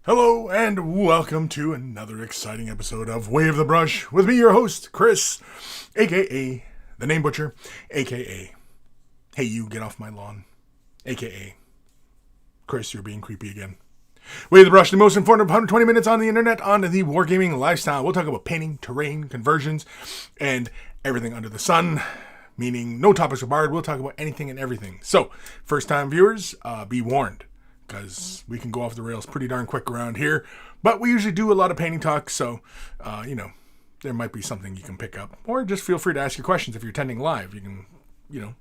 Hello and welcome to another exciting episode of Way of the Brush with me, your host, Kris, aka the Name Butcher, aka Hey You Get Off My Lawn, aka Kris, you're being creepy again. Way of the Brush, the most informative 120 minutes on the internet on the wargaming lifestyle. We'll talk about painting, terrain, conversions, and everything under the sun, meaning no topics are barred. We'll talk about anything and everything. So, first time viewers, be warned, because we can go off the rails pretty darn quick around here. But we usually do a lot of painting talk, so, there might be something you can pick up. Or just feel free to ask your questions if you're attending live. You can,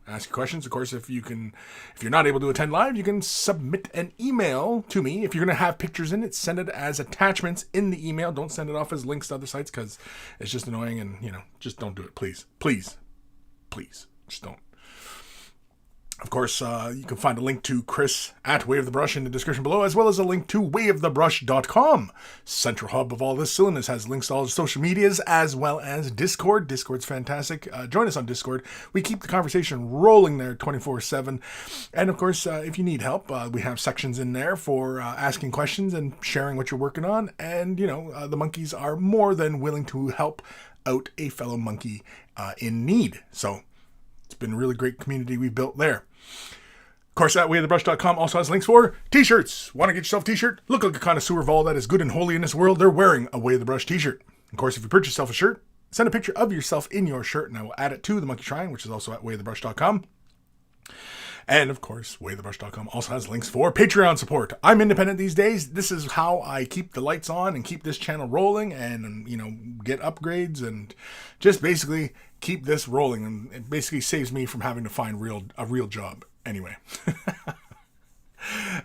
ask your questions. Of course, if you're not able to attend live, you can submit an email to me. If you're going to have pictures in it, send it as attachments in the email. Don't send it off as links to other sites, because it's just annoying, and, just don't do it, please. Please. Please. Just don't. Of course, you can find a link to Kris at Way of the Brush in the description below, as well as a link to wayofthebrush.com. Central hub of all this silliness has links to all the social medias, as well as Discord. Discord's fantastic. Join us on Discord. We keep the conversation rolling there 24/7. And of course, if you need help, we have sections in there for asking questions and sharing what you're working on. And, the monkeys are more than willing to help out a fellow monkey in need. So, it's been a really great community we've built there. Of course, that wayofthebrush.com also has links for t-shirts. Want to get yourself a t-shirt? Look like a connoisseur of all that is good and holy in this world. They're wearing a Way of the Brush t-shirt. Of course, if you purchase yourself a shirt, send a picture of yourself in your shirt, and I will add it to the Monkey Shrine, which is also at wayofthebrush.com. And, of course, wayofthebrush.com also has links for Patreon support. I'm independent these days. This is how I keep the lights on and keep this channel rolling and, get upgrades and just basically keep this rolling. And it basically saves me from having to find a real job anyway.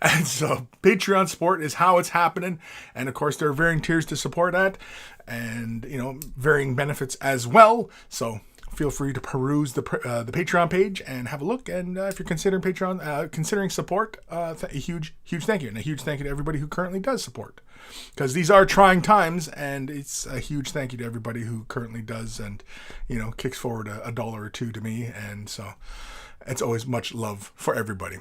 And so Patreon support is how it's happening. And, of course, there are varying tiers to support at and, varying benefits as well. So feel free to peruse the Patreon page and have a look. And if you're considering Patreon, considering support, a huge thank you. And a huge thank you to everybody who currently does support. Because these are trying times, and it's a huge thank you to everybody who currently does and, kicks forward a dollar or two to me. And so it's always much love for everybody.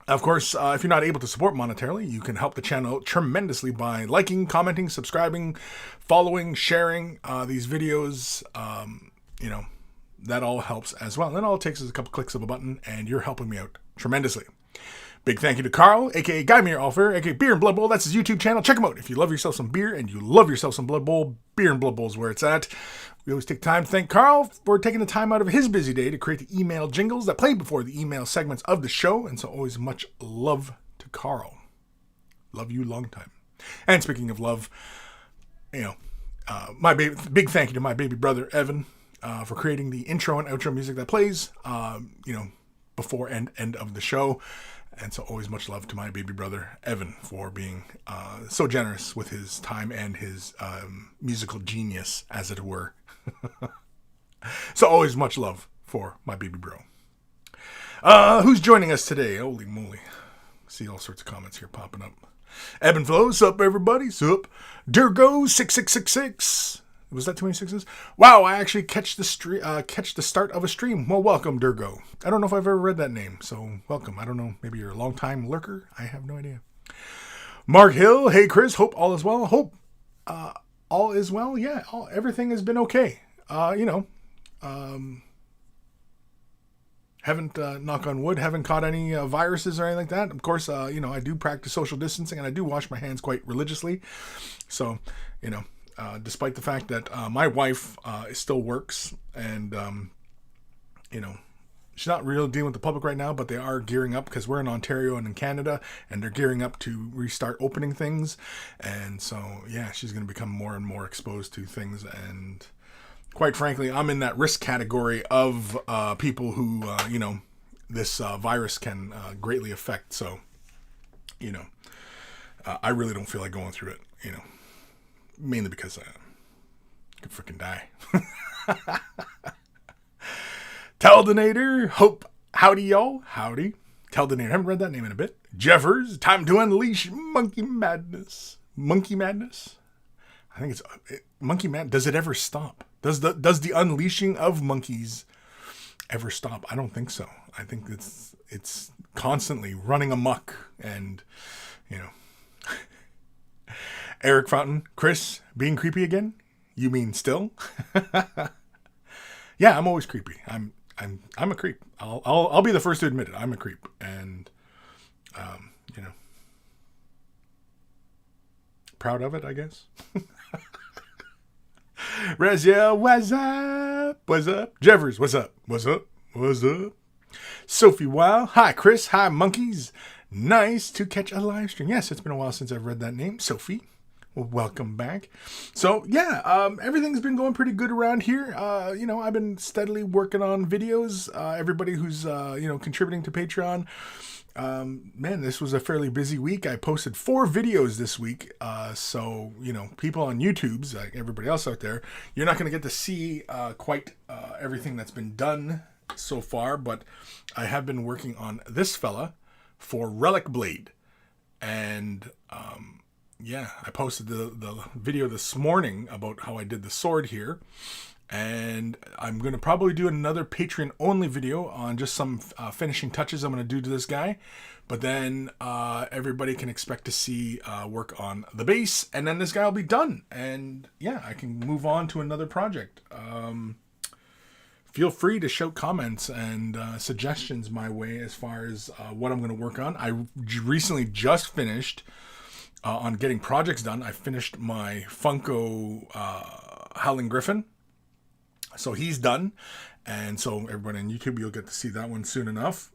Of course, if you're not able to support monetarily, you can help the channel tremendously by liking, commenting, subscribing, following, sharing these videos. That all helps as well. And then all it takes is a couple clicks of a button, and you're helping me out tremendously. Big thank you to Carl, a.k.a. Guymere Alfer, a.k.a. Beer and Blood Bowl. That's his YouTube channel. Check him out. If you love yourself some beer and you love yourself some Blood Bowl, Beer and Blood Bowl is where it's at. We always take time to thank Carl for taking the time out of his busy day to create the email jingles that play before the email segments of the show. And so always much love to Carl. Love you long time. And speaking of love, big thank you to my baby brother, Evan, for creating the intro and outro music that plays, before and end of the show. And so always much love to my baby brother, Evan, for being so generous with his time and his musical genius, as it were. So always much love for my baby bro. Who's joining us today? Holy moly. See all sorts of comments here popping up. Ebb and Flow, sup everybody, sup. Durgo6666. Was that too many sixes? Wow, I actually catch the start of a stream. Well, welcome, Durgo. I don't know if I've ever read that name, so welcome. I don't know, maybe you're a long-time lurker? I have no idea. Mark Hill, hey Kris, hope all is well. Hope all is well. Yeah, everything has been okay. Haven't, knock on wood, haven't caught any viruses or anything like that. Of course, I do practice social distancing, and I do wash my hands quite religiously. So, despite the fact that my wife still works and, she's not really dealing with the public right now, but they are gearing up because we're in Ontario and in Canada, and they're gearing up to restart opening things. And so, yeah, she's going to become more and more exposed to things. And quite frankly, I'm in that risk category of people who, this virus can greatly affect. So, I really don't feel like going through it, mainly because I could freaking die. Teldinator, hope, howdy y'all, howdy. Teldinator, haven't read that name in a bit. Jeffers, time to unleash monkey madness. Monkey madness? I think it's monkey mad. Does it ever stop? Does the unleashing of monkeys ever stop? I don't think so. I think it's constantly running amok, and Eric Fountain, Kris, being creepy again? You mean still? Yeah, I'm always creepy. I'm a creep. I'll be the first to admit it. I'm a creep, and you know, proud of it, I guess. Raziel, what's up? What's up? Jeffers, what's up? What's up? What's up? Sophie Wow, hi Kris, hi monkeys. Nice to catch a live stream. Yes, it's been a while since I've read that name, Sophie. Well, welcome back. So yeah, everything's been going pretty good around here. I've been steadily working on videos. Everybody who's contributing to Patreon. Man, this was a fairly busy week. I posted 4 videos this week. So people on YouTube's, like everybody else out there, you're not going to get to see quite everything that's been done so far. But I have been working on this fella for Relic Blade, and I posted the video this morning about how I did the sword here, and I'm going to probably do another Patreon only video on just some finishing touches I'm going to do to this guy, but then everybody can expect to see work on the base, and then this guy will be done, and yeah, I can move on to another project. Feel free to shout comments and suggestions my way as far as what I'm going to work on. I recently just finished on getting projects done. I finished my Funko Howling Griffin. So he's done. And so everybody on YouTube, you'll get to see that one soon enough.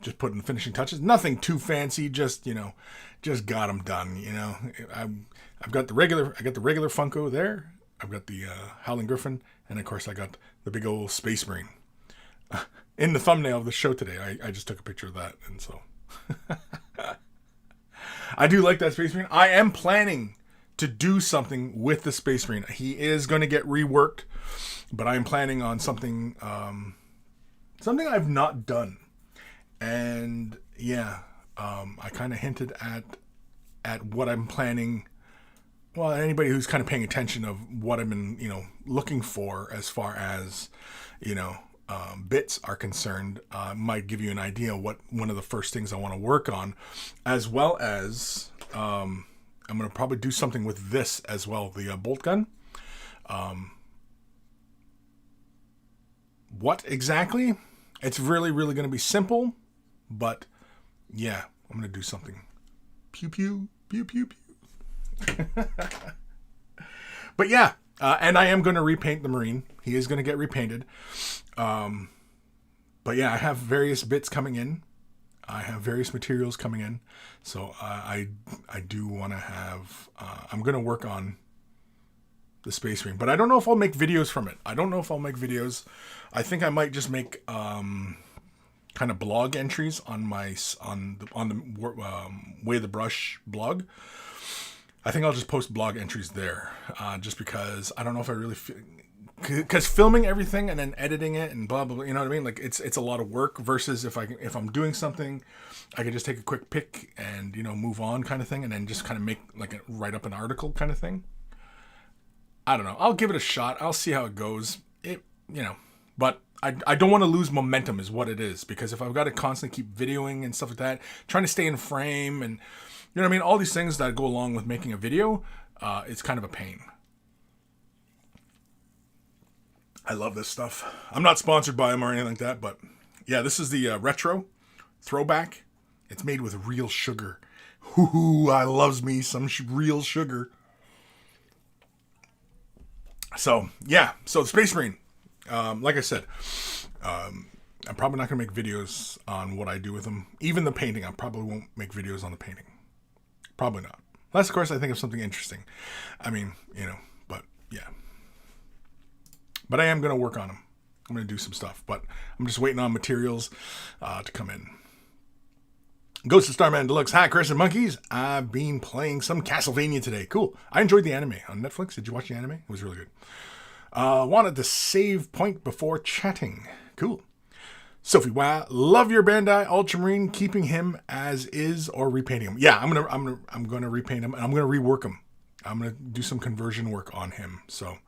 Just putting the finishing touches. Nothing too fancy. Just got them done. I've got the regular Funko there. I've got the Howling Griffin. And of course I got the big old Space Marine. In the thumbnail of the show today, I just took a picture of that. And so I do like that Space Marine. I am planning to do something with the Space Marine. He is going to get reworked, but I am planning on something I've not done. And yeah, I kind of hinted at what I'm planning. Well, anybody who's kind of paying attention of what I've been, looking for as far as, bits are concerned, might give you an idea what one of the first things I want to work on, as well as I'm going to probably do something with this as well, the bolt gun. What exactly? It's really, really going to be simple, but yeah, I'm going to do something. Pew, pew, pew, pew, pew. But yeah, and I am going to repaint the Marine. He is going to get repainted. But yeah, I have various bits coming in. I have various materials coming in. So I do want to have, I'm going to work on the Space Marine, but I don't know if I'll make videos from it. I I think I might just make kind of blog entries on the Way of the Brush blog. I think I'll just post blog entries there, just because I don't know if I really feel, because filming everything and then editing it and blah blah blah, you know what I mean? Like it's a lot of work versus if I'm doing something, I could just take a quick pic and move on kind of thing, and then just kind of make write up an article kind of thing. I don't know. I'll give it a shot. I'll see how it goes. But I don't want to lose momentum is what it is, because if I've got to constantly keep videoing and stuff like that, trying to stay in frame and you know what I mean? All these things that go along with making a video, it's kind of a pain. I love this stuff. I'm not sponsored by them or anything like that, but yeah, this is the retro throwback. It's made with real sugar. Ooh, I loves me some real sugar. So yeah, so the Space Marine, like I said, I'm probably not going to make videos on what I do with them. Even the painting, I probably won't make videos on the painting. Probably not. Unless, of course, I think of something interesting. I mean, but yeah. But I am going to work on them. I'm going to do some stuff. But I'm just waiting on materials to come in. Ghost of Starman Deluxe. Hi, Kris and Monkeys. I've been playing some Castlevania today. Cool. I enjoyed the anime on Netflix. Did you watch the anime? It was really good. Wanted to save point before chatting. Cool. Sophie, wow, love your Bandai Ultramarine, keeping him as is or repainting him. Yeah, I'm gonna repaint him, and I'm gonna rework him. I'm gonna do some conversion work on him. So,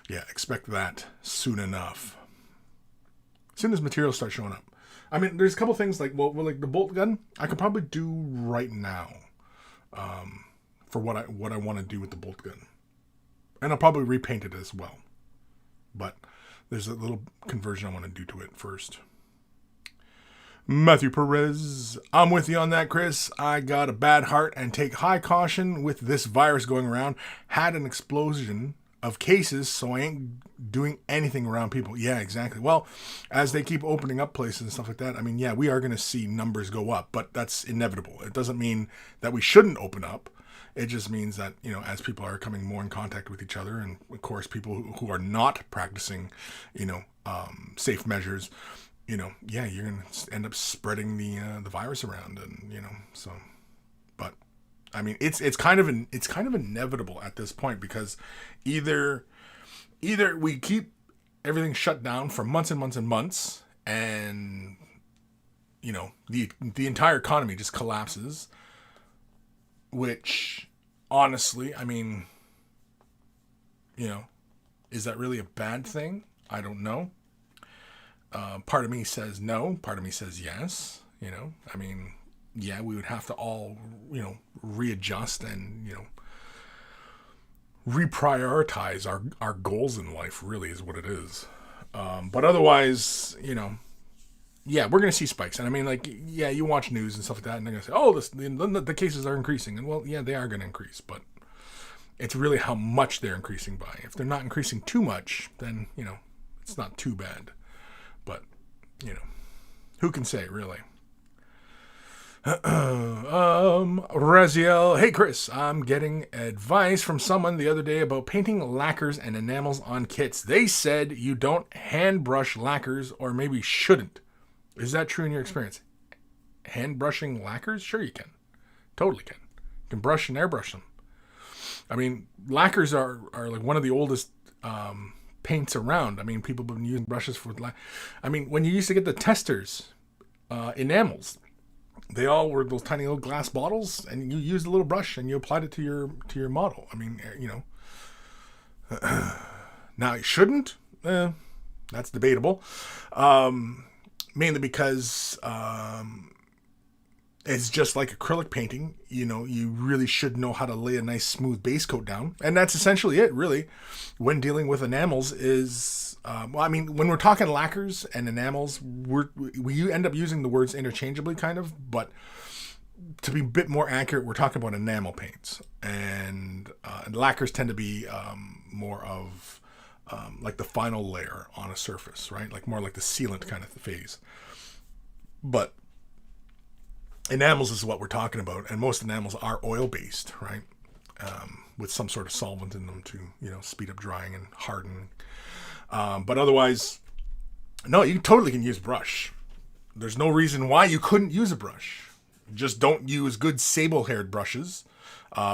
yeah, expect that soon enough. As soon as materials start showing up. I mean, there's a couple things like the bolt gun I could probably do right now. for what I want to do with the bolt gun. And I'll probably repaint it as well. But there's a little conversion I want to do to it first. Matthew Perez, I'm with you on that, Kris. I got a bad heart and take high caution with this virus going around. Had an explosion of cases, so I ain't doing anything around people. Yeah, exactly. Well, as they keep opening up places and stuff like that, I mean, yeah, we are going to see numbers go up, but that's inevitable. It doesn't mean that we shouldn't open up. It just means that, you know, as people are coming more in contact with each other, and of course people who are not practicing, you know, safe measures, you know, yeah, you're going to end up spreading the virus around, and, you know, so, but I mean, it's kind of inevitable at this point, because either we keep everything shut down for months and months and months, and, you know, the entire economy just collapses, which honestly, I mean, you know, is that really a bad thing? I don't know. Part of me says no. Part of me says yes. You know, I mean, yeah, we would have to all, you know, readjust and, you know, reprioritize our goals in life, really is what it is. But otherwise, you know, yeah, we're going to see spikes. And I mean, like, yeah, you watch news and stuff like that, and they're going to say, oh, the cases are increasing. And well, yeah, they are going to increase, but it's really how much they're increasing by. If they're not increasing too much, then, you know, it's not too bad. But, you know, who can say, really? Raziel, hey Kris, I'm getting advice from someone the other day about painting lacquers and enamels on kits. They said you don't hand brush lacquers, or maybe shouldn't. Is that true in your experience? Hand brushing lacquers? Sure you can. Totally can. You can brush and airbrush them. I mean, lacquers are like one of the oldest paints around. I mean, people have been using brushes for... I mean, when you used to get the testers, enamels, they all were those tiny little glass bottles, and you used a little brush and you applied it to your model. I mean, you know. Now, it shouldn't. That's debatable. Mainly because it's just like acrylic painting. You know, you really should know how to lay a nice smooth base coat down. And that's essentially it, really, when dealing with enamels is... well, I mean, when we're talking lacquers and enamels, we end up using the words interchangeably, kind of. But to be a bit more accurate, we're talking about enamel paints. And lacquers tend to be more of... like the final layer on a surface, right? Like more like the sealant kind of phase. But enamels is what we're talking about, and most enamels are oil-based, right? With some sort of solvent in them to, you know, speed up drying and harden. But otherwise, no, you totally can use brush. There's no reason why you couldn't use a brush. Just don't use good sable-haired brushes.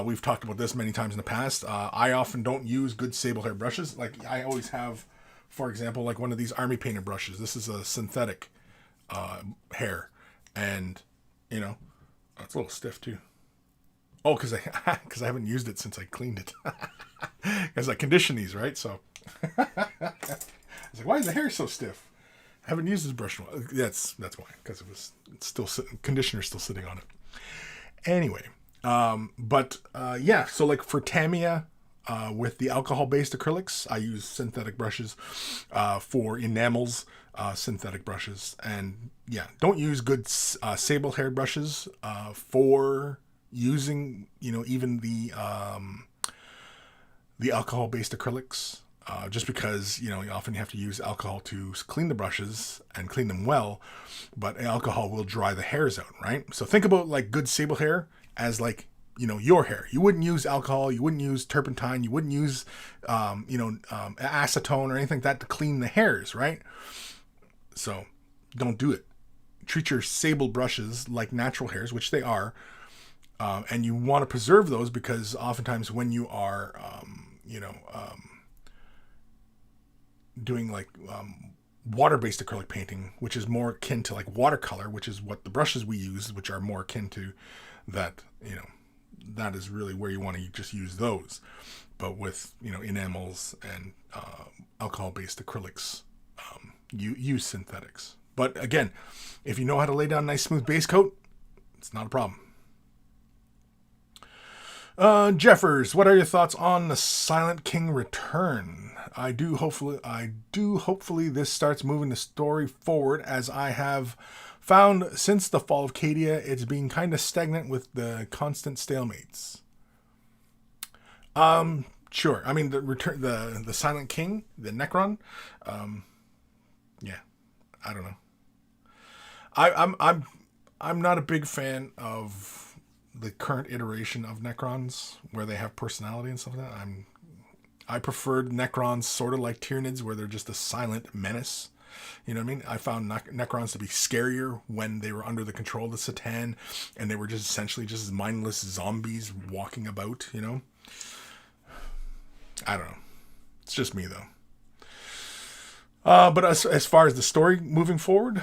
We've talked about this many times in the past. I often don't use good sable-haired brushes. Like, I always have, for example, like one of these army painter brushes. This is a synthetic hair. And, you know, it's a little stiff, too. Oh, because I haven't used it since I cleaned it. Because I condition these, right? So, I was like, why is the hair so stiff? I haven't used this brush. That's why. Because it's still conditioner still sitting on it. Anyway. Yeah, so like for Tamiya, with the alcohol-based acrylics, I use synthetic brushes. For enamels, synthetic brushes. And yeah, don't use good sable-haired brushes for using, you know, even the alcohol-based acrylics. Just because, you know, you often have to use alcohol to clean the brushes and clean them well, but alcohol will dry the hairs out, right? So think about like good sable hair as like, you know, your hair. You wouldn't use alcohol, you wouldn't use turpentine, you wouldn't use, acetone or anything like that to clean the hairs, right? So don't do it. Treat your sable brushes like natural hairs, which they are, and you want to preserve those because oftentimes when you are, doing like water-based acrylic painting, which is more akin to like watercolor, which is what the brushes we use, which are more akin to that, you know, that is really where you want to just use those. But with, you know, enamels and alcohol-based acrylics, you use synthetics. But again, if you know how to lay down a nice smooth base coat, it's not a problem. Jeffers, what are your thoughts on the Silent King return? I do hopefully this starts moving the story forward, as I have found since the fall of Cadia, it's been kind of stagnant with the constant stalemates. Sure. I mean, the Silent King, the Necron. Yeah, I don't know. I'm not a big fan of the current iteration of Necrons where they have personality and stuff like that. I preferred Necrons sort of like Tyranids, where they're just a silent menace. You know what I mean? I found Necrons to be scarier when they were under the control of the Satan, and they were just essentially just mindless zombies walking about, you know? I don't know. It's just me, though. But as far as the story moving forward,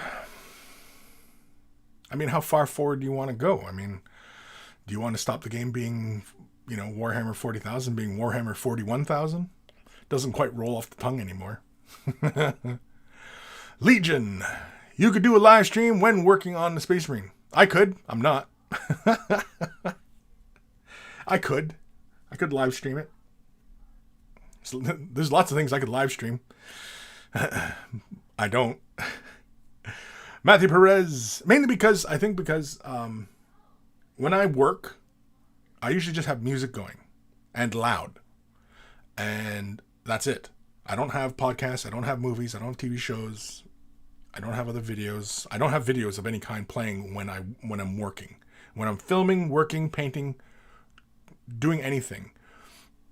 I mean, how far forward do you want to go? I mean, do you want to stop the game being, you know, Warhammer 40,000 being Warhammer 41,000? Doesn't quite roll off the tongue anymore. Legion, you could do a live stream when working on the Space Marine. I could. I'm not. I could live stream it. So, there's lots of things I could live stream. I don't. Matthew Perez, mainly because when I work, I usually just have music going and loud, and that's it. I don't have podcasts. I don't have movies. I don't have TV shows. I don't have other videos. I don't have videos of any kind playing when I'm working. When I'm filming, working, painting, doing anything,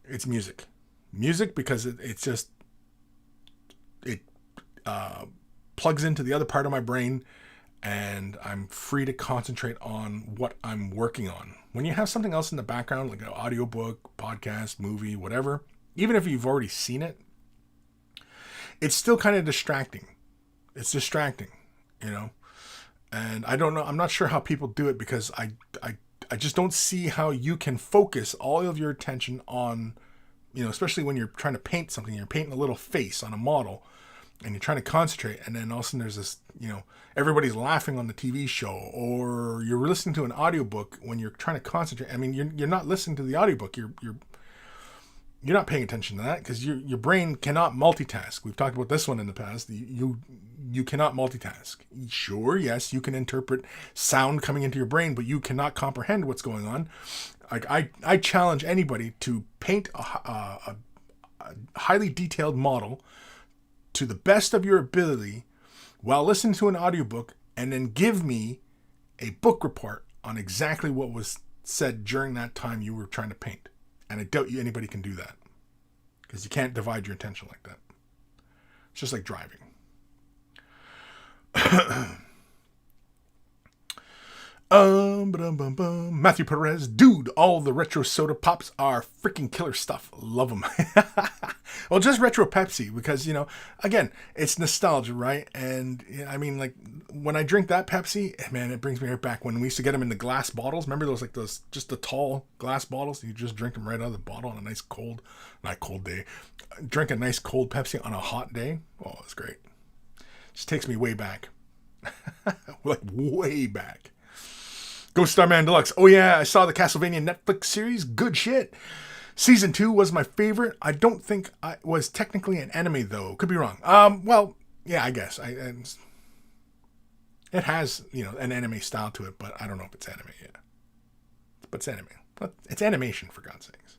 it's music. Music, because it plugs into the other part of my brain, and I'm free to concentrate on what I'm working on. When you have something else in the background, like an audiobook, podcast, movie, whatever, even if you've already seen it, it's still kind of distracting. It's distracting, you know? And I don't know, I'm not sure how people do it, because I just don't see how you can focus all of your attention on, you know, especially when you're trying to paint something, you're painting a little face on a model, and you're trying to concentrate, and then all of a sudden there's this, you know, everybody's laughing on the TV show, or you're listening to an audiobook when you're trying to concentrate. I mean, you're not listening to the audiobook, you're not paying attention to that, because your brain cannot multitask. We've talked about this one in the past. You cannot multitask. Sure, yes, you can interpret sound coming into your brain, but you cannot comprehend what's going on. Like I challenge anybody to paint a highly detailed model to the best of your ability while listening to an audiobook, and then give me a book report on exactly what was said during that time you were trying to paint. And I doubt anybody can do that, because you can't divide your attention like that. It's just like driving. Matthew Perez, dude, all the retro soda pops are freaking killer stuff. Love them. Well, just retro Pepsi, because, you know, again, it's nostalgia, right? And I mean, like, when I drink that Pepsi, man, it brings me right back when we used to get them in the glass bottles. Remember those, like, those, just the tall glass bottles? You just drink them right out of the bottle on a nice not cold day. Drink a nice cold Pepsi on a hot day. Oh, it's great. Just takes me way back. Like, way back. Ghost Starman Deluxe. Oh yeah, I saw the Castlevania Netflix series. Good shit. Season 2 was my favorite. I don't think I was technically an anime, though. Could be wrong. Well, yeah, I guess. It has, you know, an anime style to it, but I don't know if it's anime yet. But it's anime. It's animation, for God's sakes.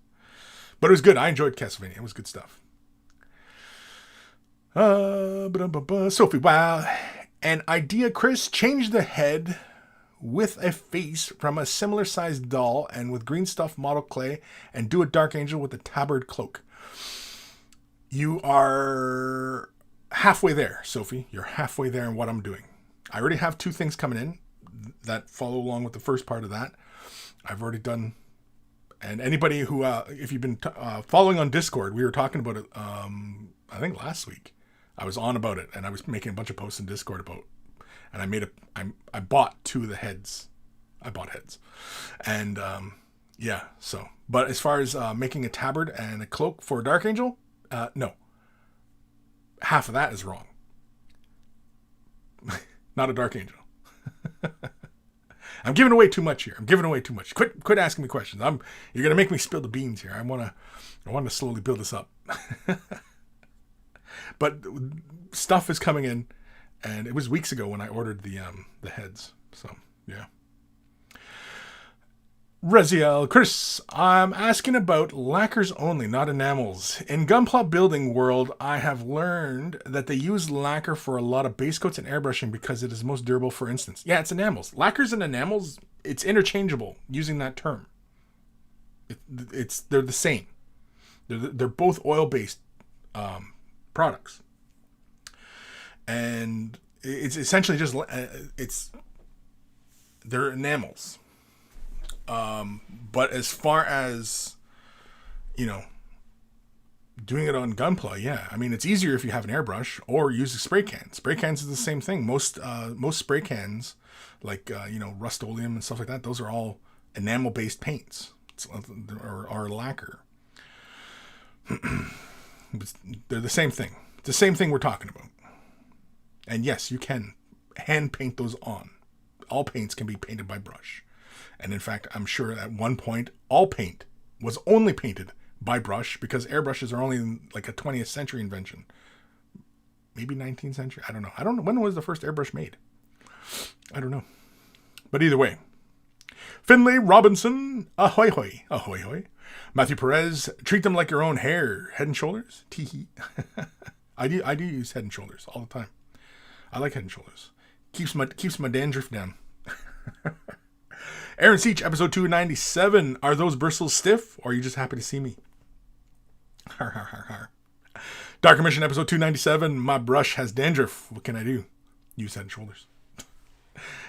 But it was good. I enjoyed Castlevania. It was good stuff. Sophie, wow. An idea, Kris. Change the head with a face from a similar sized doll and with green stuff model clay, and do a Dark Angel with a tabard cloak. You are halfway there, Sophie. You're halfway there in what I'm doing. I already have 2 things coming in that follow along with the first part of that. I've already done, and anybody who, if you've been following on Discord, we were talking about it, I think last week. I was on about it, and I was making a bunch of posts in Discord about, and I bought 2 of the heads. I bought heads. And, yeah, so. But as far as making a tabard and a cloak for a Dark Angel, no. Half of that is wrong. Not a Dark Angel. I'm giving away too much here. I'm giving away too much. Quit asking me questions. You're gonna make me spill the beans here. I want to slowly build this up. But stuff is coming in, and it was weeks ago when I ordered the heads. So yeah. Reziel, Kris, I'm asking about lacquers only, not enamels. In Gunpla building world, I have learned that they use lacquer for a lot of base coats and airbrushing because it is most durable, for instance. Yeah, it's enamels. Lacquers and enamels, it's interchangeable using that term. They're the same. They're both oil-based products. And it's essentially just, they're enamels. But as far as, doing it on Gunpla, yeah. I mean, it's easier if you have an airbrush or use a spray can. Spray cans is the same thing. Most spray cans, like, Rust-Oleum and stuff like that, those are all enamel-based paints or lacquer. They're the same thing. It's the same thing we're talking about. And yes, you can hand paint those on. All paints can be painted by brush. And in fact, I'm sure at one point, all paint was only painted by brush because airbrushes are only like a 20th century invention. Maybe 19th century. I don't know. When was the first airbrush made? I don't know. But either way. Finlay Robinson. Ahoy hoy. Ahoy hoy. Matthew Perez. Treat them like your own hair. Head and Shoulders. Teehee. I do use Head and Shoulders all the time. I like Head and Shoulders. Keeps my dandruff down. Aaron Seach, episode 297. Are those bristles stiff, or are you just happy to see me? Har, har, har, har. Darker Mission, episode 297. My brush has dandruff. What can I do? Use Head and Shoulders.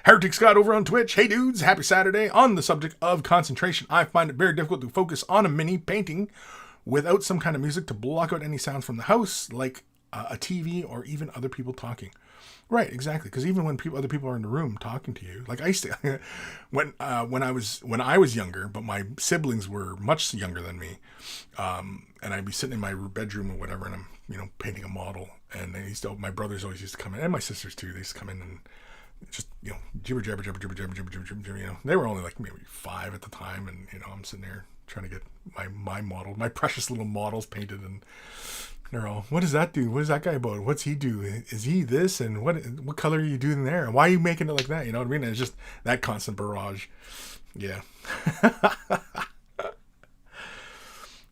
Heretic Scott over on Twitch. Hey dudes, happy Saturday. On the subject of concentration, I find it very difficult to focus on a mini painting without some kind of music to block out any sounds from the house, like a TV or even other people talking. Right, exactly. Because even when other people are in the room talking to you, like I used to, when I was younger, but my siblings were much younger than me, and I'd be sitting in my bedroom or whatever, and I'm painting a model, and my brothers always used to come in, and my sisters too. They used to come in and just jibber jabber jabber jibber jabber jibber jibber jibber. They were only like maybe 5 at the time, and I'm sitting there trying to get my model, my precious little models painted, and they're all, what does that do? What is that guy about? What's he do? Is he this? And what color are you doing there? And why are you making it like that? You know what I mean? It's just that constant barrage. Yeah.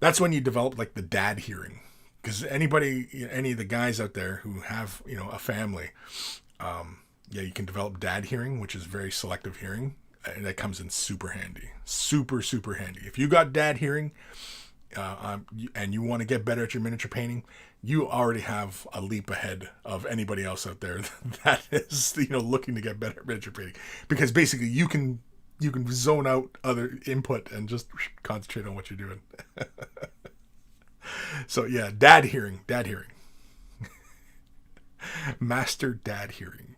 That's when you develop like the dad hearing. Because any of the guys out there who have, a family, you can develop dad hearing, which is very selective hearing. And that comes in super handy. Super, super handy. If you got dad hearing, and you want to get better at your miniature painting, you already have a leap ahead of anybody else out there that is, looking to get better at miniature painting. Because basically you can zone out other input and just concentrate on what you're doing. So yeah, dad hearing. Master dad hearing.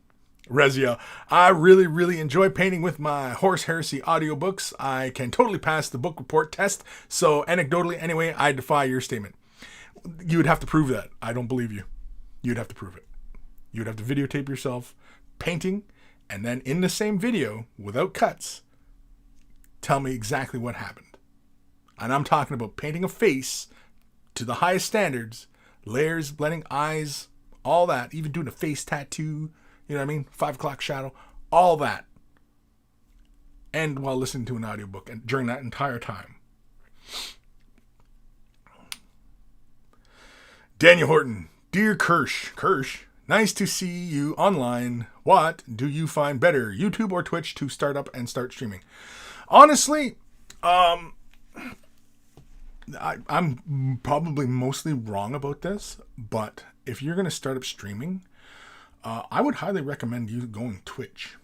Rezia, I really, really enjoy painting with my Horse Heresy audiobooks. I can totally pass the book report test, so anecdotally, anyway, I defy your statement. You would have to prove that. I don't believe you. You'd have to prove it. You'd have to videotape yourself painting, and then in the same video, without cuts, tell me exactly what happened. And I'm talking about painting a face to the highest standards, layers, blending, eyes, all that, even doing a face tattoo. You know what I mean? 5 o'clock shadow, all that. And while listening to an audiobook and during that entire time. Daniel Horton, dear Kirsch, nice to see you online. What do you find better, YouTube or Twitch, to start up and start streaming? Honestly, I'm probably mostly wrong about this, but if you're going to start up streaming, I would highly recommend you going Twitch,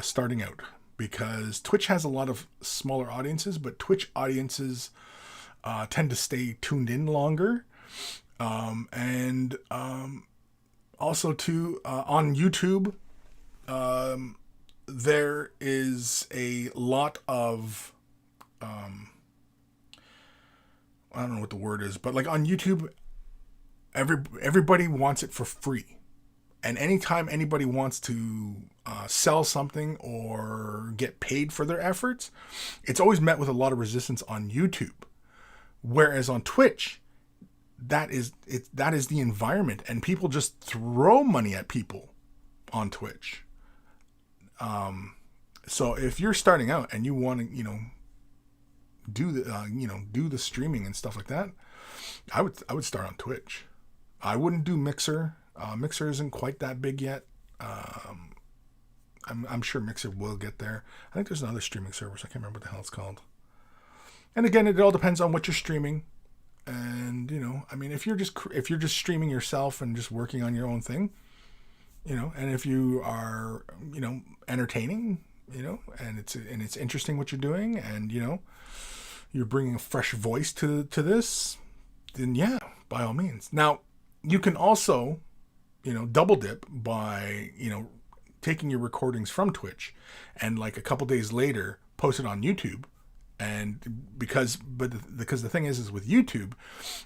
starting out, because Twitch has a lot of smaller audiences, but Twitch audiences tend to stay tuned in longer. And also too, on YouTube, there is a lot of, I don't know what the word is, but like on YouTube, everybody wants it for free. And anytime anybody wants to sell something or get paid for their efforts, it's always met with a lot of resistance on YouTube. Whereas on Twitch, that is the environment, and people just throw money at people on Twitch. So if you're starting out and you want to, do the streaming and stuff like that, I would start on Twitch. I wouldn't do Mixer. Mixer isn't quite that big yet. I'm sure Mixer will get there. I think there's another streaming service. I can't remember what the hell it's called. And again, it all depends on what you're streaming. And if you're just streaming yourself and just working on your own thing, and if you are entertaining, and it's interesting what you're doing, and you're bringing a fresh voice to this, then yeah, by all means. Now you can also double dip by taking your recordings from Twitch and like a couple days later post it on YouTube. And because the thing is with YouTube,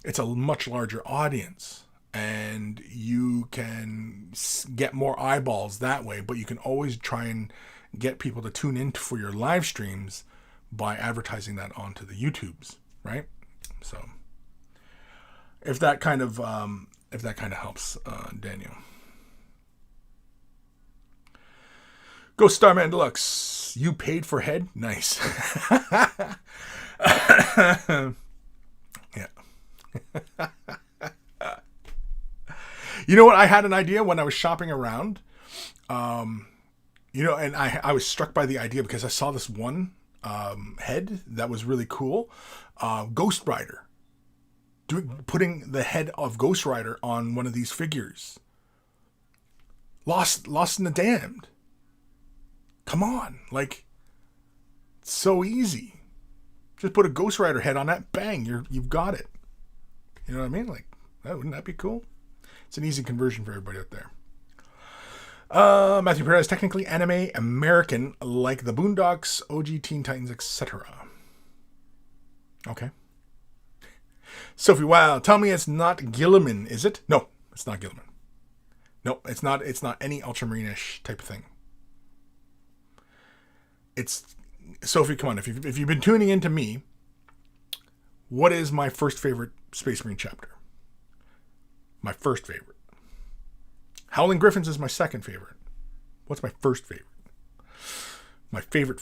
it's a much larger audience, and you can get more eyeballs that way, but you can always try and get people to tune in for your live streams by advertising that onto the YouTubes, right? So if that kind of helps, Daniel. Go Starman Deluxe. You paid for head? Nice. Yeah. You know what? I had an idea when I was shopping around. And I was struck by the idea because I saw this one head that was really cool. Ghost Rider. Putting the head of Ghost Rider on one of these figures. Lost in the Damned. Come on, like, so easy. Just put a Ghost Rider head on that, bang, you've got it. You know what I mean? Like, wouldn't that be cool? It's an easy conversion for everybody out there. Matthew Perez, technically anime American, like the Boondocks, OG Teen Titans, etc. Okay. Sophie, wow, tell me it's not Gilliman, is it? No, it's not Gilliman. No, it's not any Ultramarine-ish type of thing. It's Sophie, come on. If you've been tuning into me, what is my first favorite Space Marine chapter? My first favorite. Howling Griffins is my second favorite. What's my first favorite? My favorite.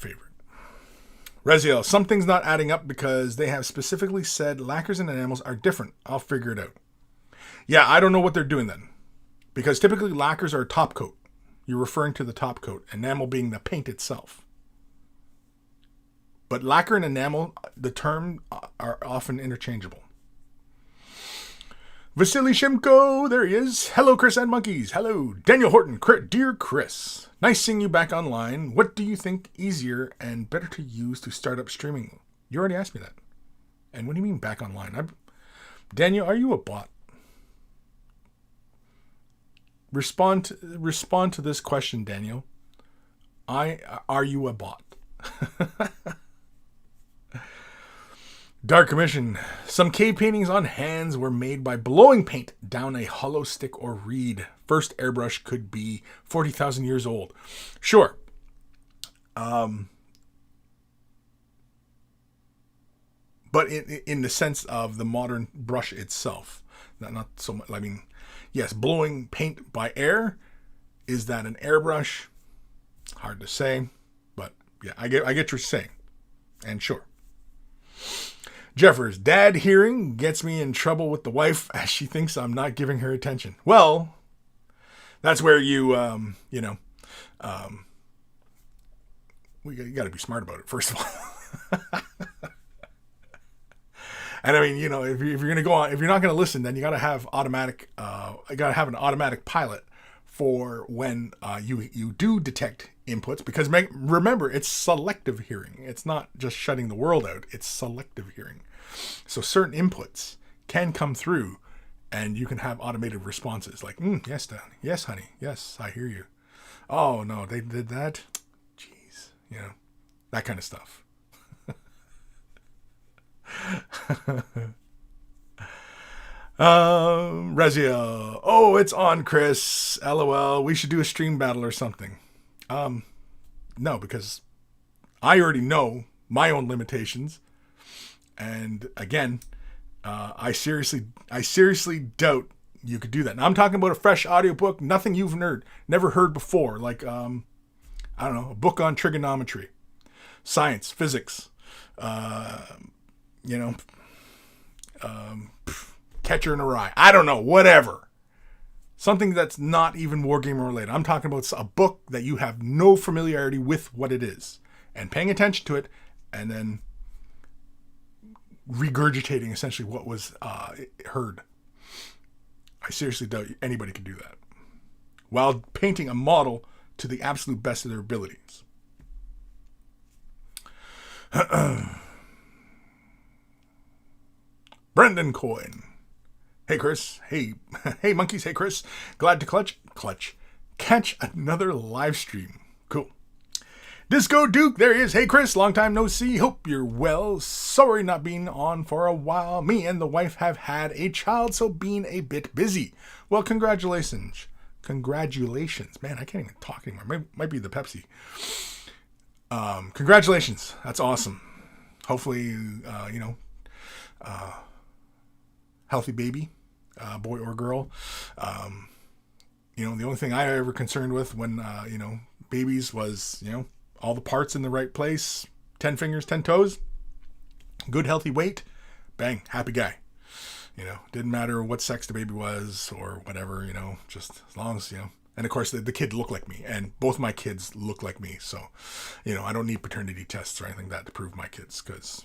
Reziel, something's not adding up because they have specifically said lacquers and enamels are different. I'll figure it out. Yeah, I don't know what they're doing then. Because typically lacquers are a top coat. You're referring to the top coat. Enamel being the paint itself. But lacquer and enamel, the term, are often interchangeable. Vasily Shimko, there he is. Hello, Kris and Monkeys. Hello, Daniel Horton. Dear Kris, nice seeing you back online. What do you think easier and better to use to start up streaming? You already asked me that. And what do you mean back online? Daniel, are you a bot? Respond to this question, Daniel. Are you a bot? Dark Commission. Some cave paintings on hands were made by blowing paint down a hollow stick or reed. First airbrush could be 40,000 years old. Sure. But in the sense of the modern brush itself. Not so much. I mean, yes, blowing paint by air. Is that an airbrush? Hard to say. But yeah, I get what you're saying. And sure. Jeffers, dad hearing gets me in trouble with the wife as she thinks I'm not giving her attention. Well, that's where you got to be smart about it, first of all. And I mean, if you're going to go on, if you're not going to listen, then you got to have an automatic pilot for when you do detect inputs, because remember, it's selective hearing. It's not just shutting the world out. It's selective hearing. So certain inputs can come through and you can have automated responses like, yes, Dad. Yes, honey. Yes, I hear you. Oh, no, they did that. Jeez. That kind of stuff. Rezia. Oh, it's on, Kris. LOL. We should do a stream battle or something. No, because I already know my own limitations. And again, I seriously doubt you could do that. Now I'm talking about a fresh audiobook, nothing you've never heard before. Like, I don't know, a book on trigonometry, science, physics, you know, Catcher in a Rye. I don't know, whatever. Something that's not even Wargamer related. I'm talking about a book that you have no familiarity with what it is. And paying attention to it and then regurgitating essentially what was heard. I seriously doubt anybody could do that. While painting a model to the absolute best of their abilities. Brendan Coyne. Hey, Kris. Hey, monkeys. Hey, Kris. Glad to catch another live stream. Cool. Disco Duke, there he is. Hey, Kris. Long time no see. Hope you're well. Sorry not being on for a while. Me and the wife have had a child, so being a bit busy. Well, congratulations. Man, I can't even talk anymore. Might be the Pepsi. Congratulations. That's awesome. Hopefully, healthy baby, boy or girl. The only thing I ever concerned with when, babies was, all the parts in the right place, 10 fingers, 10 toes, good healthy weight, bang, happy guy. Didn't matter what sex the baby was or whatever, just as long as, and of course the kid looked like me and both my kids look like me. So, I don't need paternity tests or anything like that to prove my kids because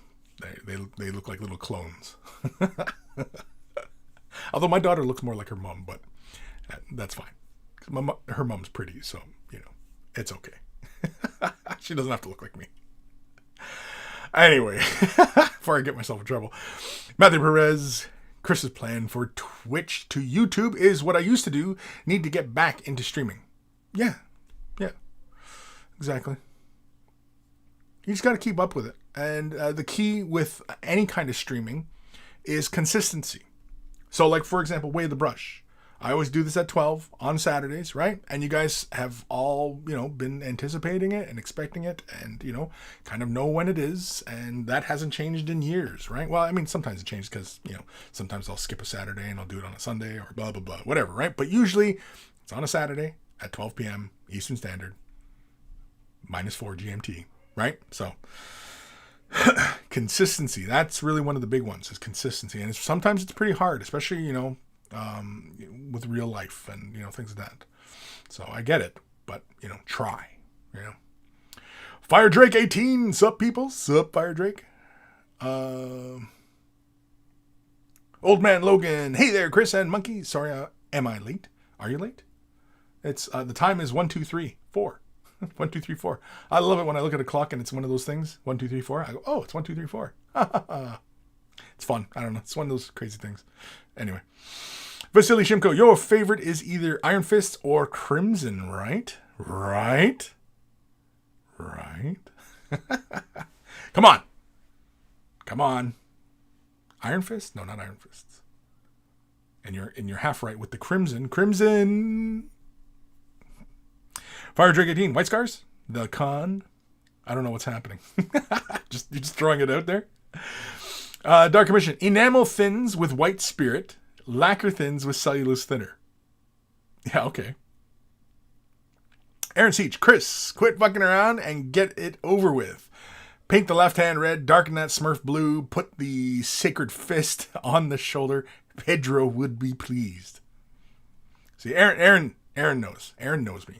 they look like little clones. Although my daughter looks more like her mom, but that's fine. Her mom's pretty, so, it's okay. She doesn't have to look like me. Anyway, before I get myself in trouble. Matthew Perez, Kris's plan for Twitch to YouTube is what I used to do. Need to get back into streaming. Yeah. Exactly. You just got to keep up with it. And the key with any kind of streaming is consistency. So, like, for example, Way of the Brush. I always do this at 12 on Saturdays, right? And you guys have all, been anticipating it and expecting it and, kind of know when it is. And that hasn't changed in years, right? Well, I mean, sometimes it changes because, sometimes I'll skip a Saturday and I'll do it on a Sunday or blah, blah, blah, whatever, right? But usually it's on a Saturday at 12 p.m. Eastern Standard, -4 GMT, right? So consistency, that's really one of the big ones is consistency. And sometimes it's pretty hard, especially, with real life and, things like that. So I get it, but, try, Fire Drake 18, sup people? Sup, Fire Drake? Old Man Logan, hey there, Kris and Monkey. Sorry, am I late? Are you late? It's, the time is 1, 2, 3, 4. 1, 2, 3, 4. I love it when I look at a clock and it's one of those things. 1, 2, 3, 4. I go, oh, it's 1, 2, 3, 4. It's fun. I don't know. It's one of those crazy things. Anyway. Vasily Shimko, your favorite is either Iron Fist or Crimson, right? Right? Come on. Iron Fist? No, not Iron Fists. And you're half right with the Crimson. Fire Drake 18, White Scars? The Con? I don't know what's happening. You're just throwing it out there. Dark Commission, enamel thins with white spirit, lacquer thins with cellulose thinner. Yeah, okay. Aaron Siege, Kris, quit fucking around and get it over with. Paint the left hand red, darken that Smurf blue, put the sacred fist on the shoulder. Pedro would be pleased. See, Aaron knows. Aaron knows me.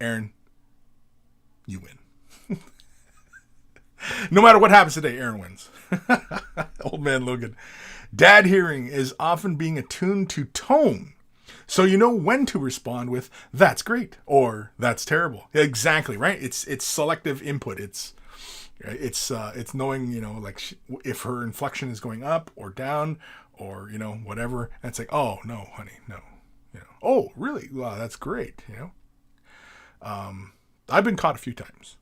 Aaron, you win. No matter what happens today, Aaron wins. Old Man Logan. Dad hearing is often being attuned to tone. So you know when to respond with, that's great, or that's terrible. Exactly, right? It's selective input. It's knowing, if her inflection is going up or down or, whatever. And it's like, oh, no, honey, no. Oh, really? Wow, that's great, I've been caught a few times.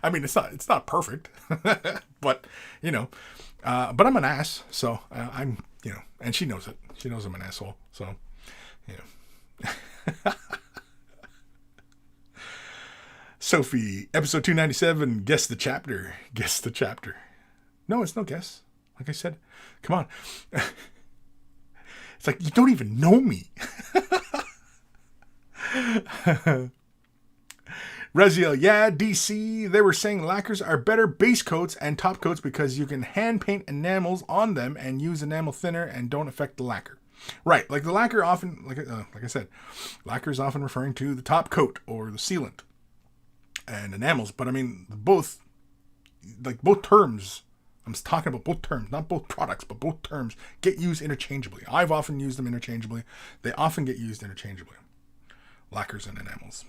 I mean, it's not perfect, but But I'm an ass, so I'm, and she knows it. She knows I'm an asshole, so, Sophie, episode 297, guess the chapter. Guess the chapter. No, it's no guess. Like I said, come on. It's like, you don't even know me. Raziel, yeah, DC, they were saying lacquers are better base coats and top coats because you can hand paint enamels on them and use enamel thinner and don't affect the lacquer. Right, like the lacquer often, like I said, lacquer is often referring to the top coat or the sealant and enamels. But I mean, both terms, I'm talking about both terms, not both products, but both terms get used interchangeably. I've often used them interchangeably. They often get used interchangeably. Lacquers and enamels.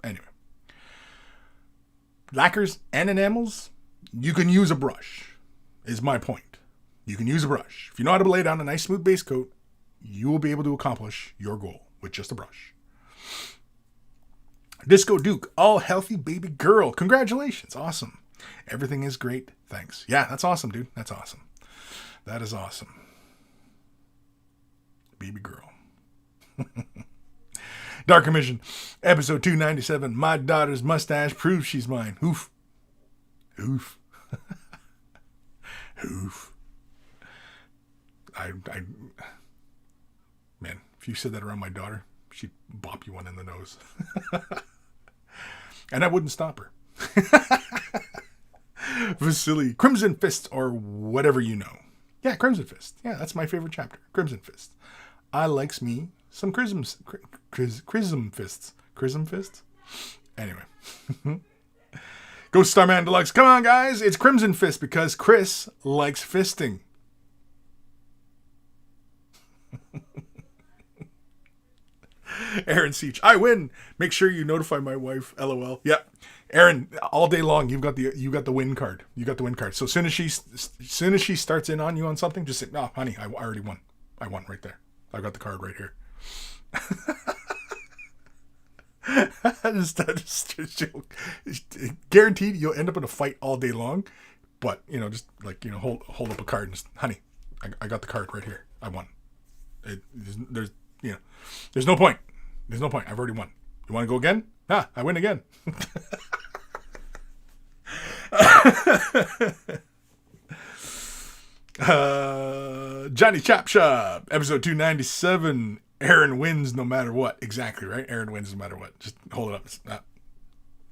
Anyway, lacquers and enamels, you can use a brush, is my point. You can use a brush. If you know how to lay down a nice smooth base coat, you will be able to accomplish your goal with just a brush. Disco Duke, all healthy baby girl. Congratulations. Awesome. Everything is great. Thanks. Yeah, that's awesome, dude. That's awesome. That is awesome. Baby girl. Dark Commission, episode 297. My daughter's mustache proves she's mine. Oof. Oof. Oof. Man, if you said that around my daughter, she'd bop you one in the nose. And I wouldn't stop her. Vasily, Crimson Fist, or whatever you know. Yeah, Crimson Fist. Yeah, that's my favorite chapter. Crimson Fist. I likes me some Chrism Fists. Chrism Fists? Anyway. Ghost Starman Deluxe. Come on, guys. It's Crimson Fist because Kris likes fisting. Aaron Seach. I win. Make sure you notify my wife. LOL. Yep. Aaron, all day long, you got the win card. You got the win card. So as soon as she starts in on you on something, just say, "No, honey, I already won. I won right there. I got the card right here." Guaranteed you'll end up in a fight all day long, but just hold up a card and just, honey, I got the card right here. I won. There's no point. There's no point. I've already won. You want to go again? I win again. Johnny Chapshop, episode 297. Aaron wins no matter what. Exactly, right? Aaron wins no matter what. Just hold it up.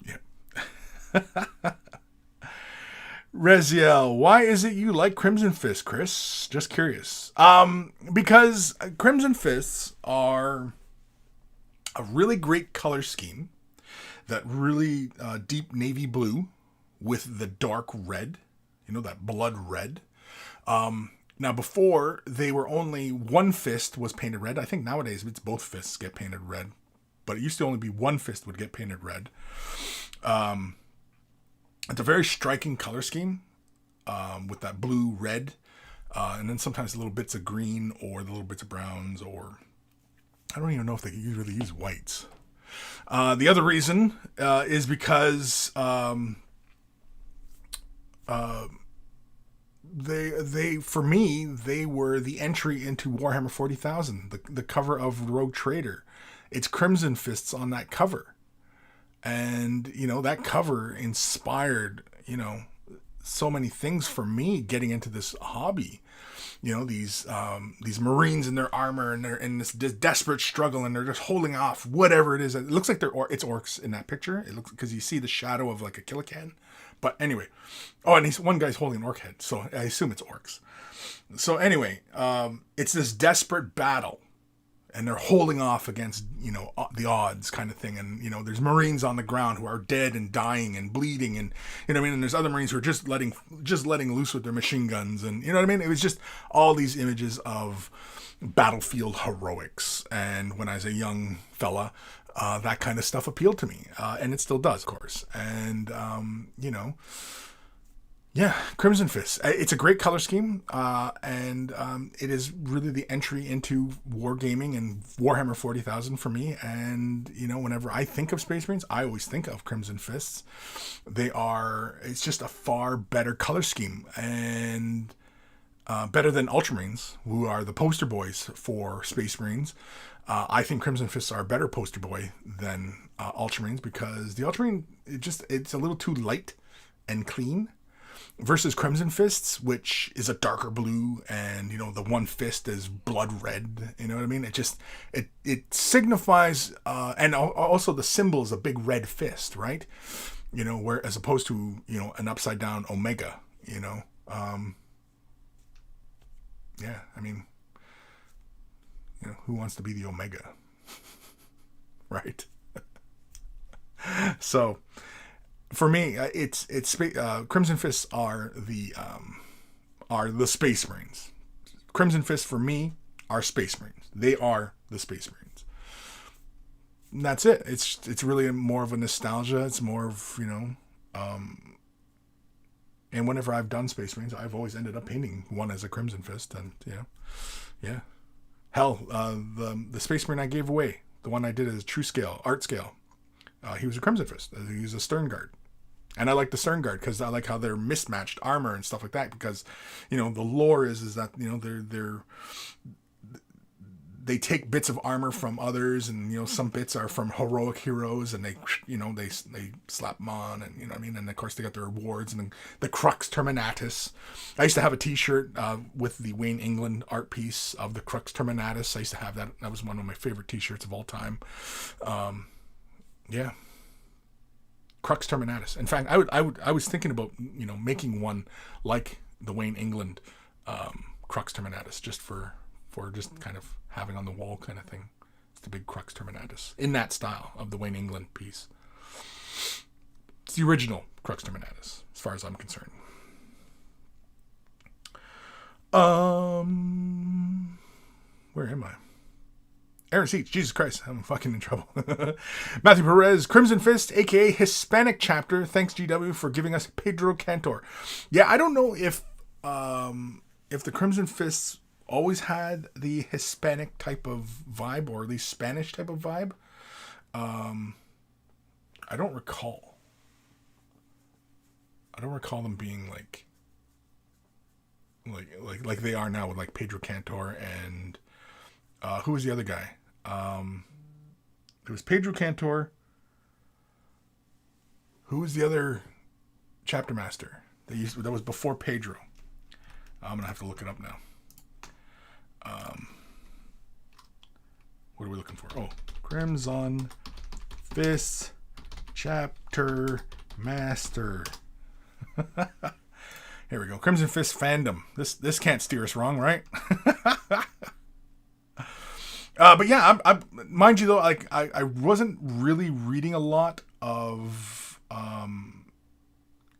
Yeah. Raziel, why is it you like Crimson Fist, Kris? Just curious. Because Crimson Fists are a really great color scheme. That really deep navy blue with the dark red. That blood red. Now, before, they were only one fist was painted red. I think nowadays it's both fists get painted red. But it used to only be one fist would get painted red. It's a very striking color scheme with that blue, red, and then sometimes little bits of green or the little bits of browns, or I don't even know if they really use whites. The other reason is because they for me, they were the entry into Warhammer 40,000, the cover of Rogue Trader. It's Crimson Fists on that cover. And, that cover inspired, so many things for me getting into this hobby. These Marines in their armor and they're in this desperate struggle and they're just holding off whatever it is. It looks like it's orcs in that picture. It looks, because you see the shadow of like a Killican. But anyway, and one guy's holding an orc head, so I assume it's orcs. So anyway, it's this desperate battle. And they're holding off against, the odds kind of thing. And, there's Marines on the ground who are dead and dying and bleeding. And, and there's other Marines who are just letting loose with their machine guns. And, It was just all these images of battlefield heroics. And when I was a young fella, that kind of stuff appealed to me. And it still does, of course. And, Yeah, Crimson Fist. It's a great color scheme, and it is really the entry into wargaming and Warhammer 40,000 for me. And whenever I think of Space Marines, I always think of Crimson Fists. It's just a far better color scheme and better than Ultramarines, who are the poster boys for Space Marines. I think Crimson Fists are a better poster boy than Ultramarines because the Ultramarine it's a little too light and clean versus Crimson Fists, which is a darker blue, and the one fist is blood red. You know what I mean? It signifies, and also the symbol is a big red fist, right? Where as opposed to an upside down omega. Yeah, I mean, who wants to be the omega, right? So for me, it's Crimson Fists are the Space Marines. Crimson Fists for me are Space Marines. They are the Space Marines. And that's it. It's really more of a nostalgia. It's more of and whenever I've done Space Marines, I've always ended up painting one as a Crimson Fist, and yeah. Hell, the Space Marine I gave away, the one I did as true scale, art scale, he was a Crimson Fist. He was a Stern Guard. And I like the Stern Guard because I like how they're mismatched armor and stuff like that. Because, the lore is that they take bits of armor from others, and some bits are from heroic heroes, and they slap them on, and what I mean. And of course they got their awards, and the Crux Terminatus. I used to have a T-shirt with the Wayne England art piece of the Crux Terminatus. I used to have that. That was one of my favorite T-shirts of all time. Yeah. Crux Terminatus. In fact, I was thinking about making one like the Wayne England Crux Terminatus, just for just kind of having on the wall kind of thing. It's the big Crux Terminatus in that style of the Wayne England piece. It's the original Crux Terminatus, as far as I'm concerned. Where am I? Aaron Seats, Jesus Christ, I'm fucking in trouble. Matthew Perez, Crimson Fist, aka Hispanic Chapter. Thanks, GW, for giving us Pedro Cantor. Yeah, I don't know if the Crimson Fists always had the Hispanic type of vibe, or at least Spanish type of vibe. I don't recall. I don't recall them being like they are now with like Pedro Cantor and who was the other guy? It was Pedro Cantor. Who was the other chapter master that was before Pedro? I'm gonna have to look it up now. What are we looking for? Oh, Crimson Fist Chapter Master. Here we go. Crimson Fist fandom. This can't steer us wrong, right? But yeah, I mind you though, like I wasn't really reading a lot of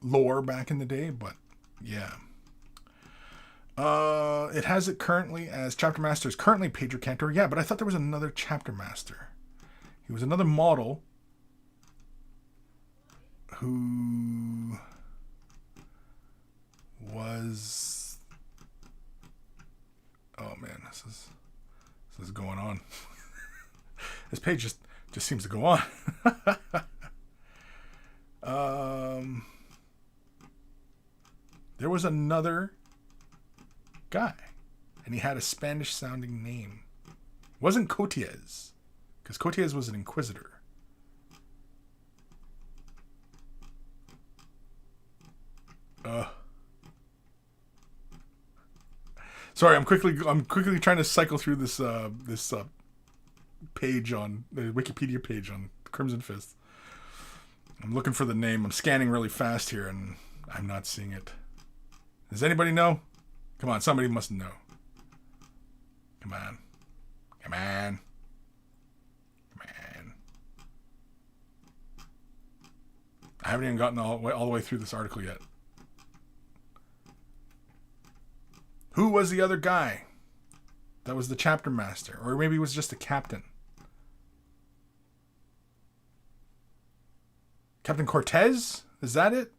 lore back in the day, but yeah. It has it currently as Chapter Master is currently Pedro Cantor. Yeah, but I thought there was another Chapter Master. He was another model who was... Oh man, this is going on. This page just seems to go on. There was another guy, and he had a Spanish sounding name. It wasn't Cotiez, because Cotiez was an inquisitor. Sorry, I'm quickly trying to cycle through this page on the Wikipedia page on Crimson Fist. I'm looking for the name. I'm scanning really fast here, and I'm not seeing it. Does anybody know? Come on, somebody must know. Come on. I haven't even gotten all the way through this article yet. Who was the other guy that was the chapter master? Or maybe he was just a captain. Captain Cortez? Is that it?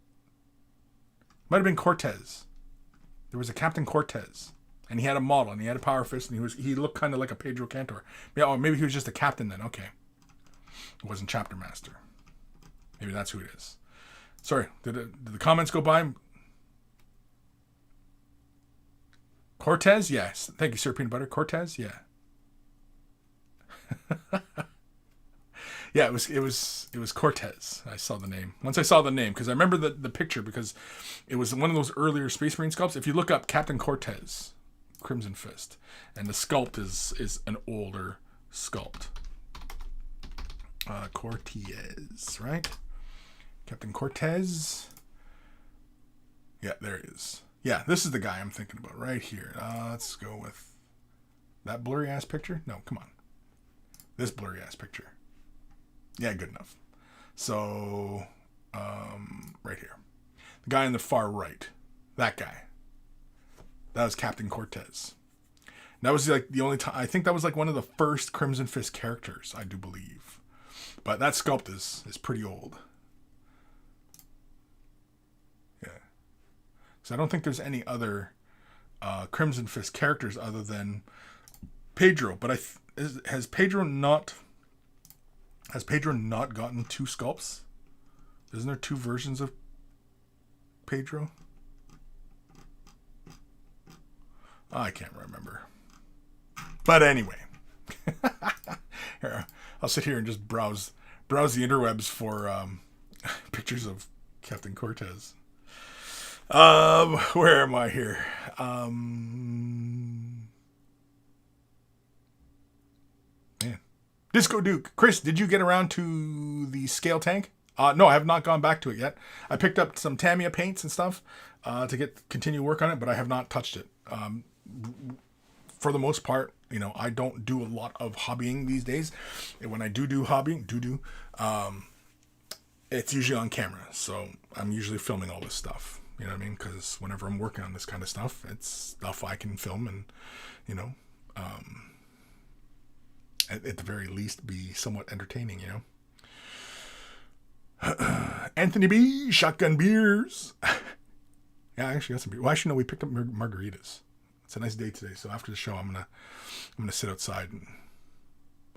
Might have been Cortez. There was a Captain Cortez, and he had a model, and he had a power fist, and he looked kind of like a Pedro Cantor. Yeah, or maybe he was just a captain then. Okay, it wasn't chapter master. Maybe that's who it is. Sorry, did the comments go by? Cortez, yes. Thank you, Sir Peanut Butter. Cortez, yeah. Yeah, it was Cortez. I saw the name. Once I saw the name, because I remember the picture, because it was one of those earlier Space Marine sculpts. If you look up Captain Cortez, Crimson Fist, and the sculpt is an older sculpt. Cortez, right? Captain Cortez. Yeah, there he is. Yeah, this is the guy I'm thinking about right here. Let's go with that blurry ass picture. No, come on. This blurry ass picture. Yeah, good enough. So, right here. The guy on the far right. That guy. That was Captain Cortez. That was like the only time. I think that was like one of the first Crimson Fist characters, I do believe. But that sculpt is pretty old. Yeah. So I don't think there's any other Crimson Fist characters other than Pedro. But has Pedro not gotten two sculpts? Isn't there two versions of Pedro? I can't remember. But anyway. Here, I'll sit here and just browse the interwebs for pictures of Captain Cortez. Where am I here? Disco Duke. Kris, did you get around to the scale tank? No, I have not gone back to it yet. I picked up some Tamiya paints and stuff to continue work on it, but I have not touched it. For the most part, I don't do a lot of hobbying these days. And when I do hobbying, it's usually on camera. So I'm usually filming all this stuff. You know what I mean? Because whenever I'm working on this kind of stuff, it's stuff I can film and, at the very least be somewhat entertaining, Anthony B, shotgun beers. Yeah, I actually got some beer. Well, actually, no, we picked up margaritas. It's a nice day today, so after the show, I'm gonna sit outside and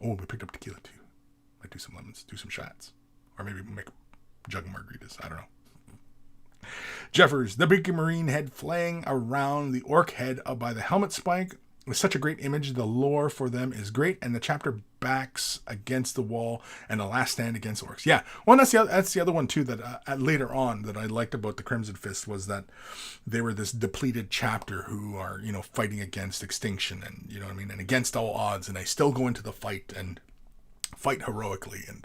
we picked up tequila too. Might do some lemons, do some shots, or maybe make a jug of margaritas. I don't know. Jeffers, the Beaky Marine head flaying around the orc head up by the helmet spike. With such a great image, the lore for them is great, and the chapter backs against the wall and the last stand against orcs. Yeah, well, that's the other one too that later on that I liked about the Crimson Fist was that they were this depleted chapter who are fighting against extinction and and against all odds, and they still go into the fight and fight heroically, and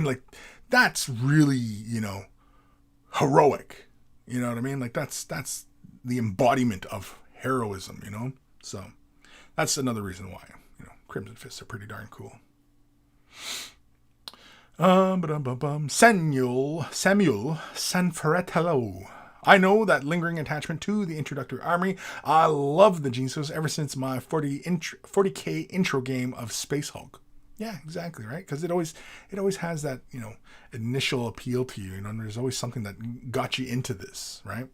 like that's really heroic. You know what I mean? Like that's the embodiment of heroism. So. That's another reason why, Crimson Fists are pretty darn cool. Samuel Sanfratello. I know that lingering attachment to the introductory armory. I love the Gensos ever since my 40k intro game of Space Hulk. Yeah, exactly, right? Because it always has that, initial appeal to you, and there's always something that got you into this, right?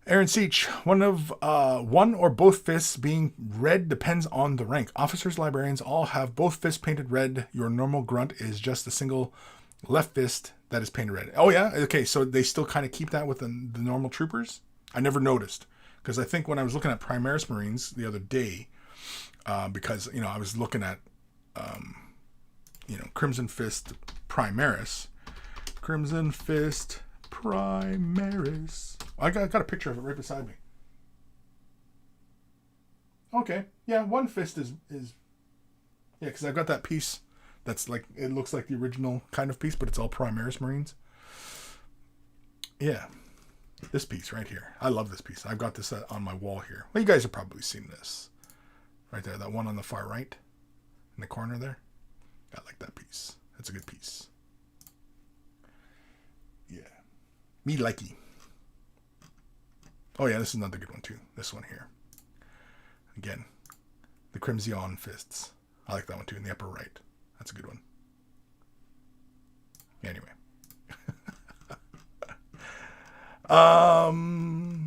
Aaron Seach, one or both fists being red depends on the rank. Officers, librarians all have both fists painted red. Your normal grunt is just a single left fist that is painted red. Oh yeah? Okay, so they still kind of keep that with the normal troopers? I never noticed. Because I think when I was looking at Primaris Marines the other day, because, I was looking at, Crimson Fist Primaris. Crimson Fist Primaris. I got a picture of it right beside me. Okay. Yeah, one fist is yeah, because I've got that piece that's like, it looks like the original kind of piece, but it's all Primaris Marines. Yeah. This piece right here. I love this piece. I've got this on my wall here. Well, you guys have probably seen this. Right there. That one on the far right. In the corner there. I like that piece. That's a good piece. Yeah. Me likey. Oh yeah, this is another good one too. This one here. Again, the Crimson Fists. I like that one too in the upper right. That's a good one. Anyway. Yeah.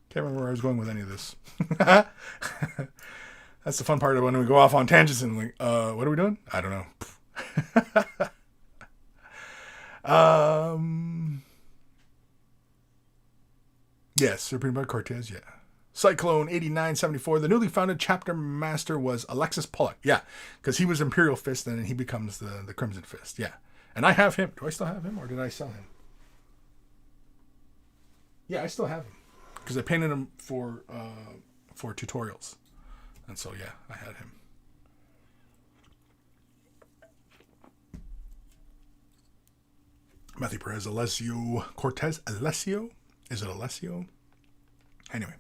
Can't remember where I was going with any of this. That's the fun part of when we go off on tangents and like, what are we doing? I don't know. Yes, Supreme by Cortez, yeah. Cyclone 8974. The newly founded chapter master was Alexis Pollock. Yeah, because he was Imperial Fist and then he becomes the Crimson Fist. Yeah. And I have him. Do I still have him or did I sell him? Yeah, I still have him. Because I painted him for tutorials. And so, yeah, I had him. Matthew Perez, Alessio Cortez. Alessio? Is it Alessio? Anyway.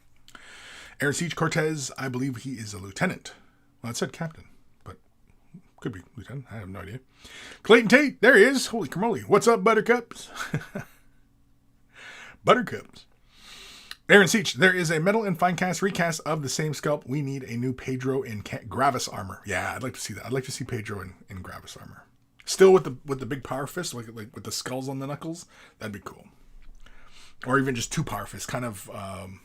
Aaron Siege Cortez, I believe he is a lieutenant. Well, it said captain, but could be lieutenant. I have no idea. Clayton Tate, there he is. Holy cramoly. What's up, Buttercups? Buttercups. Aaron Siege, there is a metal and fine cast recast of the same sculpt. We need a new Pedro in Gravis armor. Yeah, I'd like to see that. I'd like to see Pedro in Gravis armor. Still with the big power fist, like with the skulls on the knuckles. That'd be cool. Or even just two power fists, kind of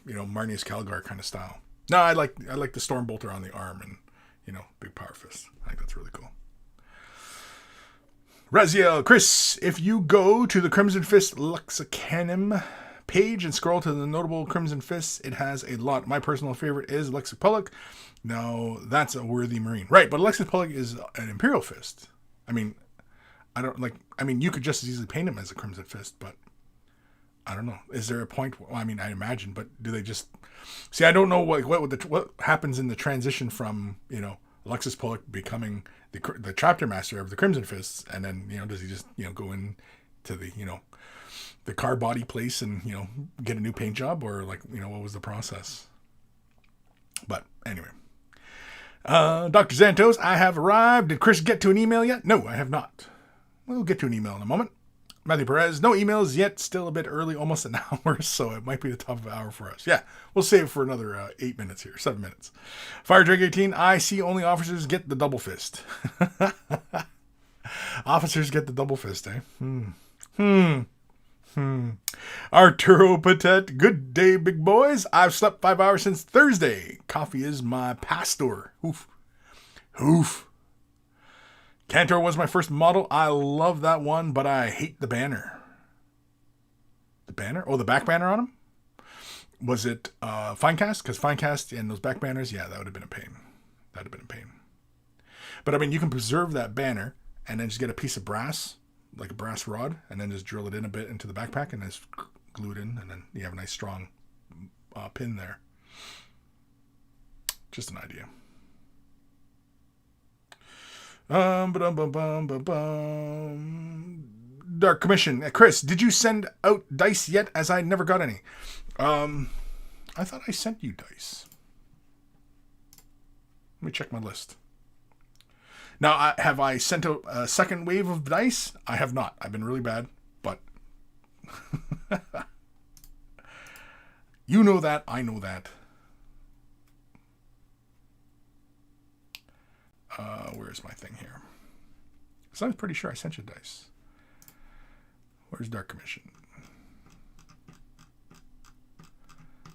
Marnius Calgar kind of style. No, I like the Stormbolter on the arm and big power fist. I think that's really cool. Raziel, Kris, if you go to the Crimson Fist Lexicanum page and scroll to the notable Crimson Fists, it has a lot. My personal favorite is Alexis Pollock. Now, that's a worthy Marine. Right, but Alexis Pollock is an Imperial Fist. I mean, you could just as easily paint him as a Crimson Fist, but I don't know. Is there a point? Well, I mean, I imagine, but do they just see? I don't know what happens in the transition from Alexis Pollock becoming the chapter master of the Crimson Fists, and then does he just go in to the car body place and get a new paint job, or what was the process? But anyway, Dr. Xantos, I have arrived. Did Kris get to an email yet? No, I have not. We'll get to an email in a moment. Matthew Perez, no emails yet. Still a bit early, almost an hour, so it might be the top of an hour for us. Yeah, we'll save for another 8 minutes here, 7 minutes. Fire Drake 18, I see only officers get the double fist. Officers get the double fist, eh? Arturo Patet, good day, big boys. I've slept 5 hours since Thursday. Coffee is my pastor. Oof. Cantor was my first model. I love that one, but I hate the banner. The banner? Oh, the back banner on him? Was it Finecast? Because Finecast and those back banners, yeah, that would have been a pain. But I mean, you can preserve that banner and then just get a piece of brass, like a brass rod, and then just drill it in a bit into the backpack and just glue it in, and then you have a nice strong pin there. Just an idea. Dark Commission. Kris, did you send out dice yet? As I never got any. I thought I sent you dice. Let me check my list. Now, have I sent out a second wave of dice? I have not. I've been really bad, but you know that. I know that. Where's my thing here? So I'm pretty sure I sent you dice. Where's Dark Commission?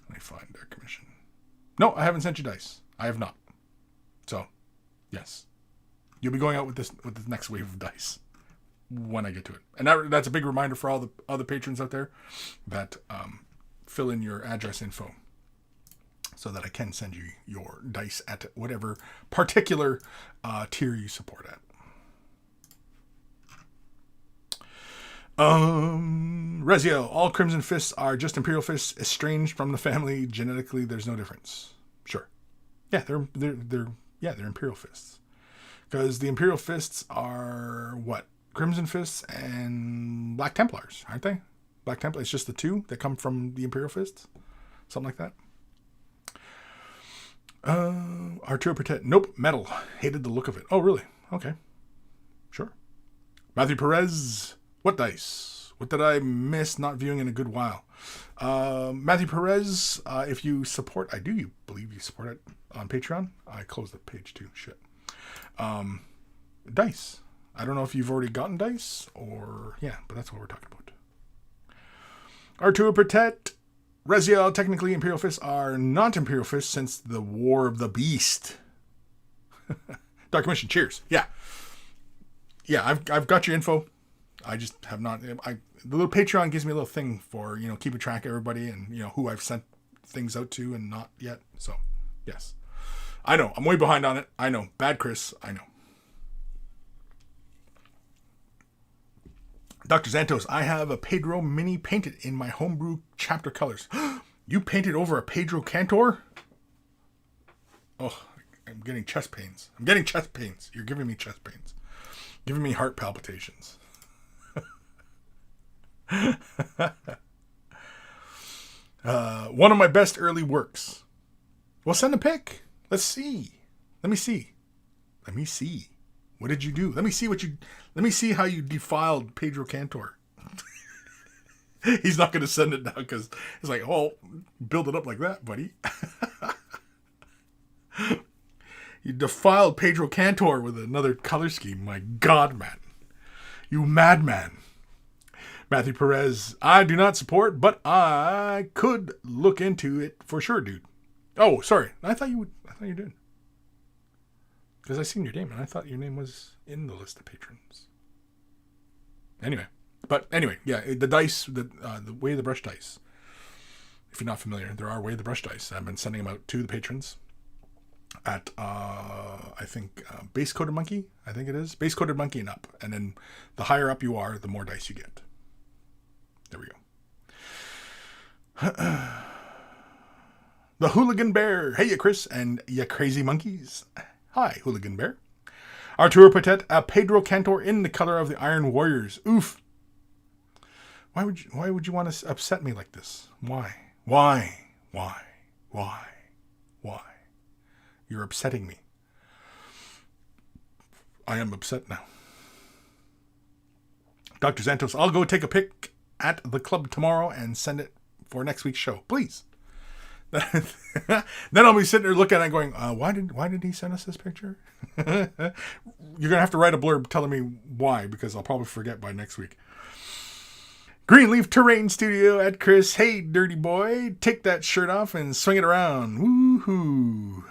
Let me find Dark Commission. No, I haven't sent you dice. I have not. So, yes. You'll be going out with this next wave of dice when I get to it. And that's a big reminder for all the other patrons out there that fill in your address info so that I can send you your dice at whatever particular tier you support at. Reziel, all Crimson Fists are just Imperial Fists, estranged from the family. Genetically, there's no difference. Sure. Yeah, they're Imperial Fists. Because the Imperial Fists are what? Crimson Fists and Black Templars, aren't they? Black Templar, it's just the two that come from the Imperial Fists? Something like that. Arturo Patet, nope, metal. Hated the look of it. Oh, really? Okay. Sure. Matthew Perez, what dice? What did I miss not viewing in a good while? Matthew Perez, if you support, I do you believe you support it on Patreon. I closed the page too. Shit. Dice. I don't know if you've already gotten dice or... Yeah, but that's what we're talking about. Artur Pertet. Reziel, technically Imperial Fists are not Imperial Fists since the War of the Beast. Dark Mission, cheers. Yeah. Yeah, I've got your info. I just have not... the little Patreon gives me a little thing for, keeping track of everybody and, who I've sent things out to and not yet. So, yes. I know. I'm way behind on it. I know. Bad Kris. I know. Dr. Xantos, I have a Pedro mini painted in my homebrew chapter colors. You painted over a Pedro Cantor? Oh, I'm getting chest pains. You're giving me chest pains. Giving me heart palpitations. One of my best early works. Well, send a pic. Let's see. Let me see. What did you do? Let me see how you defiled Pedro Cantor. He's not going to send it now because it's like, oh, build it up like that, buddy. You defiled Pedro Cantor with another color scheme. My God, man. You madman. Matthew Perez, I do not support, but I could look into it for sure, dude. Oh, sorry. I thought you did. Because I seen your name, and I thought your name was in the list of patrons. Anyway, yeah, the dice, the Way of the Brush dice. If you're not familiar, there are Way of the Brush dice. I've been sending them out to the patrons at, I think, Base Coated Monkey, I think it is. Base Coated Monkey and up. And then the higher up you are, the more dice you get. There we go. The Hooligan Bear. Hey, ya Kris and ya crazy monkeys. Hi, Hooligan Bear. Arturo Patet, a Pedro Cantor in the color of the Iron Warriors. Oof. Why would you want to upset me like this? Why? You're upsetting me. I am upset now. Dr. Xantos, I'll go take a pic at the club tomorrow and send it for next week's show. Please. Then I'll be sitting there looking at it going, why did he send us this picture? You're going to have to write a blurb telling me why, because I'll probably forget by next week. Greenleaf Terrain Studio at Kris. Hey, dirty boy, take that shirt off and swing it around. Woohoo.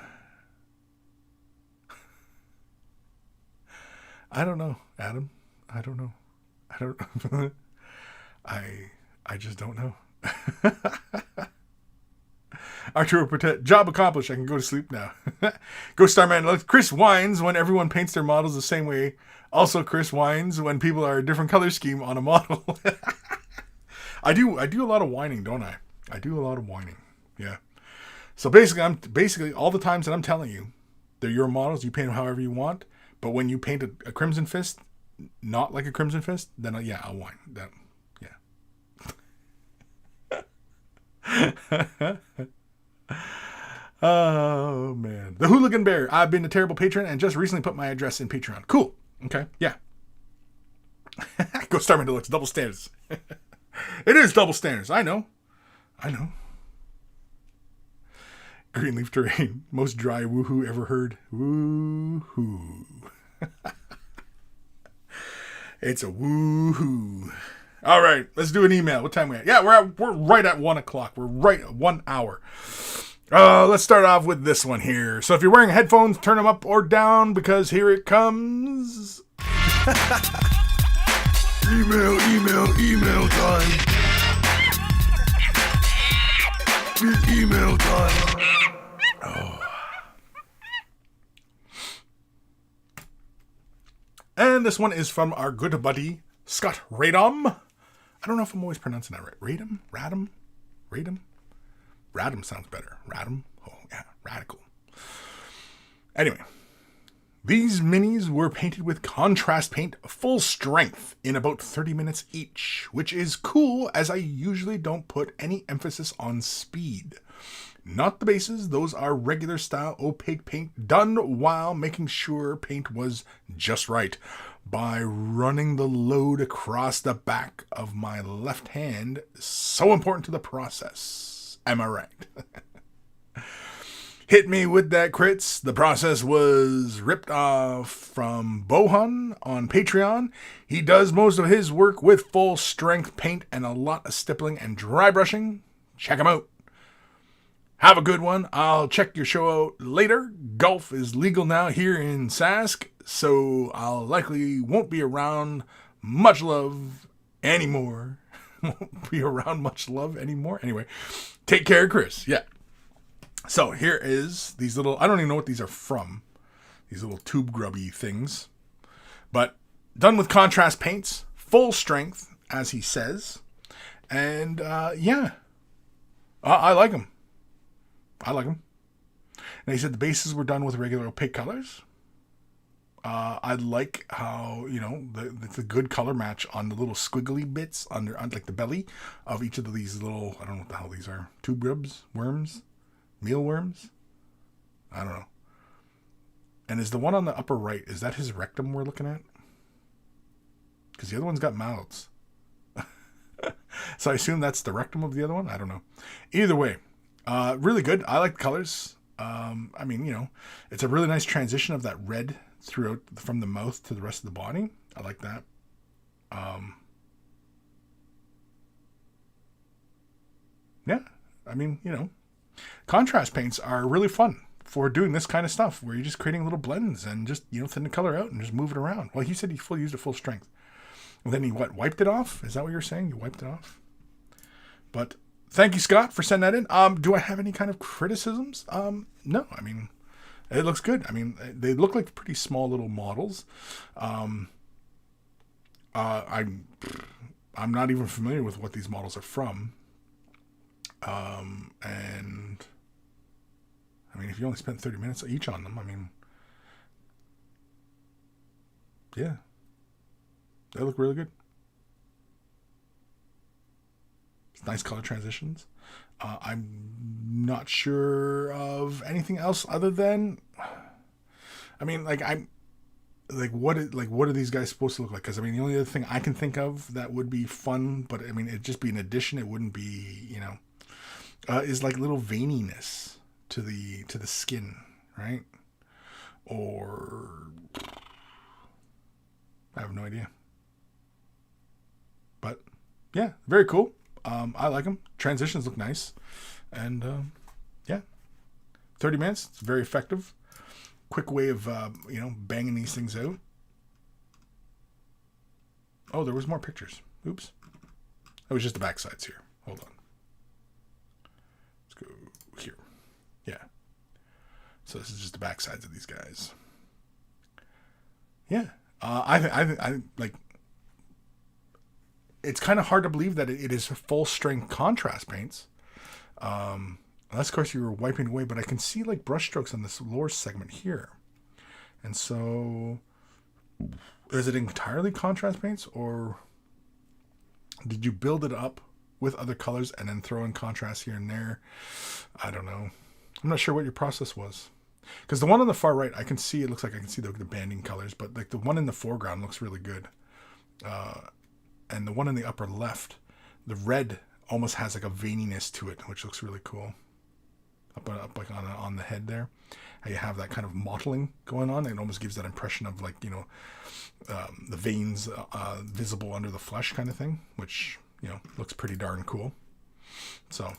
I don't know, Adam. I don't know. I just don't know. Arturo Patet, job accomplished. I can go to sleep now. Go Starman. Kris whines when everyone paints their models the same way. Also, Kris whines when people are a different color scheme on a model. I do a lot of whining, don't I? I do a lot of whining. Yeah. So basically all the times that I'm telling you, they're your models. You paint them however you want. But when you paint a Crimson Fist, not like a Crimson Fist, then I'll whine. That, yeah. Oh, man. The Hooligan Bear. I've been a terrible patron and just recently put my address in Patreon. Cool. Okay. Yeah. Go Starman Deluxe. Double standards. It is double standards. I know. Greenleaf Terrain. Most dry woohoo ever heard. Woohoo. It's a woohoo. All right. Let's do an email. What time are we at? Yeah, we're right at 1 o'clock. We're right at 1 hour. Let's start off with this one here. So if you're wearing headphones, turn them up or down because here it comes. Email time. It's email time. Oh. And this one is from our good buddy, Scott Radom. I don't know if I'm always pronouncing that right. Radom? Radom sounds better. Radom? Oh, yeah. Radical. Anyway. These minis were painted with contrast paint full strength in about 30 minutes each, which is cool as I usually don't put any emphasis on speed. Not the bases, those are regular style opaque paint done while making sure paint was just right by running the load across the back of my left hand. So important to the process. Am I right? Hit me with that crits. The process was ripped off from Bohun on Patreon. He does most of his work with full strength paint and a lot of stippling and dry brushing. Check him out. Have a good one. I'll check your show out later. Golf is legal now here in Sask, so I'll likely won't be around much love anymore. Won't be around much love anymore. Anyway, take care, Kris. Yeah. So here is these little, I don't even know what these are from. These little tube grubby things. But done with contrast paints. Full strength, as he says. And yeah. I like them. I like them. And he said the bases were done with regular opaque colors. I like how, you know, it's a good color match on the little squiggly bits on like the belly of each of these little, I don't know what the hell these are. Tube grubs? Worms? Mealworms? I don't know. And is the one on the upper right, is that his rectum we're looking at? Because the other one's got mouths. So I assume that's the rectum of the other one? I don't know. Either way, really good. I like the colors. I mean, you know, it's a really nice transition of that red throughout from the mouth to the rest of the body. I like that. Yeah, I mean, you know, contrast paints are really fun for doing this kind of stuff where you're just creating little blends and just, you know, thin the color out and just move it around. Well, he said he used it full strength. And then he wiped it off? Is that what you're saying? You wiped it off? But thank you, Scott, for sending that in. Do I have any kind of criticisms? No, I mean, it looks good. I mean, they look like pretty small little models. I'm not even familiar with what these models are from. And I mean, if you only spent 30 minutes each on them, I mean, yeah, they look really good. Nice color transitions. I'm not sure of anything else other than, I mean, like what are these guys supposed to look like? Because I mean, the only other thing I can think of that would be fun, but I mean, it'd just be an addition. It wouldn't be, you know, is like little veininess to the skin, right? Or I have no idea. But yeah, very cool. I like them. Transitions look nice. And yeah, 30 minutes. It's very effective. Quick way of, you know, banging these things out. Oh, there was more pictures. Oops. It was just the back sides here. Hold on. Let's go here. Yeah. So this is just the back sides of these guys. Yeah. I like, it's kind of hard to believe that it is full strength contrast paints. Unless, of course, you were wiping away, but I can see like brush strokes on this lower segment here. And so, is it entirely contrast paints, or did you build it up with other colors and then throw in contrast here and there? I don't know. I'm not sure what your process was. Because the one on the far right, I can see, it looks like I can see the banding colors, but like the one in the foreground looks really good. And the one in the upper left, the red almost has like a veininess to it, which looks really cool. Up like on the head there, how you have that kind of mottling going on. It almost gives that impression of like, you know, the veins visible under the flesh kind of thing, which, you know, looks pretty darn cool. So,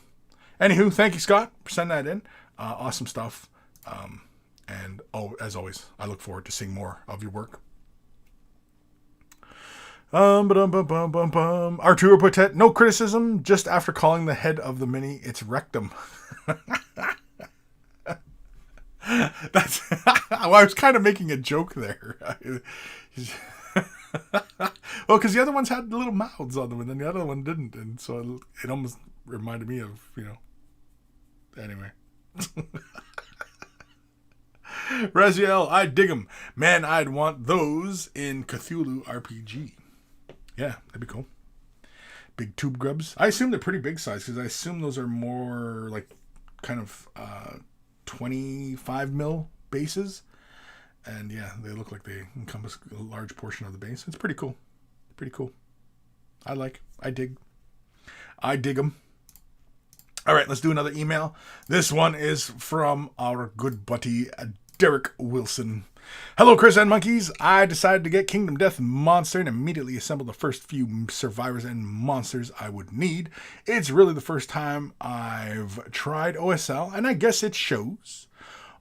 anywho, thank you, Scott, for sending that in. Awesome stuff. And as always, I look forward to seeing more of your work. Arturo Potet, no criticism, just after calling the head of the mini its rectum. That's well, I was kind of making a joke there. Well, because the other ones had little mouths on them and then the other one didn't, and so it almost reminded me of, you know, anyway. Raziel, I dig them. Man, I'd want those in Cthulhu RPG. Yeah, that'd be cool. Big tube grubs. I assume they're pretty big size because I assume those are more like kind of 25 mil bases. And yeah, they look like they encompass a large portion of the base. It's pretty cool. Pretty cool. I dig them. All right, let's do another email. This one is from our good buddy Derek Wilson. Hello, Kris and Monkeys. I decided to get Kingdom Death Monster and immediately assembled the first few survivors and monsters I would need. It's really the first time I've tried OSL, and I guess it shows.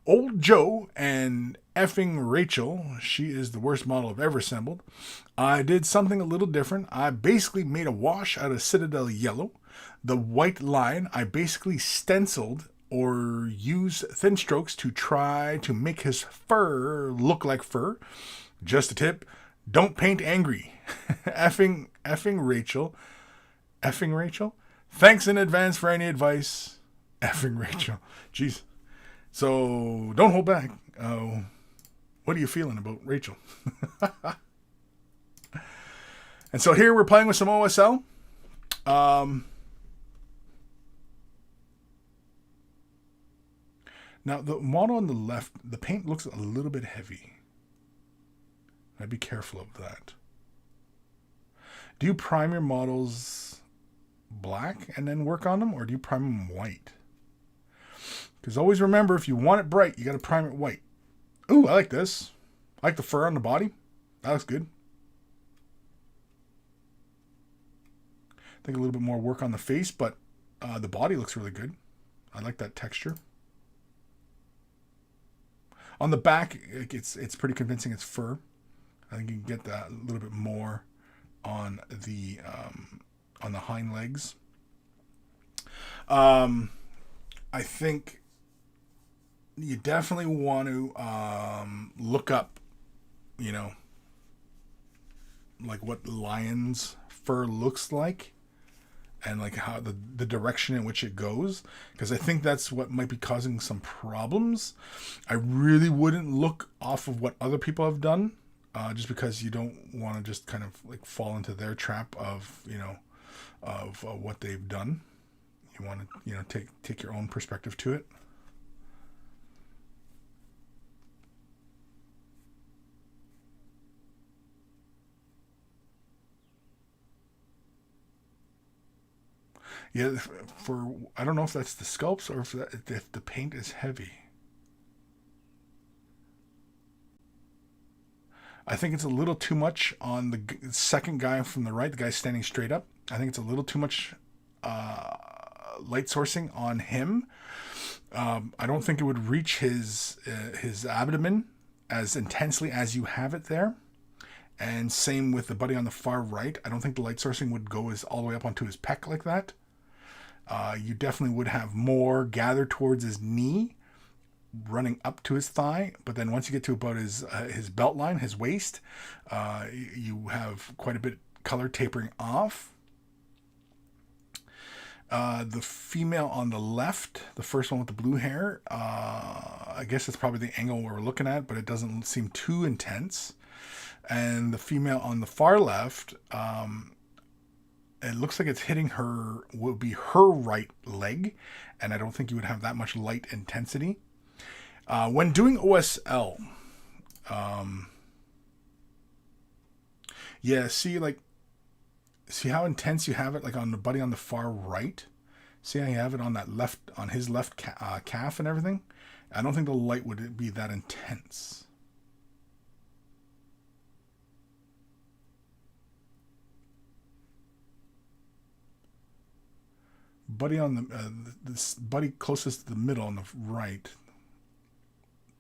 Old Joe and effing Rachel, she is the worst model I've ever assembled. I did something a little different. I basically made a wash out of Citadel Yellow. The white line, I basically stenciled or used thin strokes to try to make his fur look like fur. Just a tip, don't paint angry. effing Rachel. Effing Rachel? Thanks in advance for any advice. Effing Rachel. Jeez. So don't hold back. What are you feeling about Rachel? And so here we're playing with some OSL. Now the model on the left, the paint looks a little bit heavy. I'd be careful of that. Do you prime your models black and then work on them, or do you prime them white? Because always remember, if you want it bright, you got to prime it white. Ooh, I like this. I like the fur on the body. That looks good. I think a little bit more work on the face, but the body looks really good. I like that texture. On the back, it's pretty convincing. It's fur. I think you can get that a little bit more on the hind legs. I think you definitely want to look up, like what lion's fur looks like, and like how the direction in which it goes, because I think that's what might be causing some problems. I really wouldn't look off of what other people have done, just because you don't want to just kind of like fall into their trap of what they've done. You want to take your own perspective to it. Yeah, I don't know if that's the sculpts or if the paint is heavy. I think it's a little too much on the second guy from the right, the guy standing straight up. I think it's a little too much light sourcing on him. I don't think it would reach his abdomen as intensely as you have it there. And same with the buddy on the far right. I don't think the light sourcing would go all the way up onto his pec like that. You definitely would have more gathered towards his knee, running up to his thigh. But then once you get to about his belt line, his waist, you have quite a bit color tapering off. The female on the left, the first one with the blue hair, I guess it's probably the angle we're looking at, but it doesn't seem too intense. And the female on the far left, it looks like it's hitting would be her right leg, and I don't think you would have that much light intensity. When doing OSL, see how intense you have it, like on the buddy on the far right? See how you have it on his left calf and everything? I don't think the light would be that intense. Buddy on this buddy closest to the middle on the right,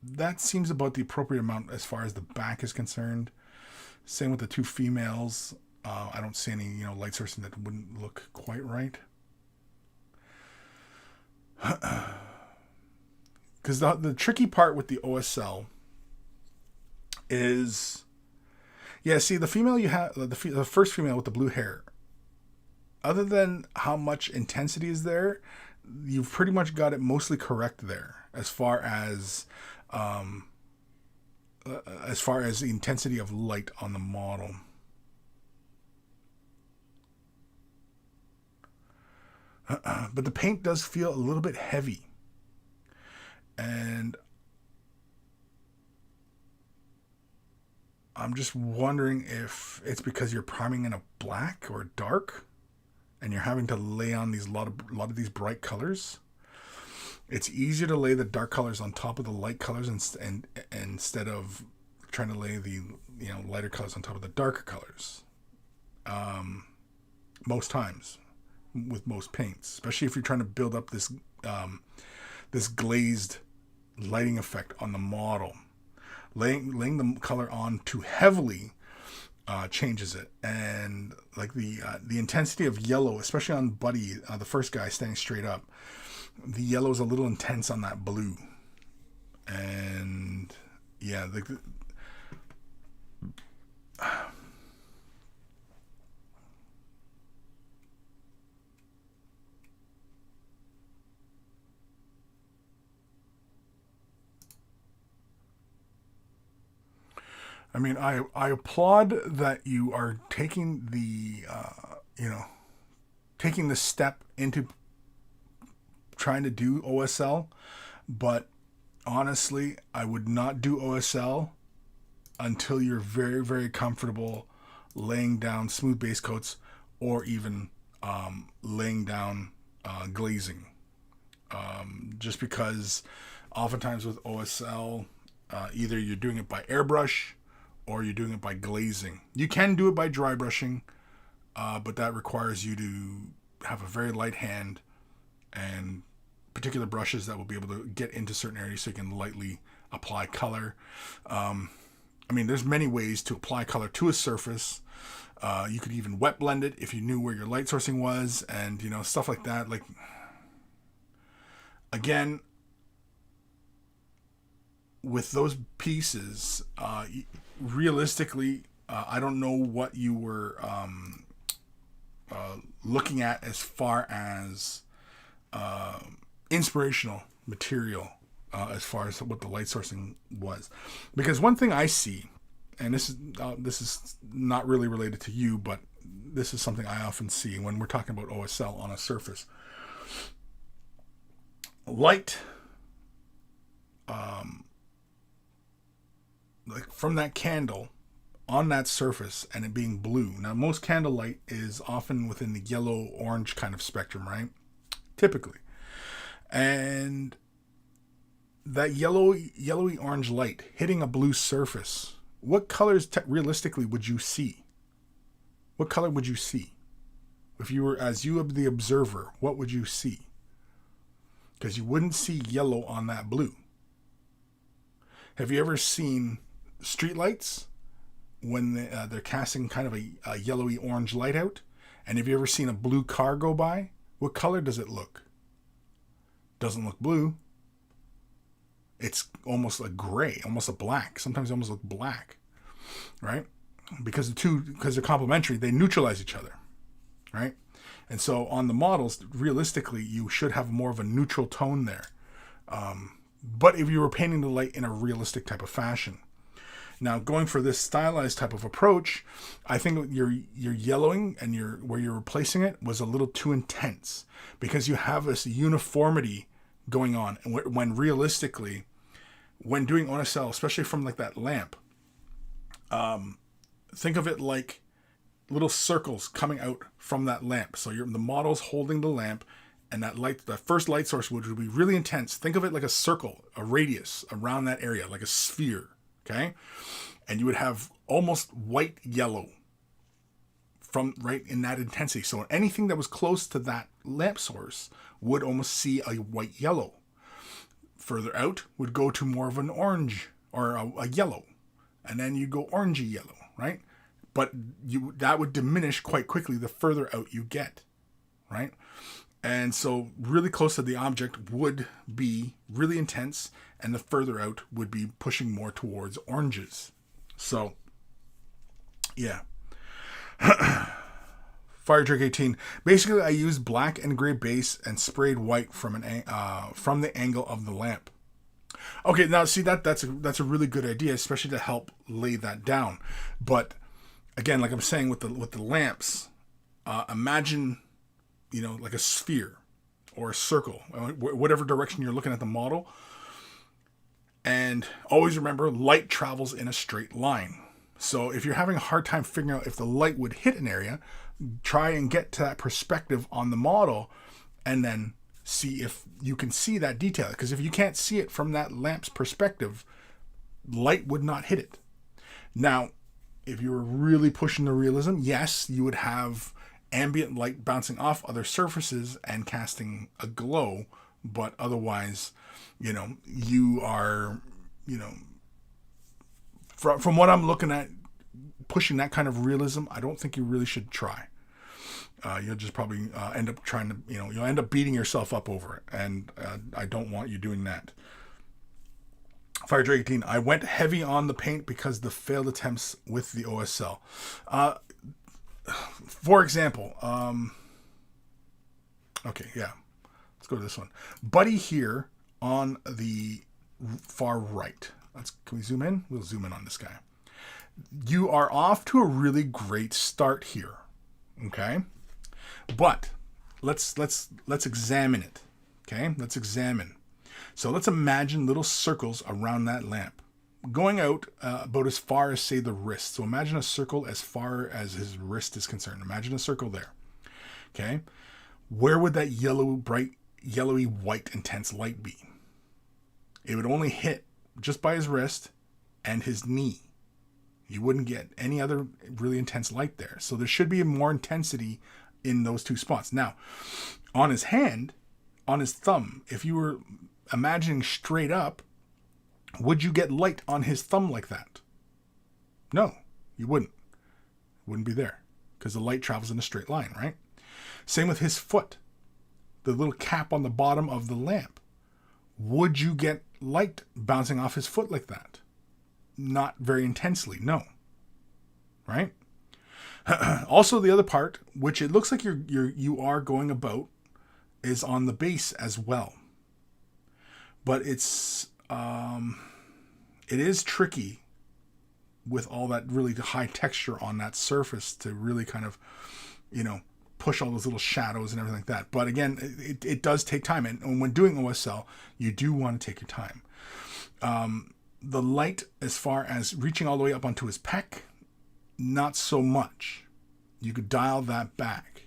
that seems about the appropriate amount as far as the back is concerned. Same with the two females. I don't see any light sourcing that wouldn't look quite right. Because the tricky part with the OSL is, see the female you have, the first female with the blue hair, other than how much intensity is there, you've pretty much got it mostly correct there as far as the intensity of light on the model. But the paint does feel a little bit heavy. And I'm just wondering if it's because you're priming in a black or a dark. and you're having to lay on these lot of these bright colors, it's easier to lay the dark colors on top of the light colors and instead of trying to lay the lighter colors on top of the darker colors. Most times with most paints, especially if you're trying to build up this this glazed lighting effect on the model. Laying the color on too heavily changes it, and like the intensity of yellow, especially on Buddy, the first guy standing straight up, the yellow is a little intense on that blue, and yeah, I mean, I applaud that you are taking the taking the step into trying to do OSL, but honestly, I would not do OSL until you're very, very comfortable laying down smooth base coats or even laying down glazing. Just because oftentimes with OSL, either you're doing it by airbrush or you're doing it by glazing. You can do it by dry brushing, but that requires you to have a very light hand and particular brushes that will be able to get into certain areas so you can lightly apply color. I mean, there's many ways to apply color to a surface. You could even wet blend it if you knew where your light sourcing was, and stuff like that. Like, again, with those pieces, realistically, I don't know what you were looking at as far as inspirational material, as far as what the light sourcing was. Because one thing I see, and this is not really related to you, but this is something I often see when we're talking about OSL on a surface. Light, like from that candle on that surface and it being blue. Now, most candle light is often within the yellow-orange kind of spectrum, right? Typically. And that yellowy-orange light hitting a blue surface, what colors realistically would you see? What color would you see? If you were, as you the observer, what would you see? Because you wouldn't see yellow on that blue. Have you ever seen streetlights when they're casting kind of a yellowy orange light out? And have you ever seen a blue car go by? What color does it look? Doesn't look blue. It's almost a gray, almost a black. Sometimes they almost look black, right? Because they're complementary, they neutralize each other, right? And so on the models, realistically, you should have more of a neutral tone there. But if you were painting the light in a realistic type of fashion. Now, going for this stylized type of approach, I think your yellowing and where you're replacing it was a little too intense, because you have this uniformity going on. And when realistically, when doing OSL, especially from like that lamp, think of it like little circles coming out from that lamp. So the model's holding the lamp, and that first light source would be really intense. Think of it like a circle, a radius around that area, like a sphere. Okay, and you would have almost white yellow from right in that intensity. So anything that was close to that lamp source would almost see a white yellow. Further out would go to more of an orange or a yellow, and then you go orangey yellow, right? But that would diminish quite quickly the further out you get, right? And so really close to the object would be really intense, and the further out would be pushing more towards oranges. So, yeah. Fire Trick 18. Basically, I used black and gray base and sprayed white from the angle of the lamp. Okay, now see that's a really good idea, especially to help lay that down. But again, like I'm saying with the lamps, imagine, like a sphere or a circle, whatever direction you're looking at the model. And always remember, light travels in a straight line. So if you're having a hard time figuring out if the light would hit an area, try and get to that perspective on the model and then see if you can see that detail. Because if you can't see it from that lamp's perspective, light would not hit it. Now, if you were really pushing the realism, yes, you would have ambient light bouncing off other surfaces and casting a glow, but otherwise, you are, from what I'm looking at, pushing that kind of realism, I don't think you really should try. You'll just probably end up trying to, you'll end up beating yourself up over it. And I don't want you doing that. Fire Drake 18, I went heavy on the paint because the failed attempts with the OSL. For example, okay, yeah. Let's go to this one. Buddy here on the far right. Can we zoom in? We'll zoom in on this guy. You are off to a really great start here. Okay? But let's examine it. Okay? Let's examine. So let's imagine little circles around that lamp, going out about as far as, say, the wrist. So imagine a circle as far as his wrist is concerned. Imagine a circle there. Okay? Where would that bright yellowy white intense light be? It would only hit just by his wrist and his knee. You wouldn't get any other really intense light there. So there should be more intensity in those two spots. Now, on his hand, on his thumb, if you were imagining straight up, would you get light on his thumb like that? No, you wouldn't. It wouldn't be there because the light travels in a straight line, right? Same with his foot, the little cap on the bottom of the lamp. Would you get light bouncing off his foot like that? Not very intensely, no. Right? Also, the other part, which it looks like you are going about, is on the base as well. But it is tricky with all that really high texture on that surface to really kind of, push all those little shadows and everything like that. But again, it does take time. And when doing OSL, you do want to take your time. The light, as far as reaching all the way up onto his pec, not so much. You could dial that back.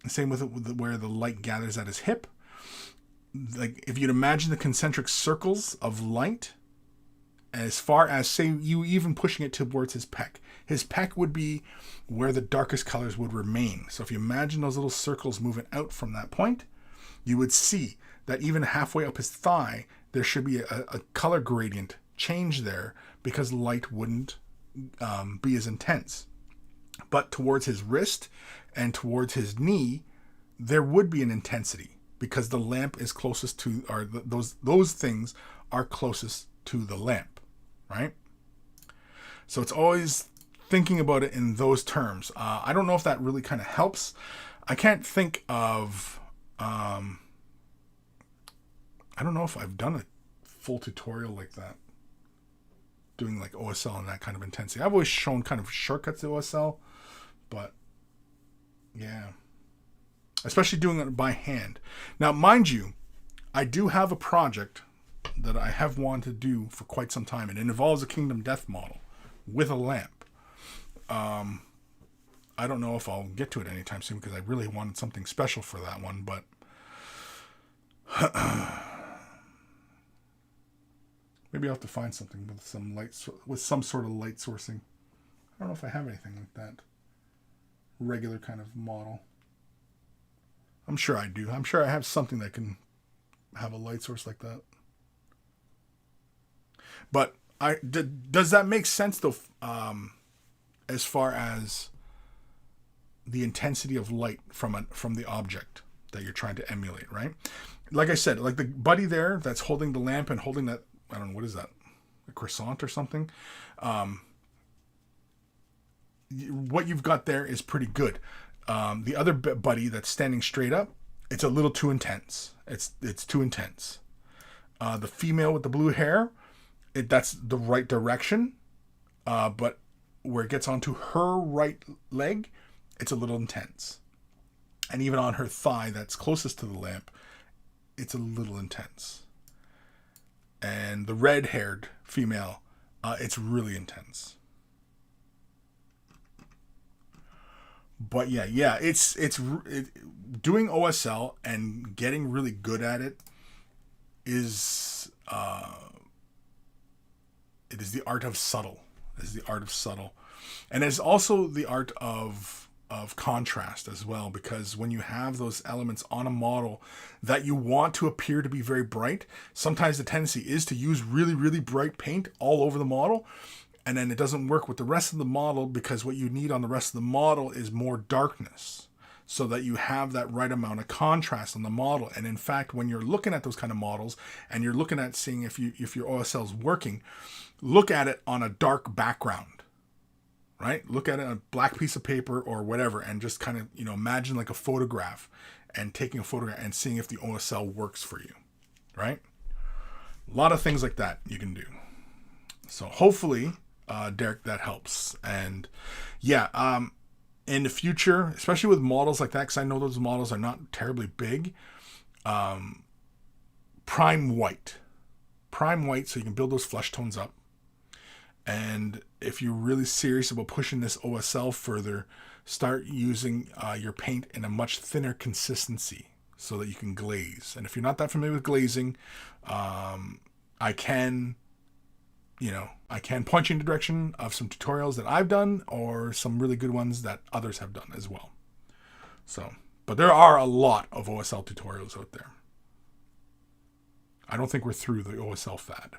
Same with where the light gathers at his hip. Like if you'd imagine the concentric circles of light, as far as, say, you even pushing it towards his pec would be where the darkest colors would remain. So if you imagine those little circles moving out from that point, you would see that even halfway up his thigh, there should be a color gradient change there because light wouldn't be as intense. But towards his wrist and towards his knee, there would be an intensity because the lamp is closest to, or those things are closest to the lamp, right? So it's always thinking about it in those terms. I don't know if that really kind of helps. I can't think of... I don't know if I've done a full tutorial like that, doing like OSL and that kind of intensity. I've always shown kind of shortcuts to OSL, but yeah, especially doing it by hand. Now, mind you, I do have a project that I have wanted to do for quite some time, and it involves a Kingdom Death model with a lamp. I don't know if I'll get to it anytime soon because I really wanted something special for that one, but maybe I'll have to find something with some light, with some sort of light sourcing. I don't know if I have anything like that. Regular kind of model. I'm sure I do. I'm sure I have something that can have a light source like that. But does that make sense though? As far as the intensity of light from the object that you're trying to emulate, right? Like I said, like the buddy there that's holding the lamp and holding that, I don't know, what is that? A croissant or something? What you've got there is pretty good. The other buddy that's standing straight up, it's a little too intense. It's too intense. The female with the blue hair, that's the right direction. But where it gets onto her right leg, it's a little intense. And even on her thigh that's closest to the lamp, it's a little intense. And the red-haired female, It's really intense. But yeah, doing OSL and getting really good at it is it is the art of subtle. It is the art of subtle, and it's also the art of contrast as well. Because when you have those elements on a model that you want to appear to be very bright, sometimes the tendency is to use really bright paint all over the model, and then it doesn't work with the rest of the model, because what you need on the rest of the model is more darkness, so that you have that right amount of contrast on the model. And in fact, when you're looking at those kind of models and you're looking at seeing if your OSL is working, look at it on a dark background, right? Look at it on a black piece of paper or whatever, and just kind of, imagine like a photograph, and taking a photograph and seeing if the OSL works for you, right? A lot of things like that you can do. So hopefully, Derek, that helps. And yeah, in the future, especially with models like that, because I know those models are not terribly big, prime white, so you can build those flesh tones up. And if you're really serious about pushing this OSL further, start using your paint in a much thinner consistency so that you can glaze. And if you're not that familiar with glazing, I can point you in the direction of some tutorials that I've done, or some really good ones that others have done as well. So, but there are a lot of OSL tutorials out there. I don't think we're through the OSL fad.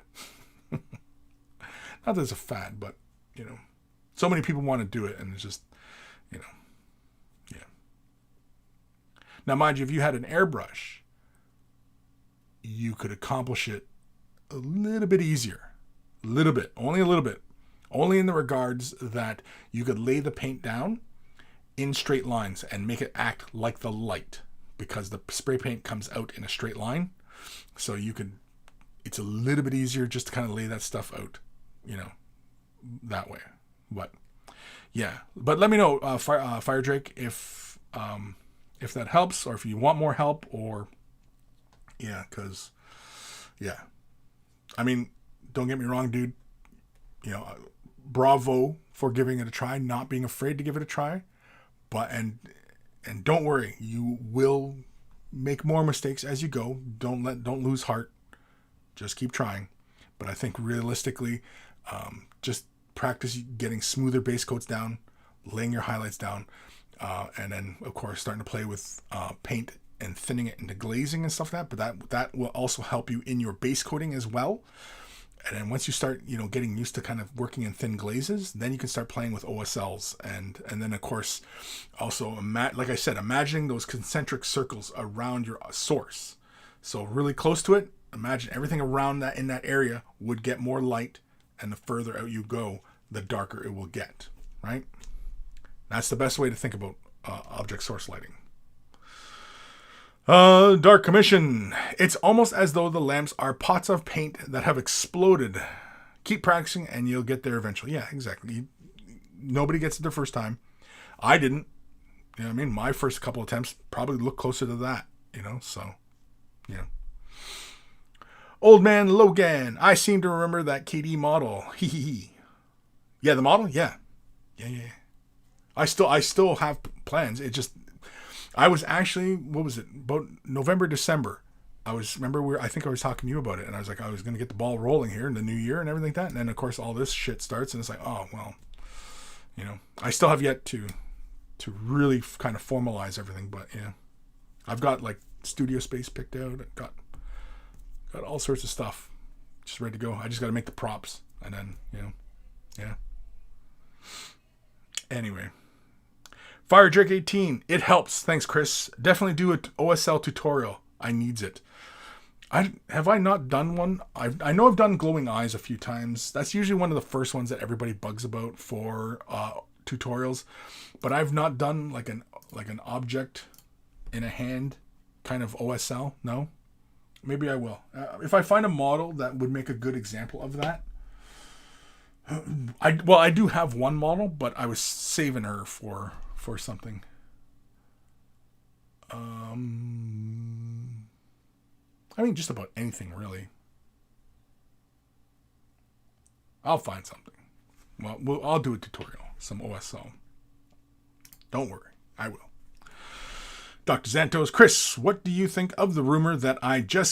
Not that it's a fad, but, so many people want to do it, and it's just, yeah. Now, mind you, if you had an airbrush, you could accomplish it a little bit easier. Only a little bit. Only in the regards that you could lay the paint down in straight lines and make it act like the light, because the spray paint comes out in a straight line. So it's a little bit easier just to kind of lay that stuff out, that way. But yeah, but let me know, Fire Drake, if that helps, or if you want more help, or because I mean, don't get me wrong, dude. Bravo for giving it a try, not being afraid to give it a try. But and don't worry, you will make more mistakes as you go. Don't lose heart. Just keep trying. But I think realistically, just practice getting smoother base coats down, laying your highlights down, and then of course starting to play with paint and thinning it into glazing and stuff like that. But that will also help you in your base coating as well. And then once you start, getting used to kind of working in thin glazes, then you can start playing with OSLs. And then, of course, also, like I said, imagining those concentric circles around your source. So really close to it, imagine everything around that in that area would get more light. And the further out you go, the darker it will get, right? That's the best way to think about object source lighting. Dark Commission. It's almost as though the lamps are pots of paint that have exploded. Keep practicing and you'll get there eventually. Yeah, exactly. Nobody gets it the first time. I didn't. My first couple attempts probably look closer to that, so, Old Man Logan. I seem to remember that KD model. Hee. Yeah, the model? Yeah. I still have plans. It just... I was actually, what was it, about November, December. I think I was talking to you about it, and I was like, I was going to get the ball rolling here in the new year and everything like that. And then, of course, all this shit starts, and it's like, oh, well, I still have yet to really kind of formalize everything. But, yeah, I've got, like, studio space picked out. Got all sorts of stuff just ready to go. I just got to make the props, and then, yeah. Anyway. Fire Drake 18. It helps. Thanks, Kris. Definitely do an OSL tutorial. I needs it. Have I not done one? I know I've done glowing eyes a few times. That's usually one of the first ones that everybody bugs about for tutorials. But I've not done like an object in a hand kind of OSL. No. Maybe I will. If I find a model that would make a good example of that. I do have one model, but I was saving her for something. Just about anything really. I'll find something. Well, I'll do a tutorial, some OSO. Don't worry, I will. Dr. Xantos, Kris, what do you think of the rumor that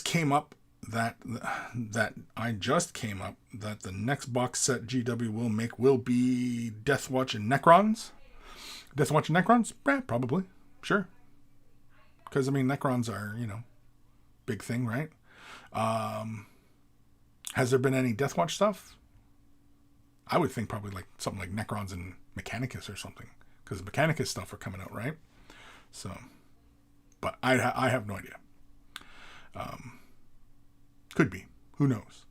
came up that the next box set GW will make will be Deathwatch and Necrons? Deathwatch and Necrons? Probably. Sure. Because, I mean, Necrons are, big thing, right? Has there been any Deathwatch stuff? I would think probably like something like Necrons and Mechanicus or something. Because Mechanicus stuff are coming out, right? So, but I have no idea. Could be. Who knows?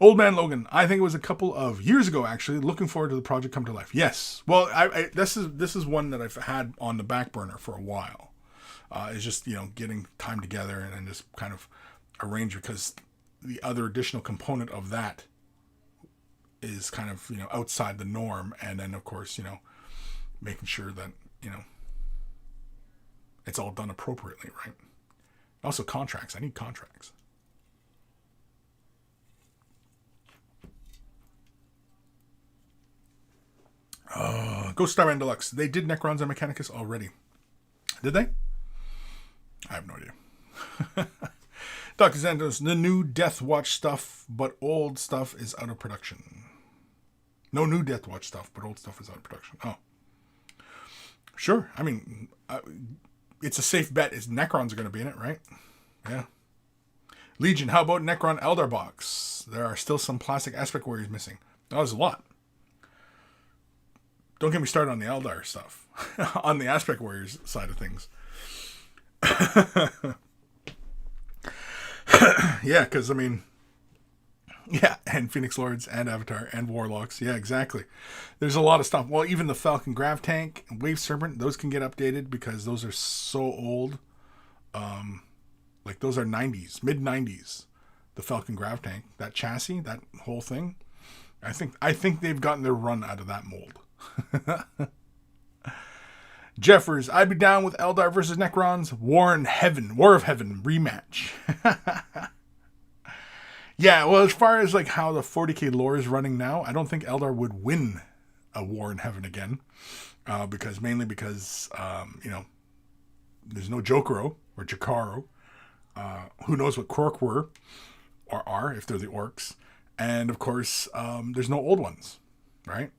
Old Man Logan, I think it was a couple of years ago, actually. Looking forward to the project come to life. Yes. Well, this is one that I've had on the back burner for a while. It's just, getting time together and just kind of arrange, because the other additional component of that is kind of, outside the norm. And then, of course, making sure that, it's all done appropriately, right? Also, contracts. I need contracts. Ghost Starman Deluxe. They did Necrons and Mechanicus already. Did they? I have no idea. Dr. Xantos, the new Deathwatch stuff, but old stuff is out of production. No new Deathwatch stuff, but old stuff is out of production. Oh. Sure. I mean, it's a safe bet. Necrons are going to be in it, right? Yeah. Legion, how about Necron Eldar box? There are still some plastic aspect warriors missing. Oh, there's a lot. Don't get me started on the Eldar stuff. On the aspect warriors side of things. Yeah, because, I mean, yeah, and Phoenix Lords and Avatar and Warlocks. Yeah, exactly. There's a lot of stuff. Well, even the Falcon Grav Tank and Wave Serpent, those can get updated because those are so old. Like, those are 90s, mid-90s. The Falcon Grav Tank, that chassis, that whole thing. I think they've gotten their run out of that mold. Jeffers, I'd be down with Eldar versus Necrons. War of Heaven rematch. Yeah, well, as far as like how the 40k lore is running now, I don't think Eldar would win a War in Heaven again, because there's no Jokero or Jakaro. Who knows what Krork were or are if they're the orcs, and of course there's no old ones, right?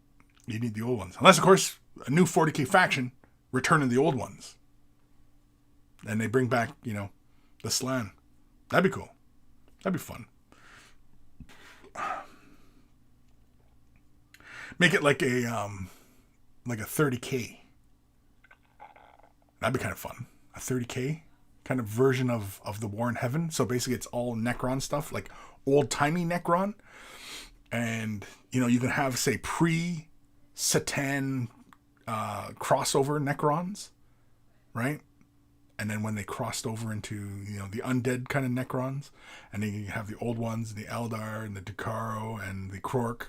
You need the old ones. Unless, of course, a new 40k faction returning the old ones. And they bring back, the Slan. That'd be cool. That'd be fun. Make it like a 30k. That'd be kind of fun. A 30k kind of version of the War in Heaven. So basically it's all Necron stuff, like old-timey Necron. And, you can have, say, pre-Satan crossover Necrons, right? And then when they crossed over into, the undead kind of Necrons, and then you have the old ones, the Eldar and the Dakaro and the Krork,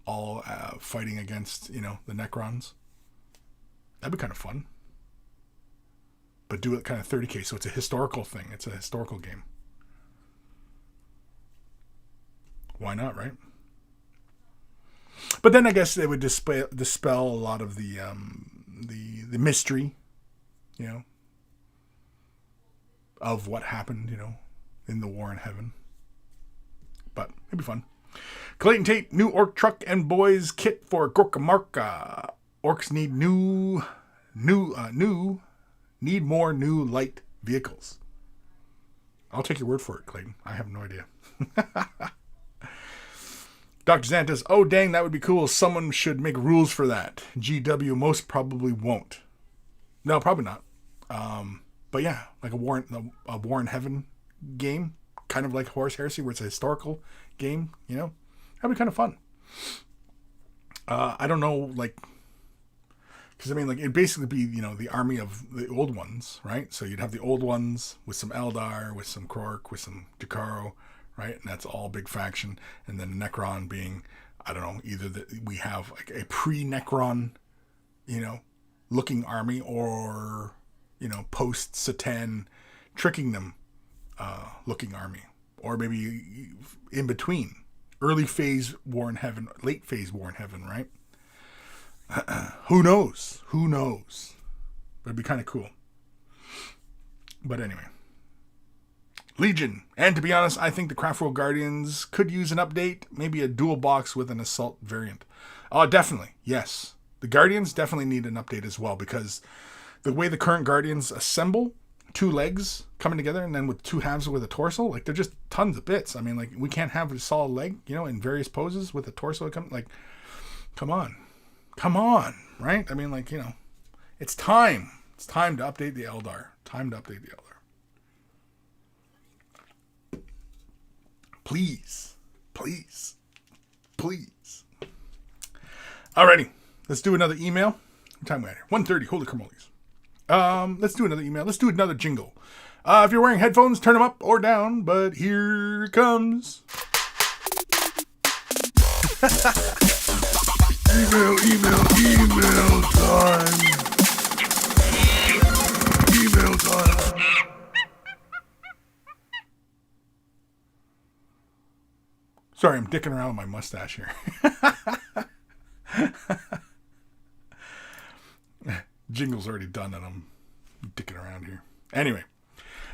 all fighting against, the Necrons. That'd be kind of fun. But do it kind of 30k, so it's a historical thing. It's a historical game. Why not, right? But then I guess they would dispel a lot of the mystery, of what happened, in the War in Heaven. But it'd be fun. Clayton Tate, new orc truck and boys kit for Gorka Marka. Orcs need need more new light vehicles. I'll take your word for it, Clayton. I have no idea. Dr. Xantos, oh dang, that would be cool. Someone should make rules for that. GW most probably won't. No, probably not. But yeah, like a War in Heaven game, kind of like Horus Heresy, where it's a historical game. That'd be kind of fun. I don't know, like, because I mean, like, it'd basically be the army of the old ones, right? So you'd have the old ones with some Eldar, with some Krork, with some Jakaro. Right, and that's all big faction, and then Necron being, I don't know, either that we have like a pre-Necron, looking army, or post-Satan tricking them, looking army, or maybe in between, early phase War in Heaven, late phase War in Heaven, right? Who knows? Who knows? But it'd be kind of cool. But anyway. Legion. And to be honest, I think the Craftworld Guardians could use an update. Maybe a dual box with an assault variant. Oh, definitely. Yes. The Guardians definitely need an update as well, because the way the current Guardians assemble, 2 legs coming together and then with 2 halves with a torso, like they're just tons of bits. I mean, like we can't have a solid leg, in various poses with a torso. Like, come on, right? I mean, like, it's time. It's time to update the Eldar. Please. Alrighty, let's do another email. What time we at here? 1:30. Holy cramoles. Let's do another email. Let's do another jingle. If you're wearing headphones, turn them up or down. But here it comes. email time. Email time. Sorry, I'm dicking around with my mustache here. Jingle's already done and I'm dicking around here. Anyway,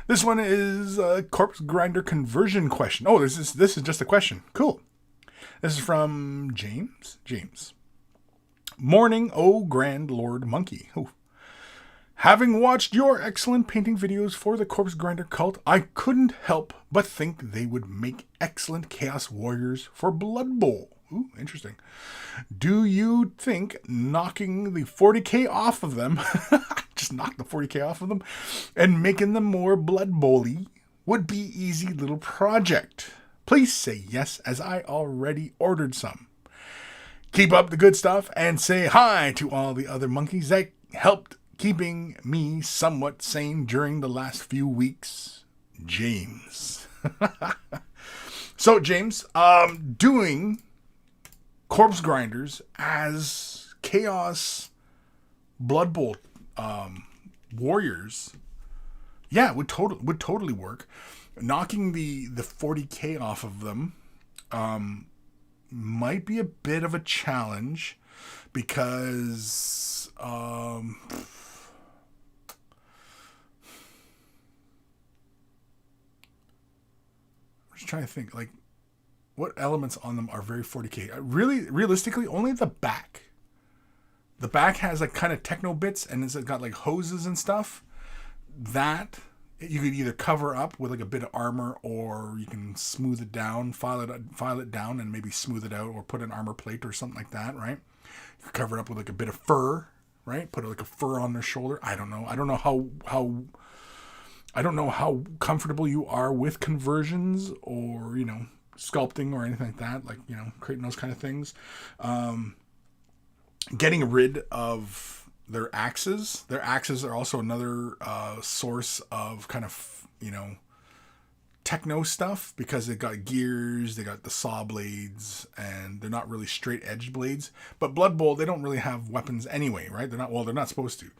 this one is a corpse grinder conversion question. Oh, this is just a question. Cool. This is from James. Morning, oh grand lord monkey. Oh. Having watched your excellent painting videos for the corpse grinder cult, I couldn't help but think they would make excellent chaos warriors for Blood Bowl. Ooh, interesting. Do you think knocking the 40k off of them, just knock the 40k off of them, and making them more Blood Bowl-y would be easy little project? Please say yes, as I already ordered some. Keep up the good stuff, and say hi to all the other monkeys that helped keeping me somewhat sane during the last few weeks. James. So, James, doing corpse grinders as chaos Blood Bowl warriors, yeah, would totally work. Knocking the 40k off of them might be a bit of a challenge, because I'm just trying to think, like, what elements on them are very 40k? Really, realistically, only the back. The back has like kind of techno bits, and it's got like hoses and stuff. That you could either cover up with like a bit of armor, or you can smooth it down, file it down, and maybe smooth it out, or put an armor plate or something like that, right? You could cover it up with like a bit of fur, right? Put like a fur on their shoulder. I don't know how comfortable you are with conversions, or sculpting or anything like that, like creating those kind of things. Getting rid of their axes. Their axes are also another source of kind of techno stuff, because they got gears, they got the saw blades, and they're not really straight edged blades. But Blood Bowl, they don't really have weapons anyway, right? They're not supposed to.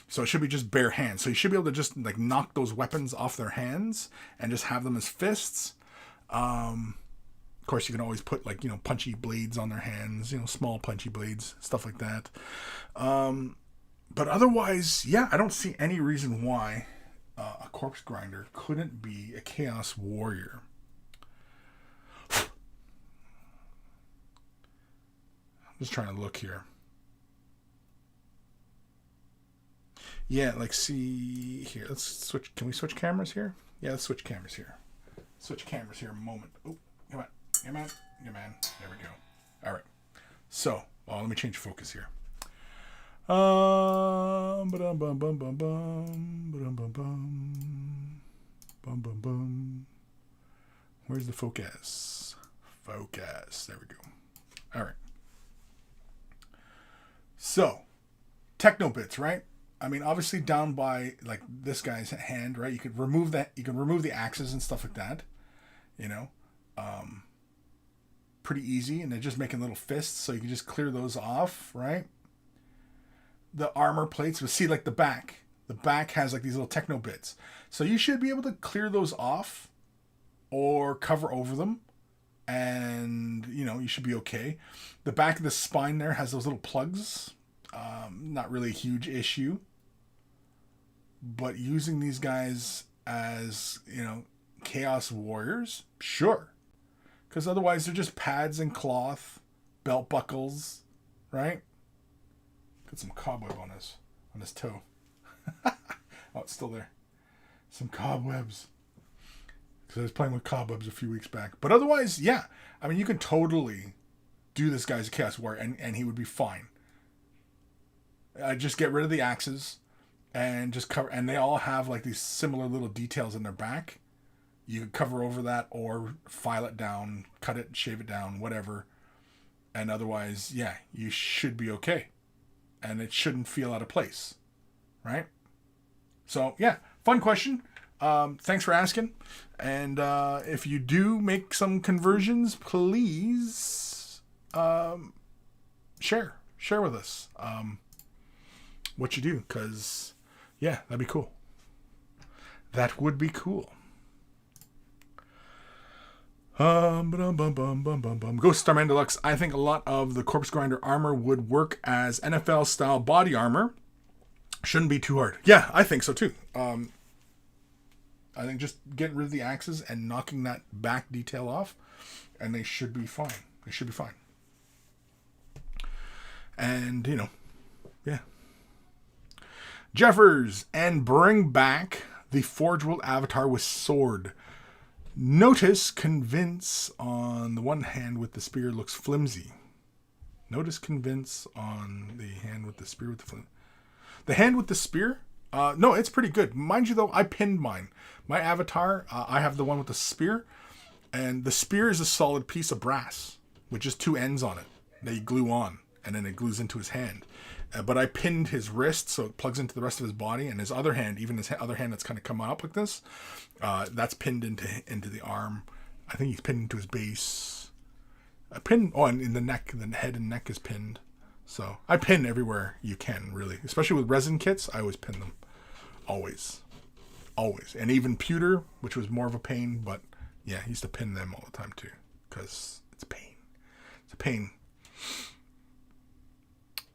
So it should be just bare hands. So you should be able to just like knock those weapons off their hands and just have them as fists. Of course, you can always put like punchy blades on their hands, small punchy blades, stuff like that. But otherwise, yeah, I don't see any reason why a corpse grinder couldn't be a chaos warrior. I'm just trying to look here. Yeah, like, see here. Let's switch. Can we switch cameras here? Yeah, let's switch cameras here. Switch cameras here a moment. Oh, come on. There we go. All right. So, let me change focus here. Where's the focus? Focus. There we go. All right. So, techno bits, right? I mean, obviously down by like this guy's hand, right? You could remove that. You can remove the axes and stuff like that. Pretty easy, and they're just making little fists, so you can just clear those off, right? The armor plates, but see, like the back has like these little techno bits, so you should be able to clear those off or cover over them and you should be okay. The back of the spine there has those little plugs. Not really a huge issue, but using these guys as chaos warriors, sure, because otherwise they're just pads and cloth, belt buckles, right? Got some cobweb on his toe. Oh, it's still there. Some cobwebs. Because I was playing with cobwebs a few weeks back. But otherwise, yeah. I mean, you can totally do this guy's chaos warrior, and he would be fine. Just get rid of the axes and just cover. And they all have like these similar little details in their back. You could cover over that or file it down, cut it, shave it down, whatever. And otherwise, yeah, you should be okay. And it shouldn't feel out of place. Right? So, yeah, fun question. Thanks for asking. And if you do make some conversions, please share with us what you do. Because, yeah, that'd be cool. That would be cool. Ghost Starman Deluxe. I think a lot of the Corpse Grinder armor would work as NFL style body armor. Shouldn't be too hard. Yeah, I think so too. I think just getting rid of the axes and knocking that back detail off, and they should be fine. They should be fine. And, yeah. Jeffers, and bring back the Forge World avatar with sword. Notice convince on the one hand with the spear looks flimsy. Notice convince on the hand with the spear with the flimsy. The hand with the spear? No, it's pretty good. Mind you, though, I pinned mine. My avatar, I have the one with the spear. And the spear is a solid piece of brass with just two ends on it that you glue on. And then it glues into his hand. But I pinned his wrist so it plugs into the rest of his body. And his other hand, even his other hand that's kind of come up like this, that's pinned into the arm. I think he's pinned into his base. And in the neck, the head and neck is pinned. So I pin everywhere you can, really. Especially with resin kits, I always pin them. Always. And even pewter, which was more of a pain, but yeah, I used to pin them all the time too. Because it's a pain. It's a pain.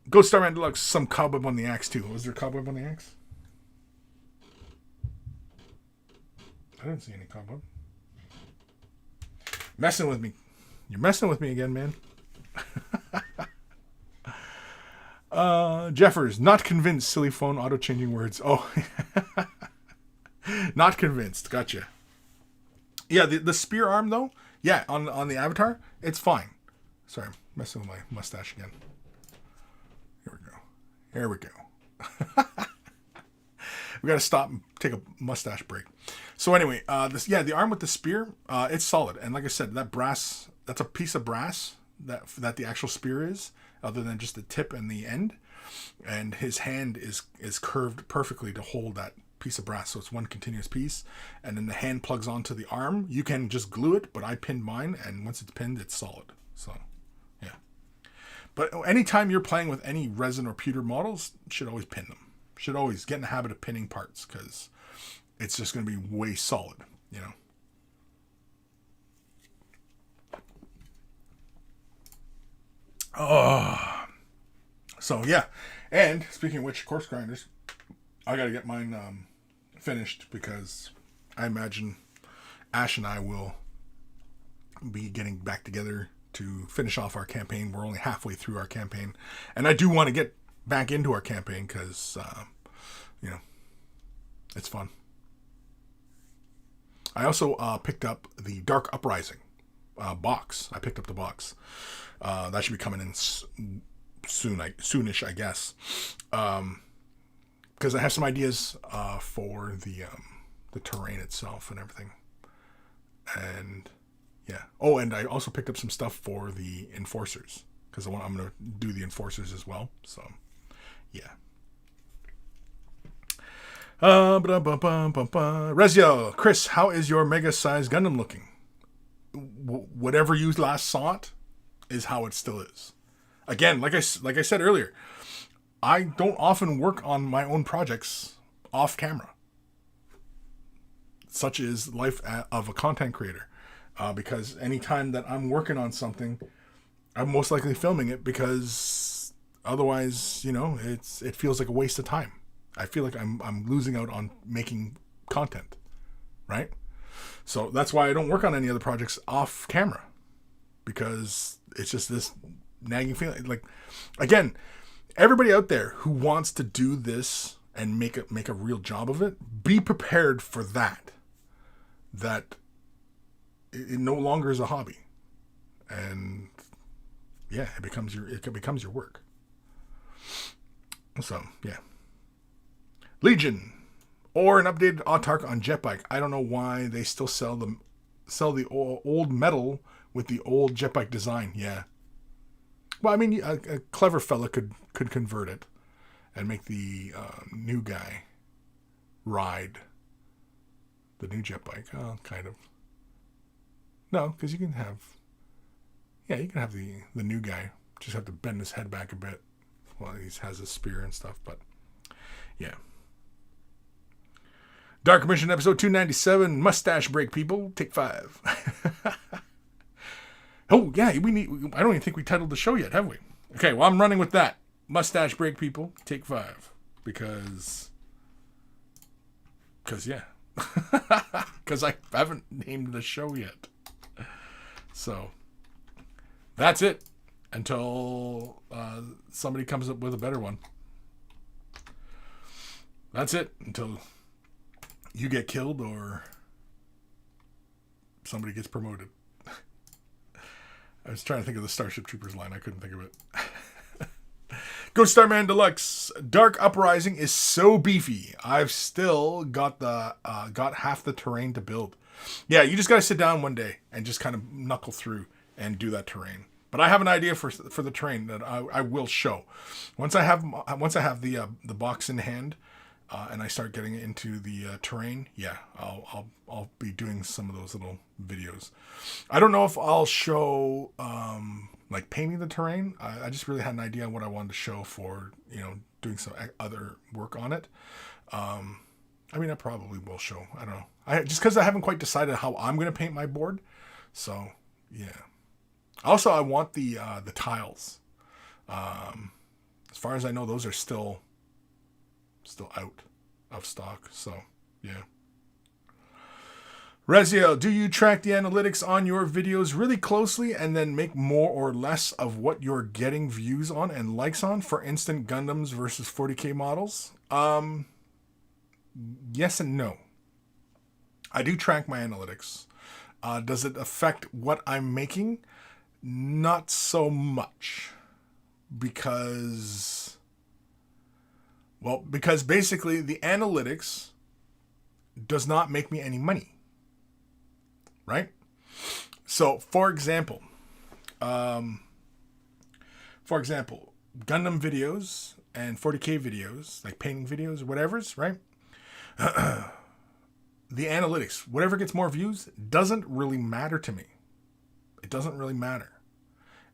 Ghost Starman Deluxe, some cobweb on the axe too. Was there cobweb on the axe? I didn't see any cobweb. Messing with me. You're messing with me again, man. Jeffers, not convinced. Silly phone, auto-changing words. Oh, not convinced. Gotcha. Yeah, the spear arm, though. Yeah, on the avatar, it's fine. Sorry, I'm messing with my mustache again. Here we go. We got to stop and take a mustache break. So anyway, the arm with the spear, it's solid. And like I said, that's a piece of brass that the actual spear is, other than just the tip and the end. And his hand is curved perfectly to hold that piece of brass. So it's one continuous piece. And then the hand plugs onto the arm. You can just glue it, but I pinned mine. And once it's pinned, it's solid. So, yeah. But anytime you're playing with any resin or pewter models, should always pin them. Should always get in the habit of pinning parts, because it's just going to be way solid, Oh, so yeah. And speaking of which, Corpse Grinders, I got to get mine finished, because I imagine Ash and I will be getting back together to finish off our campaign. We're only halfway through our campaign, and I do want to get back into our campaign because, it's fun. I also picked up the Dark Uprising box. I picked up the box. That should be coming in soonish, I guess. Because I have some ideas for the terrain itself and everything. And yeah. Oh, and I also picked up some stuff for the Enforcers, because I'm going to do the Enforcers as well. So, yeah. Rezio, Kris, how is your mega size Gundam looking? Whatever you last saw it is how it still is. Again, like I said earlier, I don't often work on my own projects off camera. Such is life of a content creator. because anytime that I'm working on something, I'm most likely filming it, because otherwise, it feels like a waste of time. I feel like I'm losing out on making content, right? So that's why I don't work on any other projects off camera, because it's just this nagging feeling. Like, again, everybody out there who wants to do this and make a real job of it, be prepared for that. That it no longer is a hobby, and yeah, it becomes your work. So yeah, Legion, or an updated Autark on Jetbike. I don't know why they still sell the old metal with the old Jetbike design. Yeah, well, I mean, a clever fella could convert it and make the new guy ride the new Jetbike. Kind of. No, because you can have the new guy. Just have to bend his head back a bit while he has a spear and stuff. But yeah. Dark Mission episode 297, Mustache Break, people. Take 5. Oh yeah, I don't even think we titled the show yet, have we? Okay, well, I'm running with that. Mustache Break, people. Take 5. Because yeah. Because I haven't named the show yet. So that's it until somebody comes up with a better one. That's it until you get killed or somebody gets promoted. I was trying to think of the Starship Troopers line. I couldn't think of it. Ghost Starman Deluxe. Dark Uprising is so beefy. I've still got got half the terrain to build. Yeah, you just got to sit down one day and just kind of knuckle through and do that terrain. But I have an idea for the terrain that I will show once I have the box in hand, and I start getting into the terrain. Yeah, I'll be doing some of those little videos. I don't know if I'll show like painting the terrain. I just really had an idea on what I wanted to show for doing some other work on it. I mean, I probably will show. I don't know. Just because I haven't quite decided how I'm going to paint my board. So, yeah. Also, I want the tiles. As far as I know, those are still out of stock. So, yeah. Rezio, do you track the analytics on your videos really closely and then make more or less of what you're getting views on and likes on? For instance, Gundams versus 40K models? Yes and no. I do track my analytics. Does it affect what I'm making? Not so much. Because basically the analytics does not make me any money. Right? So, for example, Gundam videos and 40K videos, like painting videos or whatever's, right? The analytics, whatever gets more views, doesn't really matter to me. It doesn't really matter.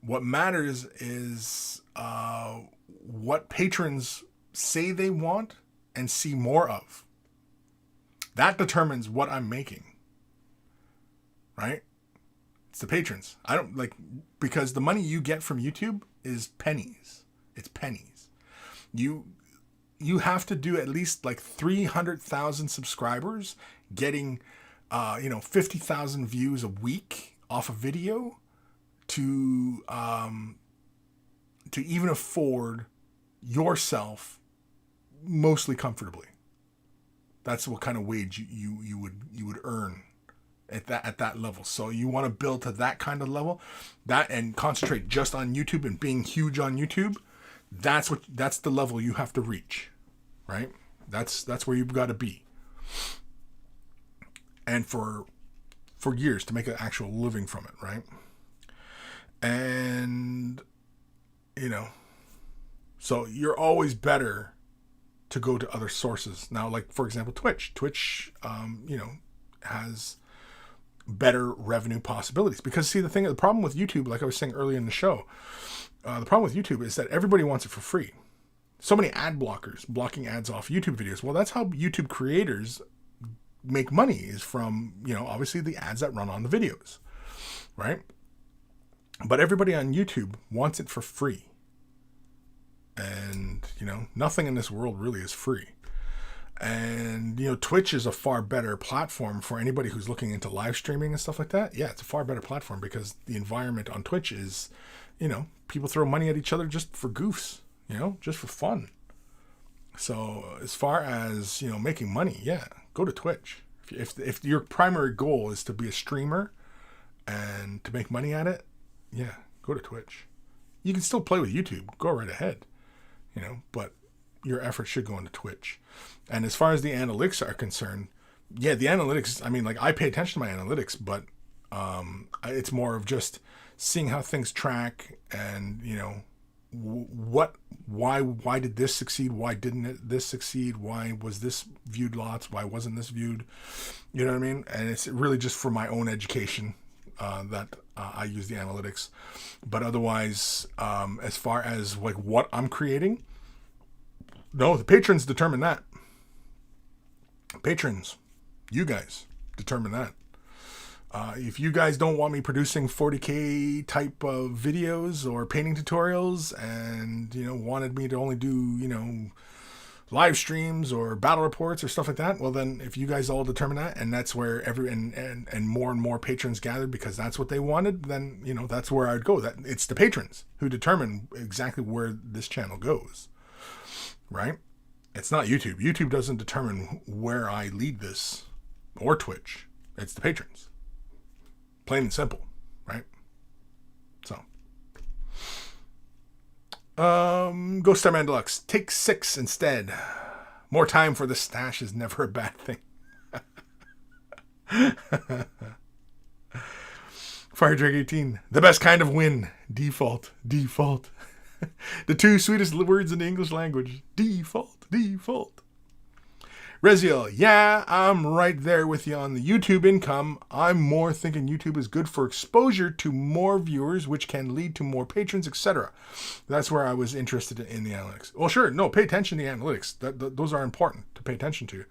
What matters is what patrons say they want and see more of. That determines what I'm making. Right? It's the patrons. I don't because the money you get from YouTube is pennies. It's pennies. You have to do at least 300,000 subscribers, getting 50,000 views a week off a video to even afford yourself mostly comfortably. That's what kind of wage you would earn at that level. So you want to build to that kind of level, and concentrate just on YouTube and being huge on YouTube. That's the level you have to reach, right? That's where you've got to be. And for years to make an actual living from it, right? And so you're always better to go to other sources. Now, for example, Twitch, has better revenue possibilities, because the problem with YouTube, like I was saying earlier in the show, the problem with YouTube is that everybody wants it for free. So many ad blockers blocking ads off YouTube videos. Well, that's how YouTube creators make money, is from obviously the ads that run on the videos. right? But everybody on YouTube wants it for free. And, nothing in this world really is free. And, Twitch is a far better platform for anybody who's looking into live streaming and stuff like that. Yeah, it's a far better platform because the environment on Twitch is, people throw money at each other just for goofs, just for fun. So as far as, making money, yeah, go to Twitch. If your primary goal is to be a streamer and to make money at it, yeah, go to Twitch. You can still play with YouTube. Go right ahead, but your effort should go into Twitch. And as far as the analytics are concerned, yeah, the analytics, I pay attention to my analytics, but it's more of just seeing how things track and, why did this succeed? Why didn't this succeed? Why was this viewed lots? Why wasn't this viewed? You know what I mean? And it's really just for my own education that I use the analytics. But otherwise, as far as what I'm creating, no, the patrons determine that. Patrons, you guys determine that. If you guys don't want me producing 40K type of videos or painting tutorials and, wanted me to only do, live streams or battle reports or stuff like that, well then, if you guys all determine that, and that's where and more patrons gathered because that's what they wanted, then, that's where I'd go. That it's the patrons who determine exactly where this channel goes, right? It's not YouTube. YouTube doesn't determine where I lead this, or Twitch. It's the patrons. Plain and simple, right? So, Ghost Star Man Deluxe, take 6 instead. More time for the stash is never a bad thing. Fire Drake 18, the best kind of win. Default. The 2 sweetest words in the English language. Default. Reziel, yeah, I'm right there with you on the YouTube income. I'm more thinking YouTube is good for exposure to more viewers, which can lead to more patrons, etc. That's where I was interested in the analytics. Well, sure, no, pay attention to the analytics. Those are important to pay attention to.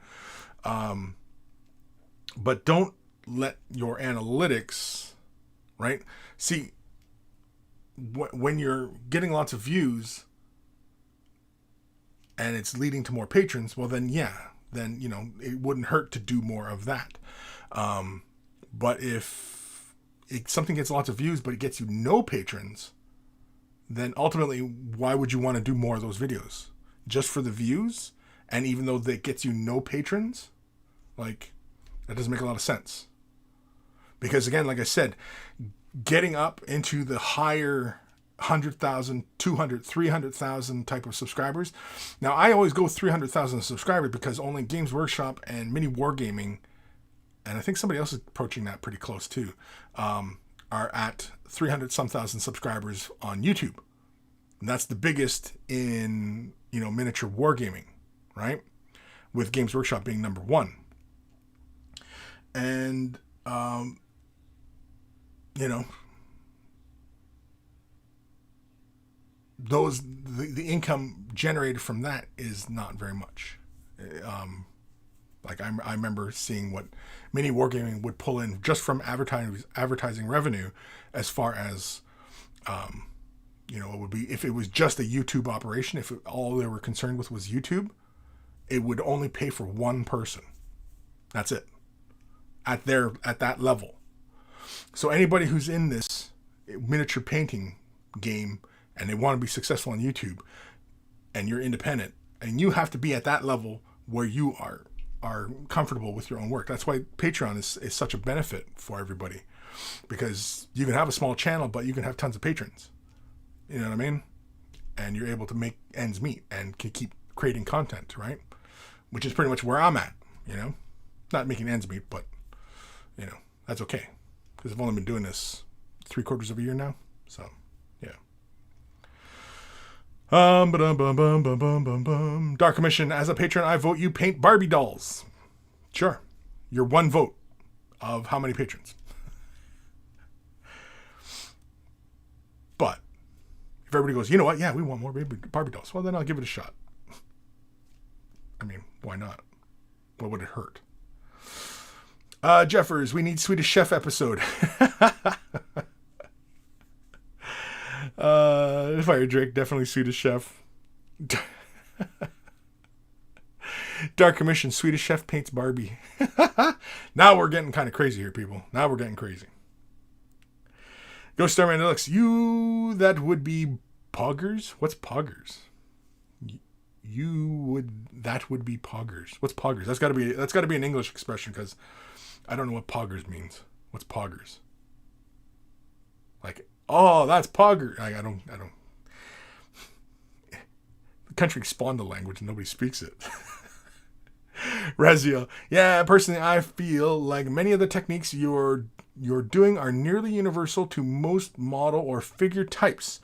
But don't let your analytics, right? See, when you're getting lots of views and it's leading to more patrons, well then, yeah. Then, it wouldn't hurt to do more of that. But if something gets lots of views, but it gets you no patrons, then ultimately, why would you want to do more of those videos? Just for the views? And even though that gets you no patrons? That doesn't make a lot of sense. Because again, like I said, getting up into the higher 100,000, 200, 300,000 type of subscribers. Now, I always go 300,000 subscribers because only Games Workshop and Mini Wargaming, and I think somebody else is approaching that pretty close too, are at 300-some thousand subscribers on YouTube. And that's the biggest in, miniature wargaming, right? With Games Workshop being number 1. And, the income generated from that is not very much. I remember seeing what Mini Wargaming would pull in just from advertising revenue, as far as it would be if it was just a YouTube operation. If all they were concerned with was YouTube, it would only pay for one person. That's it. At that level. So anybody who's in this miniature painting game and they want to be successful on YouTube, and you're independent, and you have to be at that level where you are comfortable with your own work. That's why Patreon is such a benefit for everybody, because you can have a small channel, but you can have tons of patrons. You know what I mean? And you're able to make ends meet and can keep creating content, right? Which is pretty much where I'm at, Not making ends meet, but, that's okay. Because I've only been doing this 3/4 of a year now, so... Dark Commission, as a patron, I vote you paint Barbie dolls. Sure. You're one vote of how many patrons. But if everybody goes, you know what? Yeah, we want more Barbie dolls. Well, then I'll give it a shot. I mean, why not? What would it hurt? Jeffers, we need Swedish Chef episode. Fire Drake, definitely Swedish Chef. Dark Commission, Swedish Chef paints Barbie. Now we're getting kind of crazy here, people. Now we're getting crazy. Ghost Starman Deluxe, you that would be poggers? What's poggers? That would be poggers. What's poggers? That's got to be an English expression, because I don't know what poggers means. What's poggers? Like, oh, that's pogger. I don't. The country spawned the language and nobody speaks it. Razio, yeah, personally, I feel like many of the techniques you're doing are nearly universal to most model or figure types.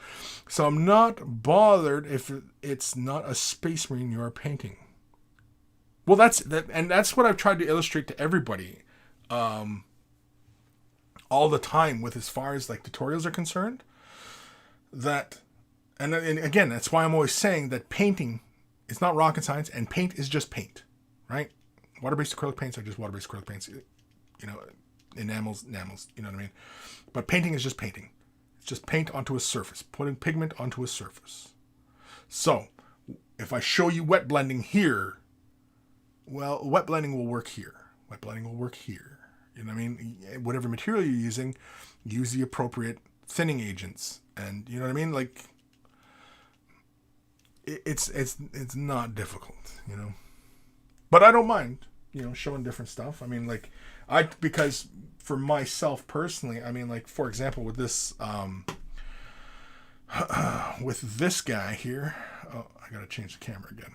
So I'm not bothered if it's not a Space Marine you're painting. Well, that's what I've tried to illustrate to everybody, all the time, with as far as like tutorials are concerned. And again, that's why I'm always saying that painting is not rocket science, and paint is just paint, right? Water-based acrylic paints are just water-based acrylic paints. You know, enamels, you know what I mean? But painting is just painting. It's just paint onto a surface, putting pigment onto a surface. So, if I show you wet blending here, well, wet blending will work here. Wet blending will work here. You know what I mean? Whatever material you're using, use the appropriate thinning agents. And, you know what I mean? Like, it's not difficult, you know? But I don't mind, you know, showing different stuff. I mean, like, because for myself personally, I mean, like, for example, with this, with this guy here, oh, I gotta change the camera again.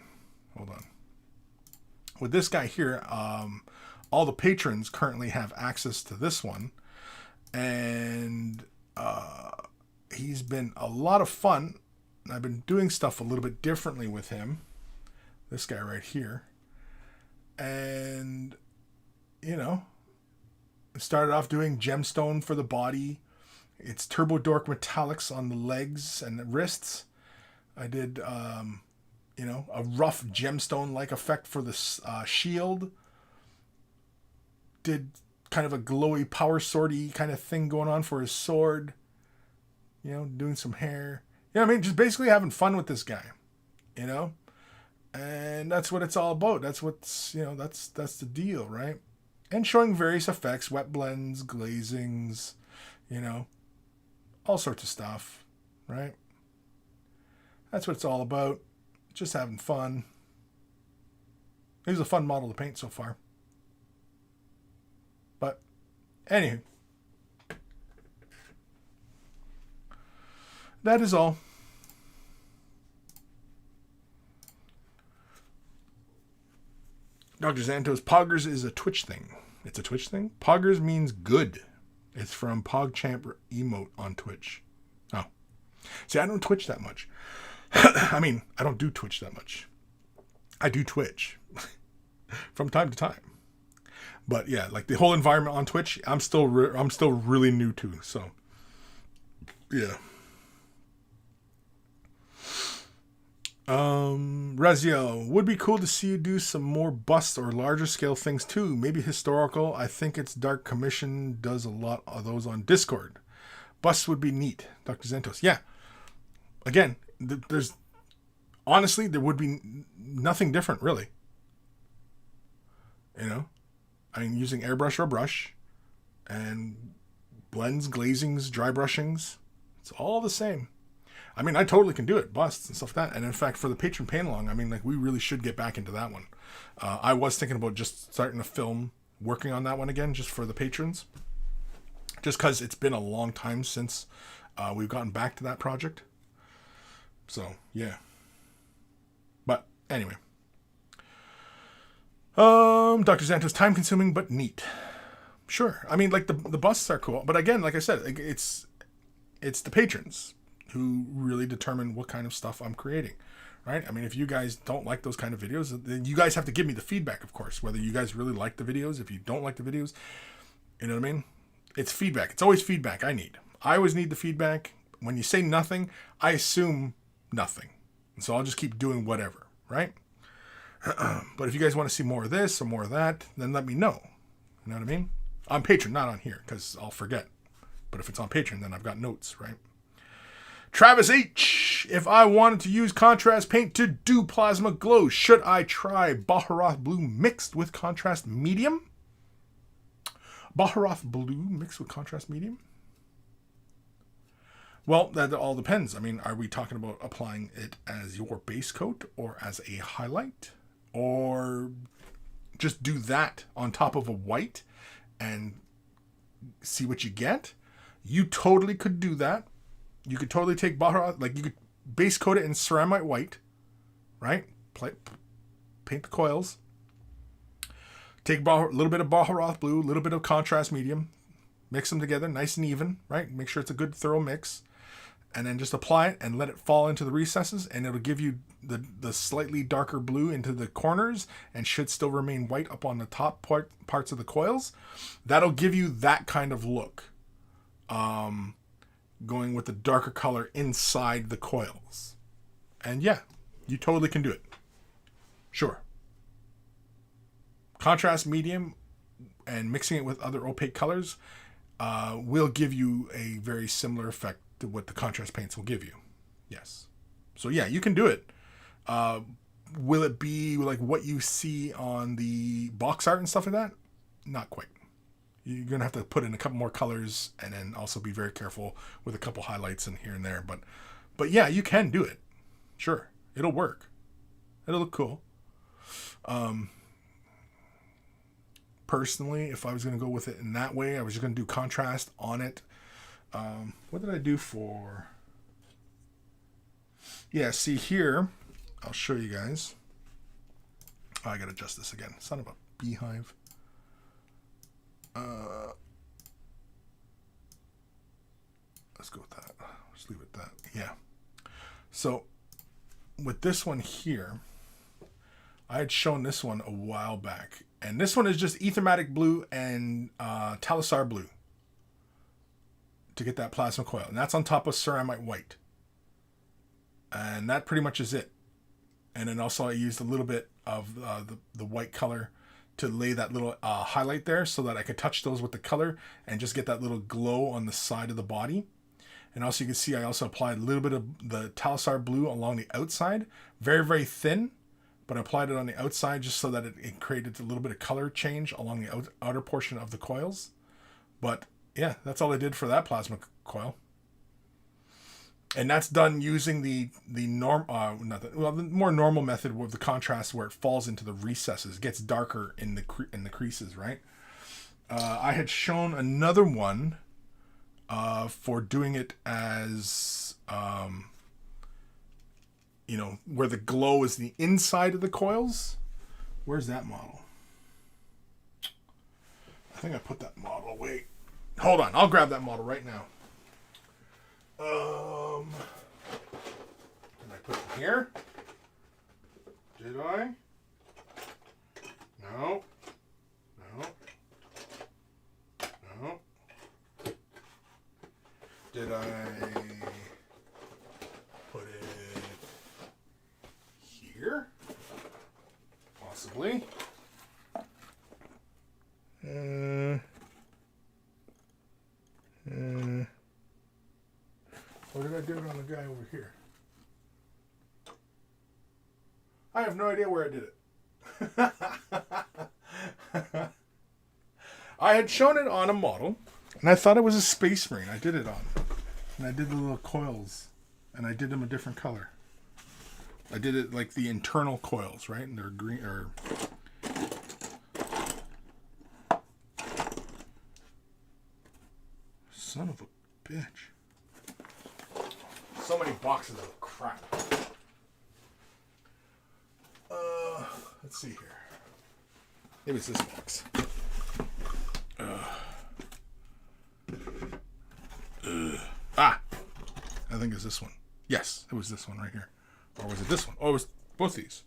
Hold on. With this guy here, all the patrons currently have access to this one, and he's been a lot of fun. I've been doing stuff a little bit differently with him. This guy right here. And, you know, I started off doing gemstone for the body. It's Turbo Dork metallics on the legs and the wrists. I did, you know, a rough gemstone-like effect for the shield. Did kind of a glowy power swordy kind of thing going on for his sword. You know, doing some hair. You know what I mean? Just basically having fun with this guy. You know? And that's what it's all about. That's what's, you know, that's the deal, right? And showing various effects, wet blends, glazings, you know, all sorts of stuff, right? That's what it's all about. Just having fun. It was a fun model to paint so far. But, anywho. That is all. Dr. Xantos, Poggers is a Twitch thing. It's a Twitch thing? Poggers means good. It's from PogChamp emote on Twitch. Oh. See, I don't Twitch that much. I mean, I don't do Twitch that much. I do Twitch. From time to time. But yeah, like the whole environment on Twitch, I'm still really new to. So, yeah. Razio, would be cool to see you do some more busts or larger scale things too. Maybe historical. I think it's Dark Commission does a lot of those on Discord. Busts would be neat. Dr. Zentos. Yeah. Again, there's honestly, there would be nothing different really. You know, I mean, using airbrush or brush and blends, glazings, dry brushings. It's all the same. I mean, I totally can do it, busts and stuff like that. And in fact, for the patron paint along, I mean, like, we really should get back into that one. I was thinking about just starting a film, working on that one again, just for the patrons. Just because it's been a long time since we've gotten back to that project. So, yeah. But, anyway. Dr. Xantos, time consuming, but neat. Sure. I mean, like, the busts are cool. But again, like I said, it's the patrons who really determine what kind of stuff I'm creating, right? I mean, if you guys don't like those kind of videos, then you guys have to give me the feedback, of course, whether you guys really like the videos, if you don't like the videos, you know what I mean? It's feedback. It's always feedback I need. I always need the feedback. When you say nothing, I assume nothing. And so I'll just keep doing whatever, right? But if you guys want to see more of this or more of that, then let me know. You know what I mean? On Patreon, not on here, because I'll forget. But if it's on Patreon, then I've got notes, right? Travis H. If I wanted to use contrast paint to do plasma glow, should I try Baharoth Blue mixed with contrast medium? Baharoth Blue mixed with contrast medium? Well, that all depends. I mean, are we talking about applying it as your base coat or as a highlight? Or just do that on top of a white and see what you get? You totally could do that. You could totally take Baharoth, like you could base coat it in ceramite white, right? Paint the coils. Take a little bit of Baharoth Blue, a little bit of contrast medium. Mix them together nice and even, right? Make sure it's a good thorough mix. And then just apply it and let it fall into the recesses, and it'll give you the slightly darker blue into the corners and should still remain white up on the top parts of the coils. That'll give you that kind of look. Going with the darker color inside the coils. And yeah, you totally can do it. Sure. Contrast medium and mixing it with other opaque colors will give you a very similar effect to what the contrast paints will give you. Yes. So yeah, you can do it. Will it be like what you see on the box art and stuff like that? Not quite. You're going to have to put in a couple more colors and then also be very careful with a couple highlights in here and there. But yeah, you can do it. Sure. It'll work. It'll look cool. Personally, if I was going to go with it in that way, I was just going to do contrast on it. What did I do for... Yeah, see here, I'll show you guys. Oh, I got to adjust this again. Son of a beehive. Let's go with that. Just leave it at that. Yeah. So with this one here, I had shown this one a while back, and this one is just Aethermatic Blue and Talisar Blue to get that plasma coil, and that's on top of ceramite white, and that pretty much is it. And then also I used a little bit of the white color to lay that little highlight there so that I could touch those with the color and just get that little glow on the side of the body. And also you can see I also applied a little bit of the Talisar Blue along the outside. Very, very thin, but I applied it on the outside just so that it created a little bit of color change along the outer portion of the coils. But yeah, that's all I did for that plasma coil. And that's done using the more normal method with the contrast, where it falls into the recesses, gets darker in the creases, right? I had shown another one for doing it as where the glow is the inside of the coils. Where's that model? I think I put that model away. Hold on, I'll grab that model right now. Did I put it here? Did I? No. No. No. Did I put it here? Possibly. Or did I do it on the guy over here? I have no idea where I did it. I had shown it on a model, and I thought it was a Space Marine I did it on. And I did the little coils, and I did them a different color. I did it like the internal coils, right? And they're green, or... Son of a bitch. So many boxes of crap. Let's see here. Maybe it's this box. I think it's this one. Yes, it was this one right here. Or was it this one? Oh, it was both these.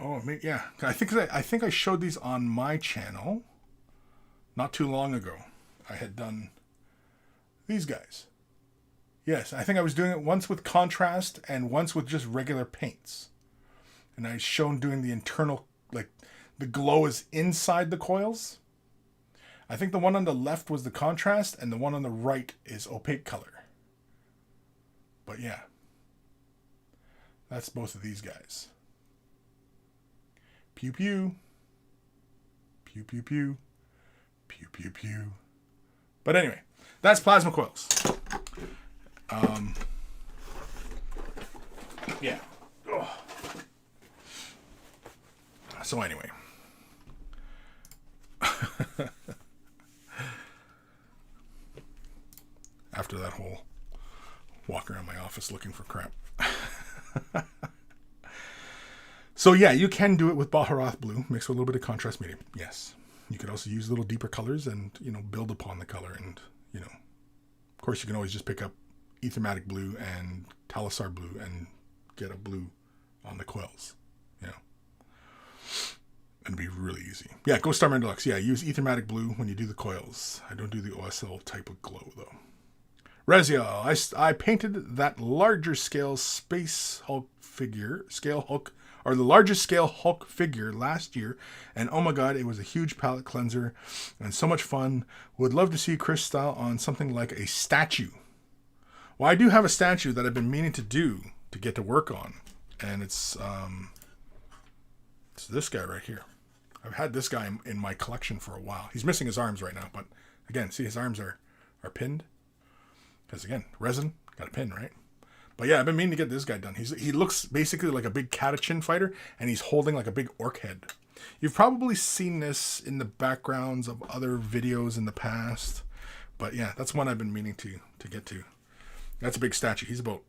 Oh, yeah. I think I showed these on my channel not too long ago. I had done these guys. Yes, I think I was doing it once with contrast and once with just regular paints. And I shown doing the internal, like the glow is inside the coils. I think the one on the left was the contrast, and the one on the right is opaque color. But yeah, that's both of these guys. Pew pew. Pew pew pew. Pew pew pew. But anyway, that's plasma coils. Yeah. Ugh. So anyway. After that whole walk around my office looking for crap. So yeah, you can do it with Baharoth blue, mixed with a little bit of contrast medium. Yes. You could also use little deeper colors and, build upon the color. And, of course you can always just pick up Aethermatic blue and Talisar blue and get a blue on the coils. It'd be really easy. Yeah, go Starman Deluxe. Yeah, use Aethermatic blue when you do the coils. I don't do the OSL type of glow though. Reziel, I painted that larger scale Space Hulk figure, the largest scale Hulk figure last year, and oh my god, it was a huge palette cleanser and so much fun. Would love to see Kris style on something like a statue. Well, I do have a statue that I've been meaning to get to work on, and it's this guy right here. I've had this guy in my collection for a while. He's missing his arms right now, but again, see his arms are pinned. Because again, resin, got a pin, right? But yeah, I've been meaning to get this guy done. He looks basically like a big Catachin fighter, and he's holding like a big orc head. You've probably seen this in the backgrounds of other videos in the past. But yeah, that's one I've been meaning to get to. That's a big statue. He's about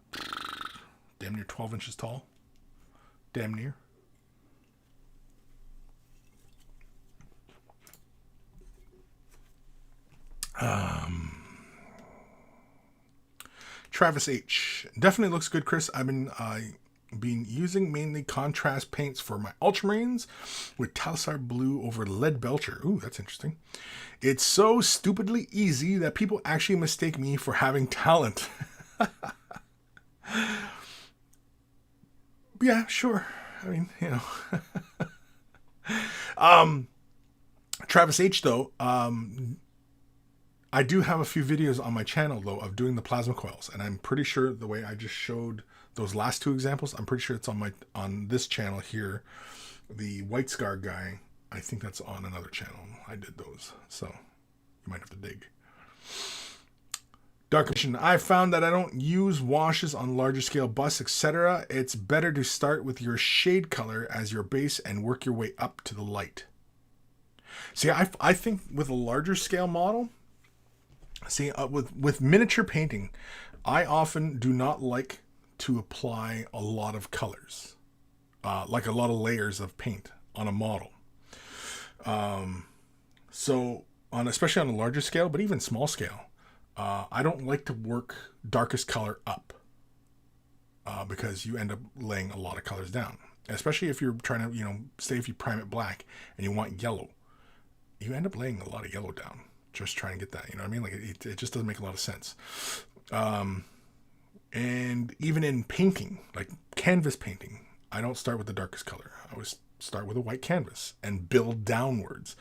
damn near 12 inches tall. Damn near. Travis H. Definitely looks good, Kris. I've been using mainly contrast paints for my Ultramarines with Talisar blue over Lead Belcher. Ooh, that's interesting. It's so stupidly easy that people actually mistake me for having talent. Yeah, sure. I mean, Travis H, though, I do have a few videos on my channel, though, of doing the plasma coils, and I'm pretty sure the way I just showed those last two examples, I'm pretty sure it's on this channel here. The White Scar guy, I think that's on another channel. I did those, so you might have to dig. Dark Mission, I found that I don't use washes on larger scale busts, etc. It's better to start with your shade color as your base and work your way up to the light. See, I think with a larger scale model, with miniature painting, I often do not like to apply a lot of colors, like a lot of layers of paint on a model. So especially on a larger scale, but even small scale, I don't like to work darkest color up, because you end up laying a lot of colors down. Especially if you're trying to, say if you prime it black and you want yellow, you end up laying a lot of yellow down. Just trying to get that, you know what I mean? Like it just doesn't make a lot of sense. And even in painting, like canvas painting, I don't start with the darkest color. I always start with a white canvas and build downwards.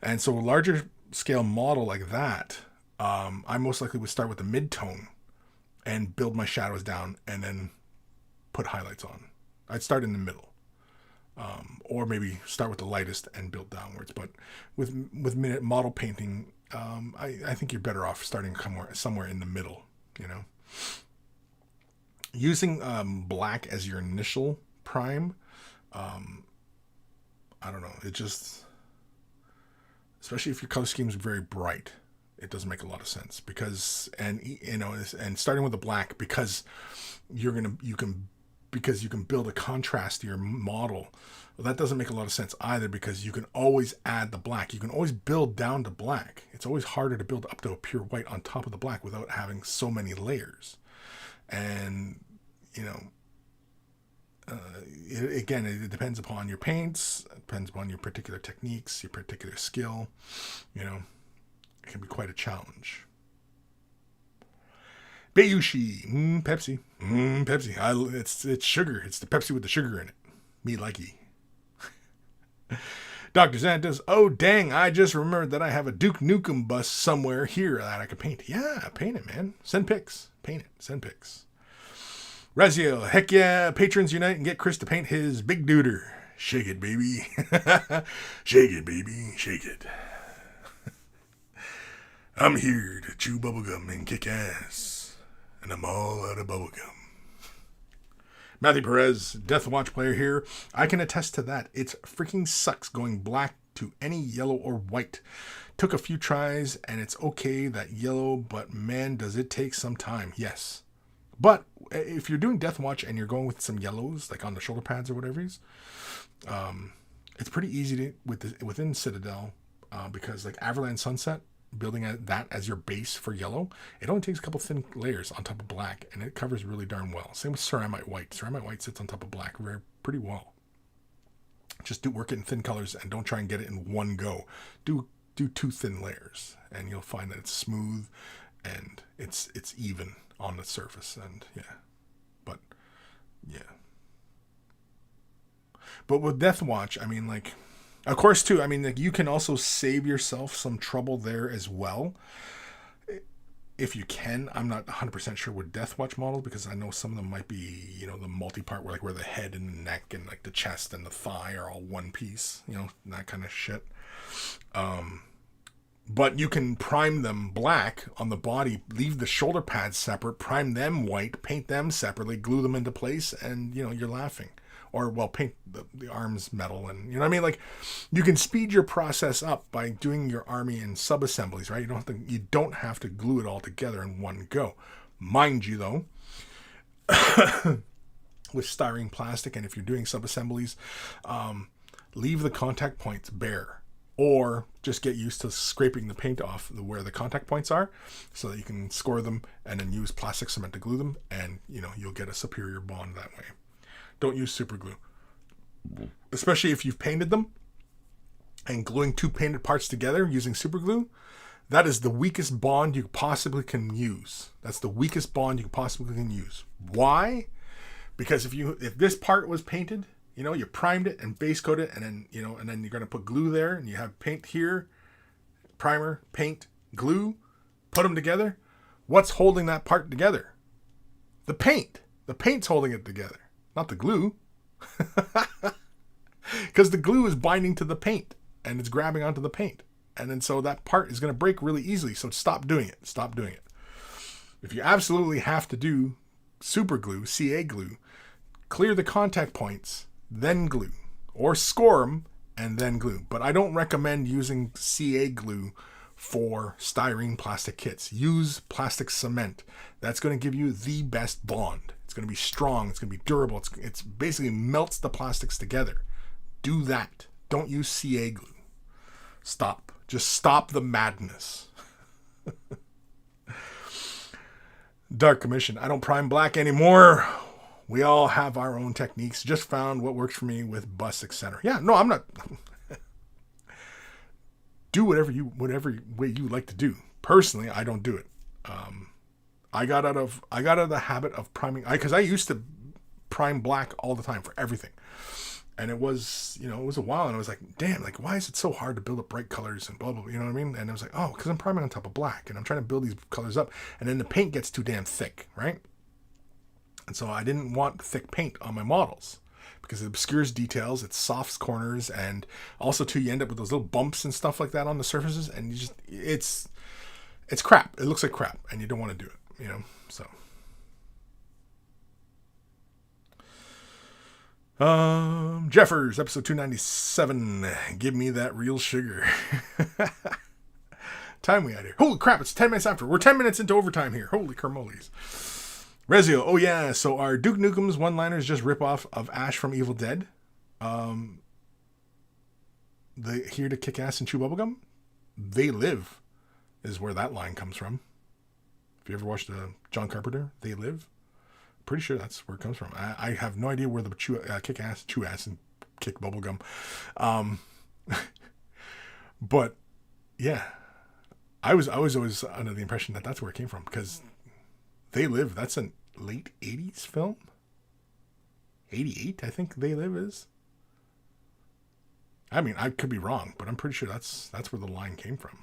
And so a larger scale model like that, I most likely would start with the mid-tone and build my shadows down and then put highlights on. I'd start in the middle. Or maybe start with the lightest and build downwards. But with model painting, I think you're better off starting somewhere in the middle, Using black as your initial prime, I don't know. It just, especially if your color scheme is very bright, it doesn't make a lot of sense and starting with the black because you can build a contrast to your model. Well, that doesn't make a lot of sense either because you can always add the black. You can always build down to black. It's always harder to build up to a pure white on top of the black without having so many layers. And, again, it depends upon your paints. It depends upon your particular techniques, your particular skill. It can be quite a challenge. Bayushi, Pepsi, Pepsi. It's sugar. It's the Pepsi with the sugar in it. Me likey. Dr. Santos, oh dang, I just remembered that I have a Duke Nukem bust somewhere here that I could paint. Yeah, paint it, man. Send pics. Paint it. Send pics. Razio, heck yeah, patrons unite and get Kris to paint his big duder. Shake it, baby. Shake it, baby. Shake it. I'm here to chew bubblegum and kick ass. And I'm all out of bubblegum. Matthew Perez, Death Watch player here. I can attest to that. It freaking sucks going black to any yellow or white. Took a few tries and it's okay that yellow, but man, does it take some time. Yes. But if you're doing Death Watch and you're going with some yellows, like on the shoulder pads or whatever it is, it's pretty easy to within Citadel because like Everland Sunset, building that as your base for yellow, it only takes a couple thin layers on top of black, and it covers really darn well. Same with Ceramite White. Ceramite White sits on top of black pretty well. Just work it in thin colors and don't try and get it in one go. Do 2 thin layers, and you'll find that it's smooth and it's even on the surface. And but with Death Watch, I mean, like, of course, too, I mean, like, you can also save yourself some trouble there as well. If you can. I'm not 100% sure with Death Watch models because I know some of them might be, the multi-part where the head and the neck and like the chest and the thigh are all one piece, that kind of shit. But you can prime them black on the body, leave the shoulder pads separate, prime them white, paint them separately, glue them into place, and, you're laughing. Or, well, paint the arms metal, and, you know what I mean? Like, you can speed your process up by doing your army in sub-assemblies, right? You don't have to glue it all together in one go. Mind you, though, with styrene plastic, and if you're doing sub-assemblies, leave the contact points bare. Or just get used to scraping the paint off where the contact points are so that you can score them and then use plastic cement to glue them, and, you'll get a superior bond that way. Don't use super glue, especially if you've painted them, and gluing 2 painted parts together using super glue. That is the weakest bond you possibly can use. That's the weakest bond you possibly can use. Why? Because if this part was painted, you primed it and base coated it, and then and then you're going to put glue there, and you have paint here, primer, paint, glue, put them together. What's holding that part together? The paint. The paint's holding it together. Not the glue. Because the glue is binding to the paint and it's grabbing onto the paint. And then so that part is going to break really easily. So stop doing it. Stop doing it. If you absolutely have to do super glue, CA glue, clear the contact points, then glue. Or score them and then glue. But I don't recommend using CA glue for styrene plastic kits. Use plastic cement. That's going to give you the best bond. It's going to be strong. It's going to be durable. It's basically melts the plastics together. Do that. Don't use CA glue. Stop. Just stop the madness. Dark Commission. I don't prime black anymore. We all have our own techniques. Just found what works for me with bus, etc. Yeah, no, I'm not. Do whatever way you like to do. Personally, I don't do it. I got out of the habit of priming, because I used to prime black all the time for everything, and it was a while, and I was like, damn, like, why is it so hard to build up bright colors and blah blah, you know what I mean? And I was like, oh, because I'm priming on top of black, and I'm trying to build these colors up, and then the paint gets too damn thick, right? And so I didn't want thick paint on my models because it obscures details, it softs corners, and also too, you end up with those little bumps and stuff like that on the surfaces, and it's crap. It looks like crap, and you don't want to do it. So. Jeffers, episode 297. Give me that real sugar. Time we had here. Holy crap, it's 10 minutes after. We're 10 minutes into overtime here. Holy carmoles. Rezio, oh yeah, so are Duke Nukem's one-liners just rip-off of Ash from Evil Dead? Here to kick ass and chew bubblegum? They live is where that line comes from. If you ever watched John Carpenter, They Live, pretty sure that's where it comes from. I have no idea where the kick ass, chew ass, and kick bubblegum. But yeah, I was always under the impression that that's where it came from, because They Live, that's a late 80s film. 88, I think They Live is. I mean, I could be wrong, but I'm pretty sure that's where the line came from.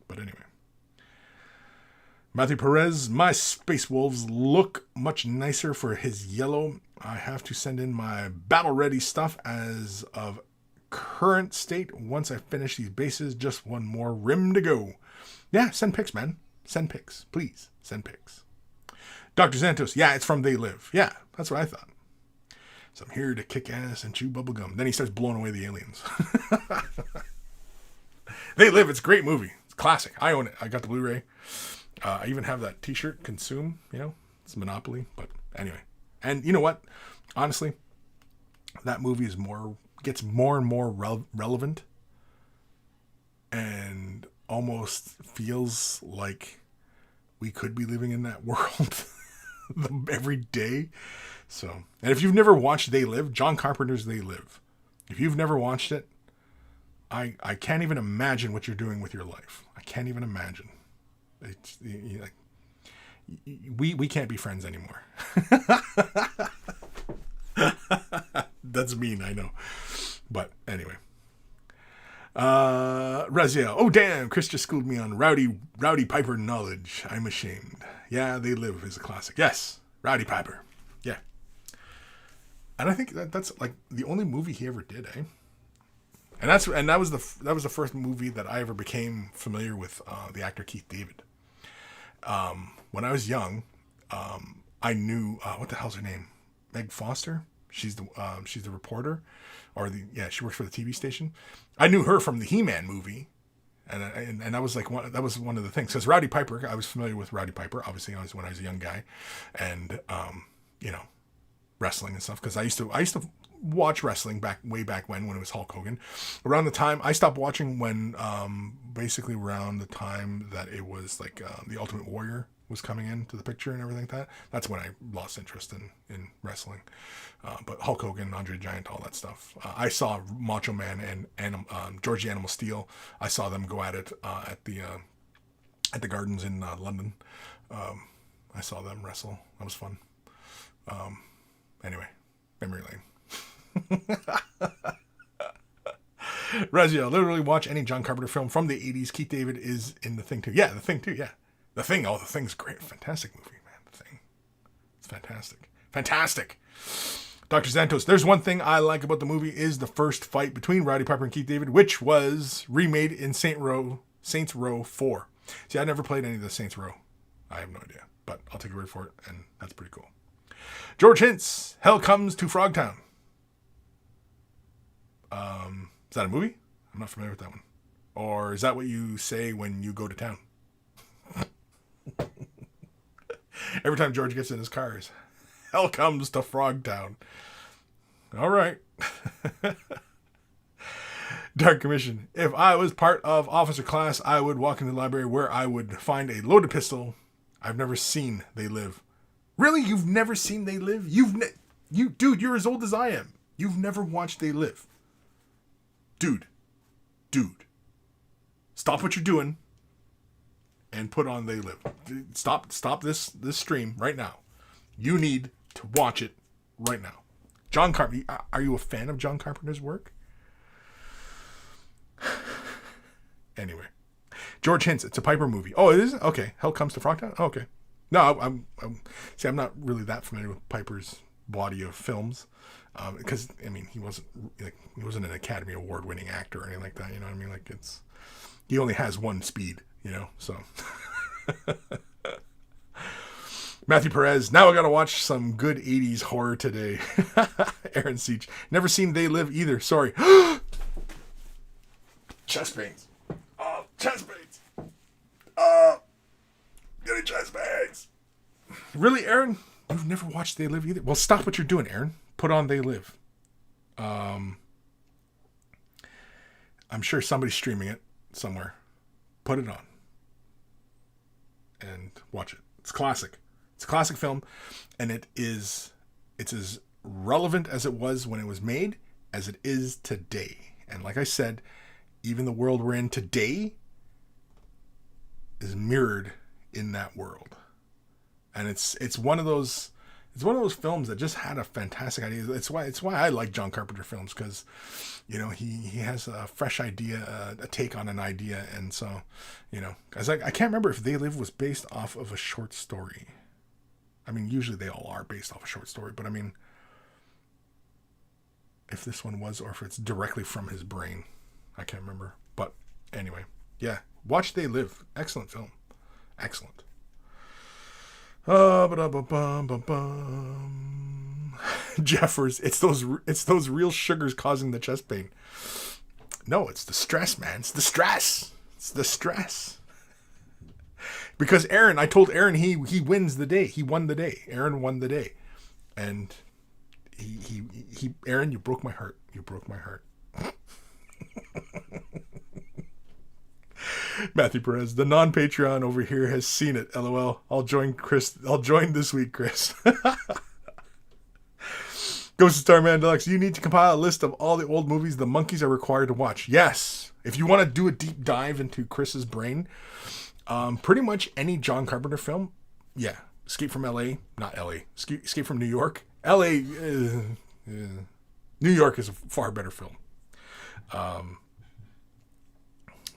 But anyway. Matthew Perez, my Space Wolves look much nicer for his yellow. I have to send in my battle-ready stuff as of current state. Once I finish these bases, just one more rim to go. Yeah, send pics, man. Send pics. Please, send pics. Dr. Santos, yeah, it's from They Live. Yeah, that's what I thought. So I'm here to kick ass and chew bubblegum. Then he starts blowing away the aliens. They Live, it's a great movie. It's classic. I own it. I got the Blu-ray. I even have that t-shirt, Consume, it's Monopoly, but anyway. And you know what? Honestly, that movie gets more and more relevant and almost feels like we could be living in that world every day. So, and if you've never watched They Live, John Carpenter's They Live, if you've never watched it, I can't even imagine what you're doing with your life. I can't even imagine. It's like we can't be friends anymore. That's mean, I know. But anyway. Raziel. Oh damn, Kris just schooled me on Rowdy Piper knowledge. I'm ashamed. Yeah, They Live is a classic. Yes, Rowdy Piper. Yeah. And I think that's like the only movie he ever did, eh? And that was the first movie that I ever became familiar with the actor Keith David. When I was young, I knew what the hell's her name? Meg Foster. She's the reporter, she works for the TV station. I knew her from the He-Man movie, and that was that was one of the things. Because Rowdy Piper, I was familiar with Rowdy Piper. Obviously, when I was a young guy, and wrestling and stuff. Because I used to watch wrestling way back when it was Hulk Hogan. Around the time I stopped watching when basically around the time that it was like the Ultimate Warrior was coming into the picture and everything like that. That's when I lost interest in wrestling. But Hulk Hogan, Andre the Giant, all that stuff. I saw Macho Man and George the Animal Steel. I saw them go at it at the Gardens in London. I saw them wrestle. That was fun. Anyway, memory lane. Raziel, literally watch any John Carpenter film from the 80s. Keith David is in The Thing too. Yeah, The Thing too, yeah. The Thing, The Thing's great. Fantastic movie, man. The Thing. It's fantastic. Fantastic. Dr. Santos, there's one thing I like about the movie is the first fight between Rowdy Piper and Keith David, which was remade in Saints Row 4. See, I never played any of the Saints Row. I have no idea, but I'll take your word for it, and that's pretty cool. George Hintz, Hell Comes to Frogtown. Is that a movie? I'm not familiar with that one. Or is that what you say when you go to town? Every time George gets in his car, Hell Comes to Frogtown. All right. Dark Commission. If I was part of officer class, I would walk into the library where I would find a loaded pistol. I've never seen They Live. Really? You've never seen They Live? Dude, you're as old as I am. You've never watched They Live. Dude. Stop what you're doing and put on They Live. Stop this stream right now. You need to watch it right now. John Carpenter. Are you a fan of John Carpenter's work? Anyway. George Hintz. It's a Piper movie. Oh, it is? Okay. Hell Comes to Frogtown? Oh, okay. No, I'm not really that familiar with Piper's body of films. Because he wasn't an Academy Award winning actor or anything like that. You know what I mean? Like he only has one speed. So. Matthew Perez. Now I gotta watch some good 80s horror today. Aaron Seach. Never seen They Live either. Sorry. Chest pains. Oh, chest pains. Getting chest pains. Really, Aaron? You've never watched They Live either? Well, stop what you're doing, Aaron. Put on They Live. I'm sure somebody's streaming it somewhere. Put it on. And watch it. It's classic. It's a classic film. And it's as relevant as it was when it was made as it is today. And like I said, even the world we're in today is mirrored in that world. And it's one of those It's one of those films that just had a fantastic idea. It's why I like John Carpenter films, because he has a fresh idea, a take on an idea, and so I can't remember if They Live was based off of a short story. I mean, usually they all are based off a short story, but I mean, if this one was, or if it's directly from his brain, I can't remember. But anyway, yeah, watch They Live. Excellent film. Excellent. Jeffers, it's those real sugars causing the chest pain. No, it's the stress, man. It's the stress. It's the stress. Because I told Aaron he wins the day. He won the day. Aaron won the day. And he Aaron, you broke my heart. You broke my heart. Matthew Perez, the non-Patreon over here has seen it. LOL. I'll join this week, Chris. Ghost of Starman Deluxe, you need to compile a list of all the old movies the monkeys are required to watch. Yes. If you want to do a deep dive into Chris's brain, pretty much any John Carpenter film, yeah. Escape from LA, not LA. Escape from New York. LA, New York is a far better film.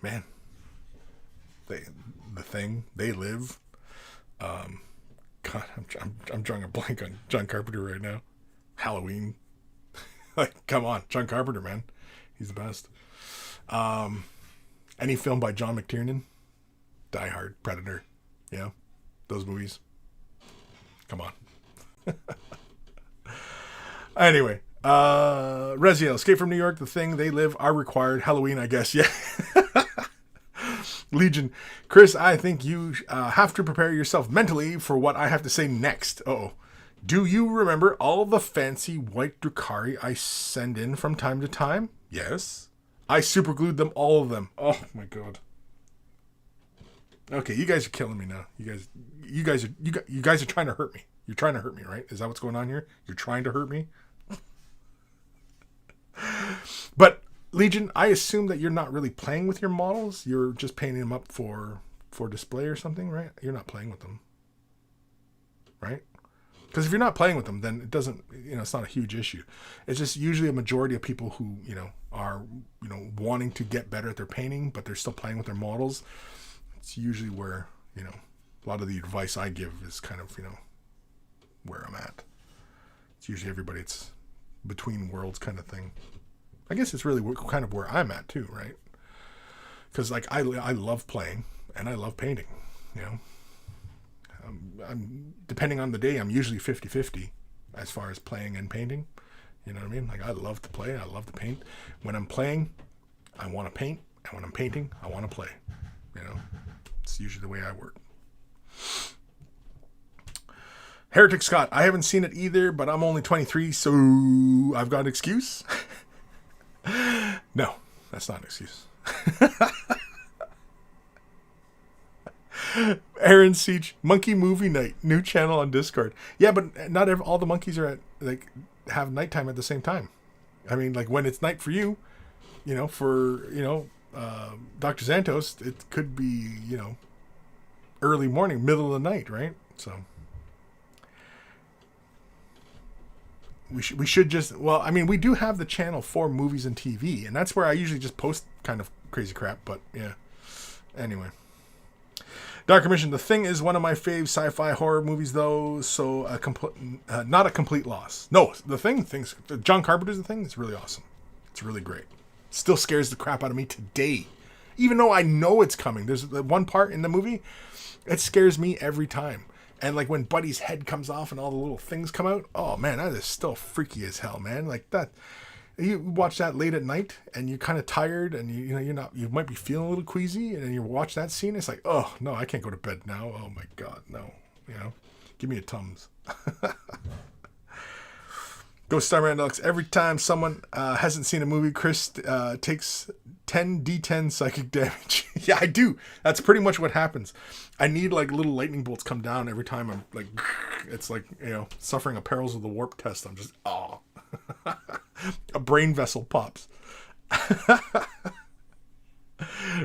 Man. The Thing, They Live. God, I'm drawing a blank on John Carpenter right now. Halloween. Like, come on, John Carpenter, man, he's the best. Any film by John McTiernan, Die Hard, Predator, those movies. Come on. Anyway, Reziel, Escape from New York, The Thing, They Live are required. Halloween, I guess, yeah. Legion, Chris, I think you have to prepare yourself mentally for what I have to say next. Do you remember all the fancy white Drukhari I send in from time to time? Yes. I superglued them, all of them. Oh my god. Okay, you guys are killing me now. You guys are trying to hurt me. You're trying to hurt me, right? Is that what's going on here? You're trying to hurt me? But Legion, I assume that you're not really playing with your models. You're just painting them up for display or something, right? You're not playing with them, right? Because if you're not playing with them, then it doesn't, it's not a huge issue. It's just usually a majority of people who, are, wanting to get better at their painting, but they're still playing with their models. It's usually where, a lot of the advice I give is kind of, where I'm at. It's usually everybody, it's between worlds kind of thing. I guess it's really kind of where I'm at too, right? Because I love playing and I love painting, I'm depending on the day, I'm usually 50-50 as far as playing and painting. You know what I mean? Like, I love to play, I love to paint. When I'm playing, I want to paint, and when I'm painting, I want to play. It's usually the way I work. Heretic Scott, I haven't seen it either, but I'm only 23, so I've got an excuse. No, that's not an excuse. Aaron Siege, Monkey Movie Night, new channel on Discord. Yeah, but not all the monkeys are have nighttime at the same time. I mean, like, when it's night for you, for Dr. Santos, it could be early morning, middle of the night, right? So we should just, well, I mean, we do have the channel for movies and TV, and that's where I usually just post kind of crazy crap. But yeah, anyway. Dark Mission, The Thing is one of my fave sci-fi horror movies, though, so not a complete loss. No, John Carpenter's The Thing is really awesome. It's really great. Still scares the crap out of me today. Even though I know it's coming. There's one part in the movie, it scares me every time. And like when Buddy's head comes off and all the little things come out, oh man, that is still freaky as hell, man. Like that. You watch that late at night and you're kind of tired and you might be feeling a little queasy, and then you watch that scene, it's like, oh no, I can't go to bed now. Oh my god, no. Give me a Tums. Ghost Starman Deluxe, every time someone hasn't seen a movie, Chris takes 10 D10 psychic damage. Yeah, I do. That's pretty much what happens. I need like little lightning bolts come down every time I'm like, it's like, suffering a perils of the warp test. I'm just, oh. A brain vessel pops.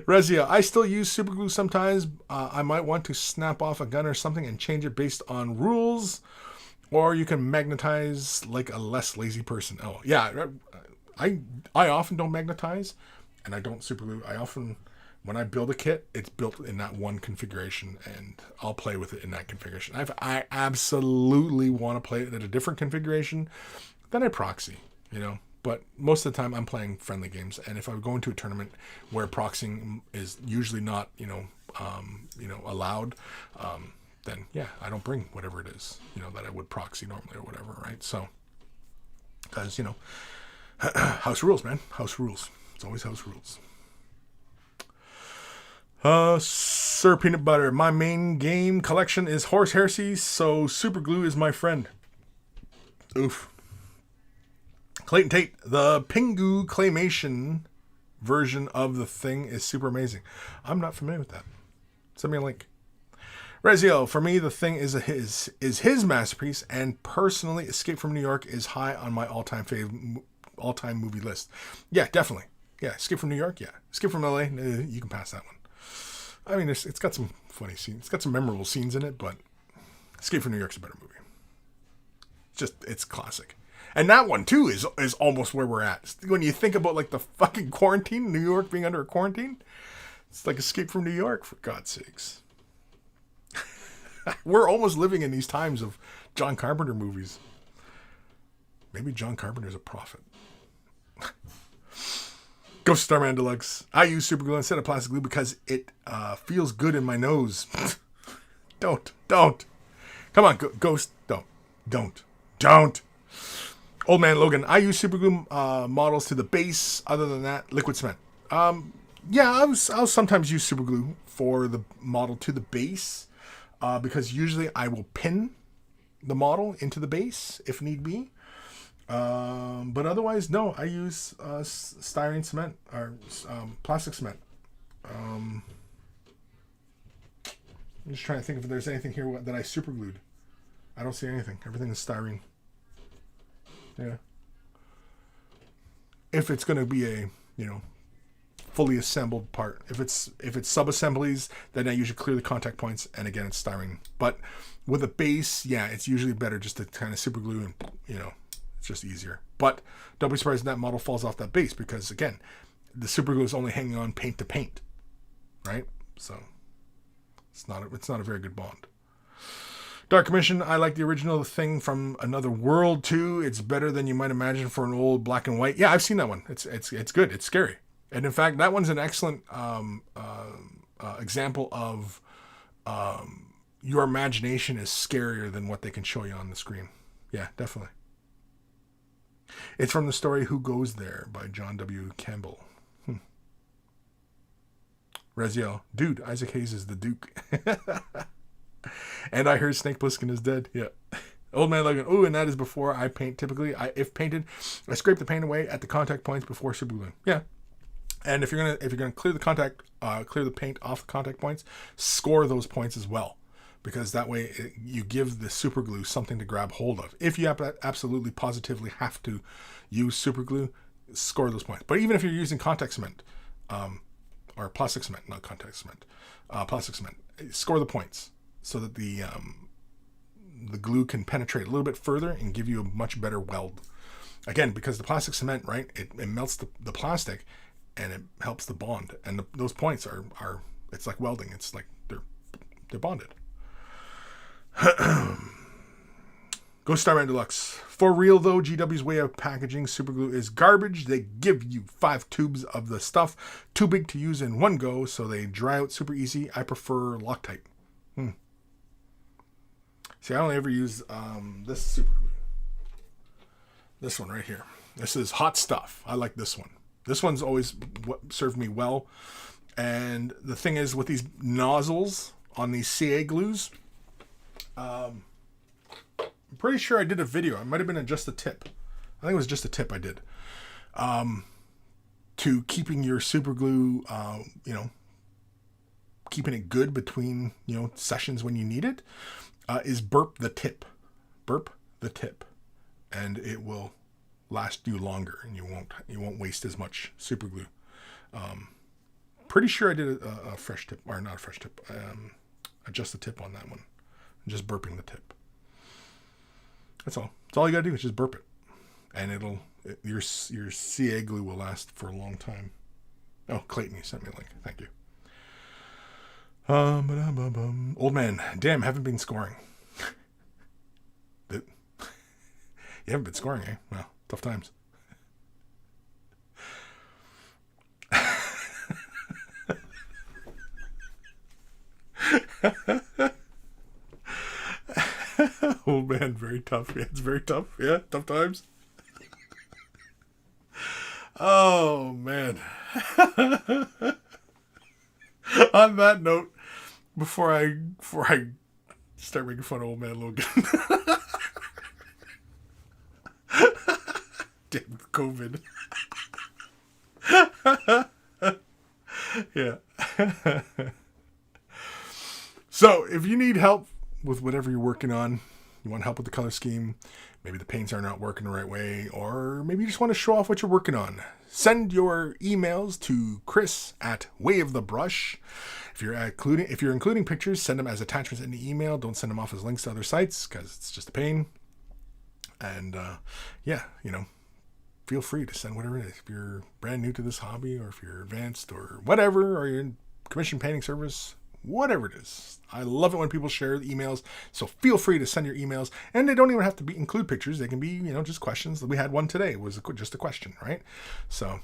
Rezia, I still use super glue sometimes. I might want to snap off a gun or something and change it based on rules Or you can magnetize like a less lazy person. Oh, yeah. I often don't magnetize, and I don't super glue. I often, when I build a kit, it's built in that one configuration, and I'll play with it in that configuration. I absolutely want to play it in a different configuration, then I proxy, you know. But most of the time, I'm playing friendly games, and if I go into a tournament where proxying is usually not, allowed, then yeah, I don't bring whatever it is, that I would proxy normally or whatever, right? So, because house rules, man, house rules. It's always house rules. Sir Peanut Butter, my main game collection is Horse Heresy, so Super Glue is my friend. Oof. Clayton Tate, the Pingu claymation version of the thing is super amazing. I'm not familiar with that. Send me a link. Rezio, for me, the thing is his masterpiece, and personally, Escape from New York is high on my all-time movie list. Yeah, definitely. Yeah, Escape from New York, yeah. Escape from LA, you can pass that one. I mean, it's got some funny scenes. It's got some memorable scenes in it, but Escape from New York's a better movie. It's classic. And that one, too, is almost where we're at. When you think about, like, the fucking quarantine, New York being under a quarantine, it's like Escape from New York, for God's sakes. We're almost living in these times of John Carpenter movies. Maybe John Carpenter's a prophet. Ghost Starman Deluxe. I use super glue instead of plastic glue because it feels good in my nose. Don't. Come on, Ghost. Don't. Old Man Logan. I use super glue models to the base. Other than that, liquid cement. Yeah, I'll sometimes use super glue for the model to the base because usually I will pin the model into the base if need be. But otherwise, no, I use styrene cement or plastic cement. I'm just trying to think if there's anything here that I super glued. I don't see anything. Everything is styrene. Yeah. If it's going to be a, fully assembled part. If it's sub-assemblies, then I usually clear the contact points, and again, it's styrene. But with a base, yeah, it's usually better just to kind of super glue and, it's just easier. But don't be surprised if that model falls off that base because, again, the super glue is only hanging on paint to paint, right? So it's not a very good bond. Dark Commission, I like the original Thing from Another World too. It's better than you might imagine for an old black and white. Yeah, I've seen that one. It's good. It's scary. And in fact, that one's an excellent example of your imagination is scarier than what they can show you on the screen. Yeah, definitely. It's from the story Who Goes There by John W. Campbell. Raziel, dude, Isaac Hayes is the Duke. And I heard Snake Plissken is dead. Yeah. Old Man Logan. Ooh, and that is before I paint. Typically, if painted, I scrape the paint away at the contact points before super gluing. Yeah. And if you're gonna clear the paint off the contact points, score those points as well, because that way you give the super glue something to grab hold of. If you absolutely positively have to use super glue, score those points. But even if you're using contact cement, or plastic cement, not contact cement, plastic cement, score the points so that the glue can penetrate a little bit further and give you a much better weld. Again, because the plastic cement, right, it melts the plastic and it helps the bond. And those points are it's like welding. It's like they're bonded. Ghost Starman Deluxe. For real though, GW's way of packaging super glue is garbage. They give you 5 tubes of the stuff, too big to use in one go, so they dry out super easy. I prefer Loctite. See, I only ever use this super glue. This one right here. This is Hot Stuff. I like this one. This one's always served me well. And the thing is, with these nozzles on these CA glues, I'm pretty sure I did a video. It might have been in just a tip. I think it was just a tip I did. To keeping your super glue, keeping it good between, sessions when you need it, is burp the tip. Burp the tip. And it will last you longer, and you won't waste as much super glue. Pretty sure I did a fresh tip, or not a fresh tip, just a tip on that one. Just burping the tip. That's all. That's all you gotta do is just burp it, and your CA glue will last for a long time. Oh, Clayton, you sent me a link. Thank you. Old man, damn, haven't been scoring. You haven't been scoring, eh? Well, tough times. Old man, very tough. Yeah, it's very tough. Yeah, tough times. Oh, man. On that note, before I start making fun of old man Logan. Damn COVID. Yeah. So, if you need help with whatever you're working on, you want help with the color scheme, maybe the paints are not working the right way, or maybe you just want to show off what you're working on, send your emails to Kris at WayofTheBrush. If you're including pictures, send them as attachments in the email. Don't send them off as links to other sites because it's just a pain. And feel free to send whatever it is. If you're brand new to this hobby, or if you're advanced, or whatever, or you're in commission painting service, whatever it is. I love it when people share the emails, so feel free to send your emails, and they don't even have to include pictures. They can be, just questions. We had one today. It was just a question, right? So,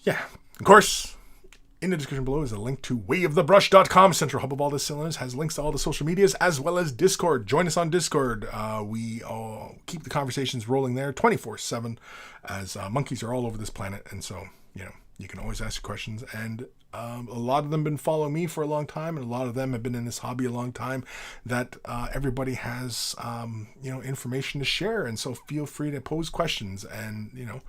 yeah. Of course, in the description below is a link to wayofthebrush.com, central hub of all the cylinders, has links to all the social medias, as well as Discord. Join us on Discord. We all keep the conversations rolling there 24/7, as monkeys are all over this planet, and so, you can always ask your questions, and a lot of them have been following me for a long time, and a lot of them have been in this hobby a long time, that everybody has, information to share, and so feel free to pose questions, and,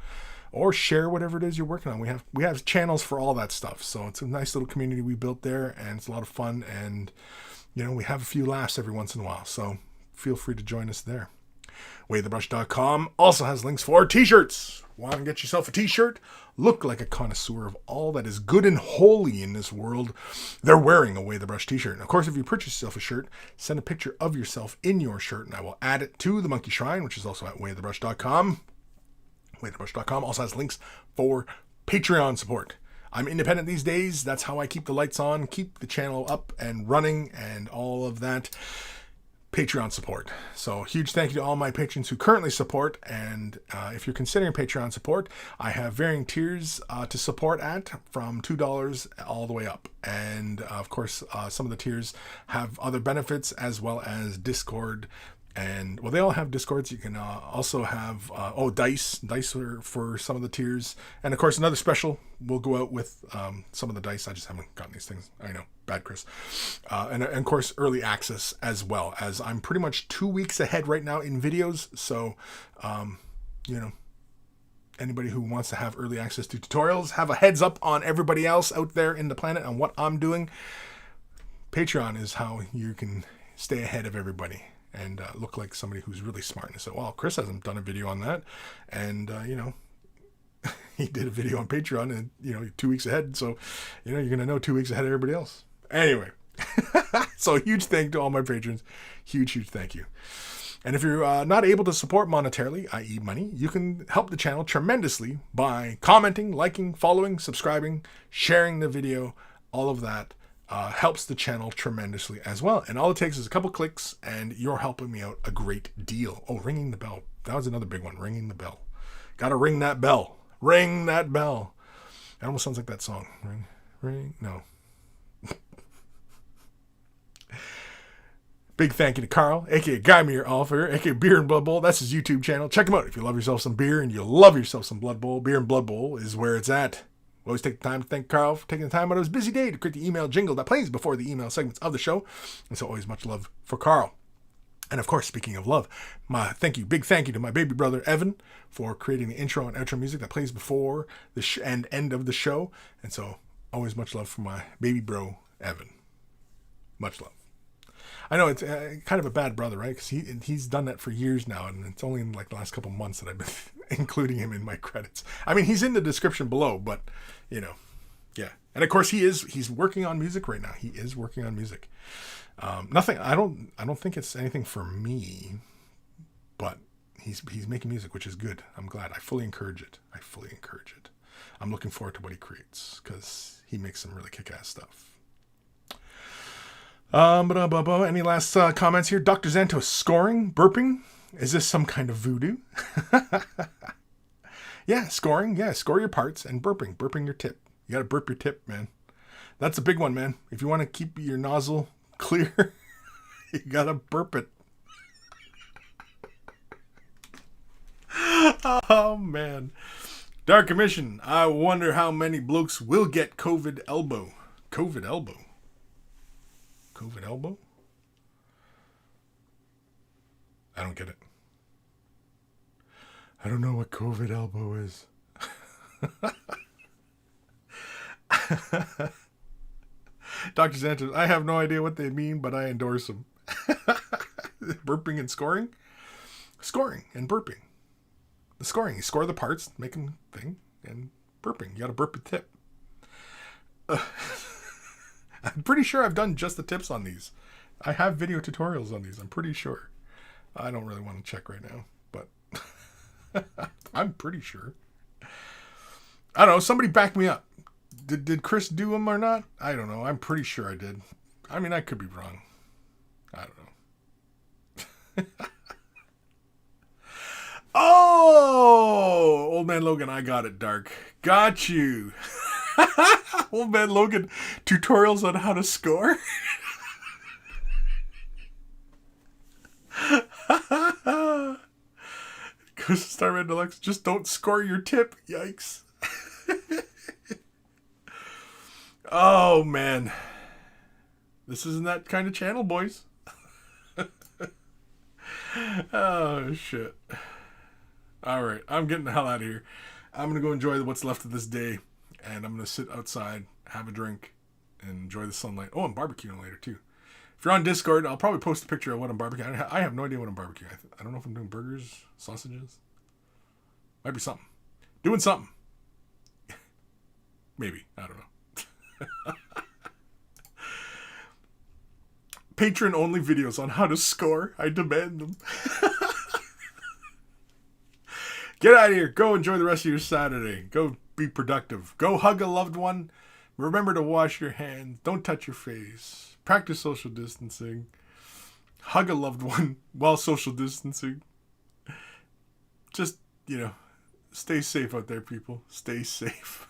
or share whatever it is you're working on. We have channels for all that stuff, so it's a nice little community we built there, and it's a lot of fun, and, we have a few laughs every once in a while, so feel free to join us there. WayofTheBrush.com also has links for t-shirts. Want to get yourself a t-shirt? Look like a connoisseur of all that is good and holy in this world. They're wearing a Way of the Brush t-shirt. And of course, if you purchase yourself a shirt, send a picture of yourself in your shirt, and I will add it to the Monkey Shrine, which is also at WayofTheBrush.com. WayofTheBrush.com also has links for Patreon support. I'm independent these days. That's how I keep the lights on, keep the channel up and running, and all of that. Patreon support. So huge thank you to all my patrons who currently support, and if you're considering Patreon support, I have varying tiers to support at, from $2 all the way up, and of course some of the tiers have other benefits, as well as Discord, and they all have Discords. You can also have dice for some of the tiers, and of course another special will go out with some of the dice. I just haven't gotten these things, I know, bad Kris. And of course early access, as well, as I'm pretty much 2 weeks ahead right now in videos, so anybody who wants to have early access to tutorials, have a heads up on everybody else out there in the planet on what I'm doing. Patreon is how you can stay ahead of everybody and look like somebody who's really smart. And so, well, Kris hasn't done a video on that, and he did a video on Patreon, and 2 weeks ahead, so you're gonna know 2 weeks ahead of everybody else. Anyway, so huge thank you to all my patrons. Huge thank you. And if you're not able to support monetarily, i.e. money, you can help the channel tremendously by commenting, liking, following, subscribing, sharing the video. All of that helps the channel tremendously as well. And all it takes is a couple clicks, and you're helping me out a great deal. Oh, ringing the bell. That was another big one, ringing the bell. Gotta ring that bell. Ring that bell. It almost sounds like that song. Ring, no. Big thank you to Carl, aka Guymere Alfer, aka Beer and Blood Bowl. That's his YouTube channel. Check him out if you love yourself some beer and you love yourself some Blood Bowl. Beer and Blood Bowl is where it's at. We always take the time to thank Carl for taking the time out of his busy day to create the email jingle that plays before the email segments of the show. And so always much love for Carl. And of course, speaking of love, big thank you to my baby brother Evan for creating the intro and outro music that plays before the and end of the show. And so always much love for my baby bro Evan. Much love. I know it's kind of a bad brother, right? Because he's done that for years now, and it's only in like the last couple months that I've been including him in my credits. I mean, he's in the description below, but yeah. And of course, he's working on music right now. He is working on music. Nothing. I don't think it's anything for me, But he's making music, which is good. I'm glad. I fully encourage it. I'm looking forward to what he creates because he makes some really kick-ass stuff. Any last comments here? Dr. Xantos, scoring, burping. Is this some kind of voodoo? Yeah, scoring. Yeah, score your parts and burping. Burping your tip. You got to burp your tip, man. That's a big one, man. If you want to keep your nozzle clear, you got to burp it. Oh, man. Dark Commission. I wonder how many blokes will get COVID elbow. COVID elbow? COVID elbow? I don't get it. I don't know what COVID elbow is. Dr. Sanchez, I have no idea what they mean, but I endorse them. Burping and scoring? Scoring and burping. The scoring. You score the parts, making thing, and burping. You got to burp a tip. I'm pretty sure I've done just the tips on these. I have video tutorials on these. I'm pretty sure. I don't really want to check right now, but I'm pretty sure. I don't know. Somebody back me up. Did Kris do them or not? I don't know. I'm pretty sure I did. I mean, I could be wrong. I don't know. Oh, Old Man Logan, I got it, Dark. Got you. Old Man Logan, tutorials on how to score. Goes to Star Red Deluxe. Just don't score your tip. Yikes. Oh, man. This isn't that kind of channel, boys. Oh, shit. All right. I'm getting the hell out of here. I'm going to go enjoy what's left of this day. And I'm going to sit outside, have a drink, and enjoy the sunlight. Oh, I'm barbecuing later, too. If you're on Discord, I'll probably post a picture of what I'm barbecuing. I have no idea what I'm barbecuing. I don't know if I'm doing burgers, sausages. Might be something. Doing something. Maybe. I don't know. Patron-only videos on how to score. I demand them. Get out of here. Go enjoy the rest of your Saturday. Go be productive. Go hug a loved one. Remember to wash your hands. Don't touch your face. Practice social distancing. Hug a loved one while social distancing. Just, stay safe out there, people. Stay safe.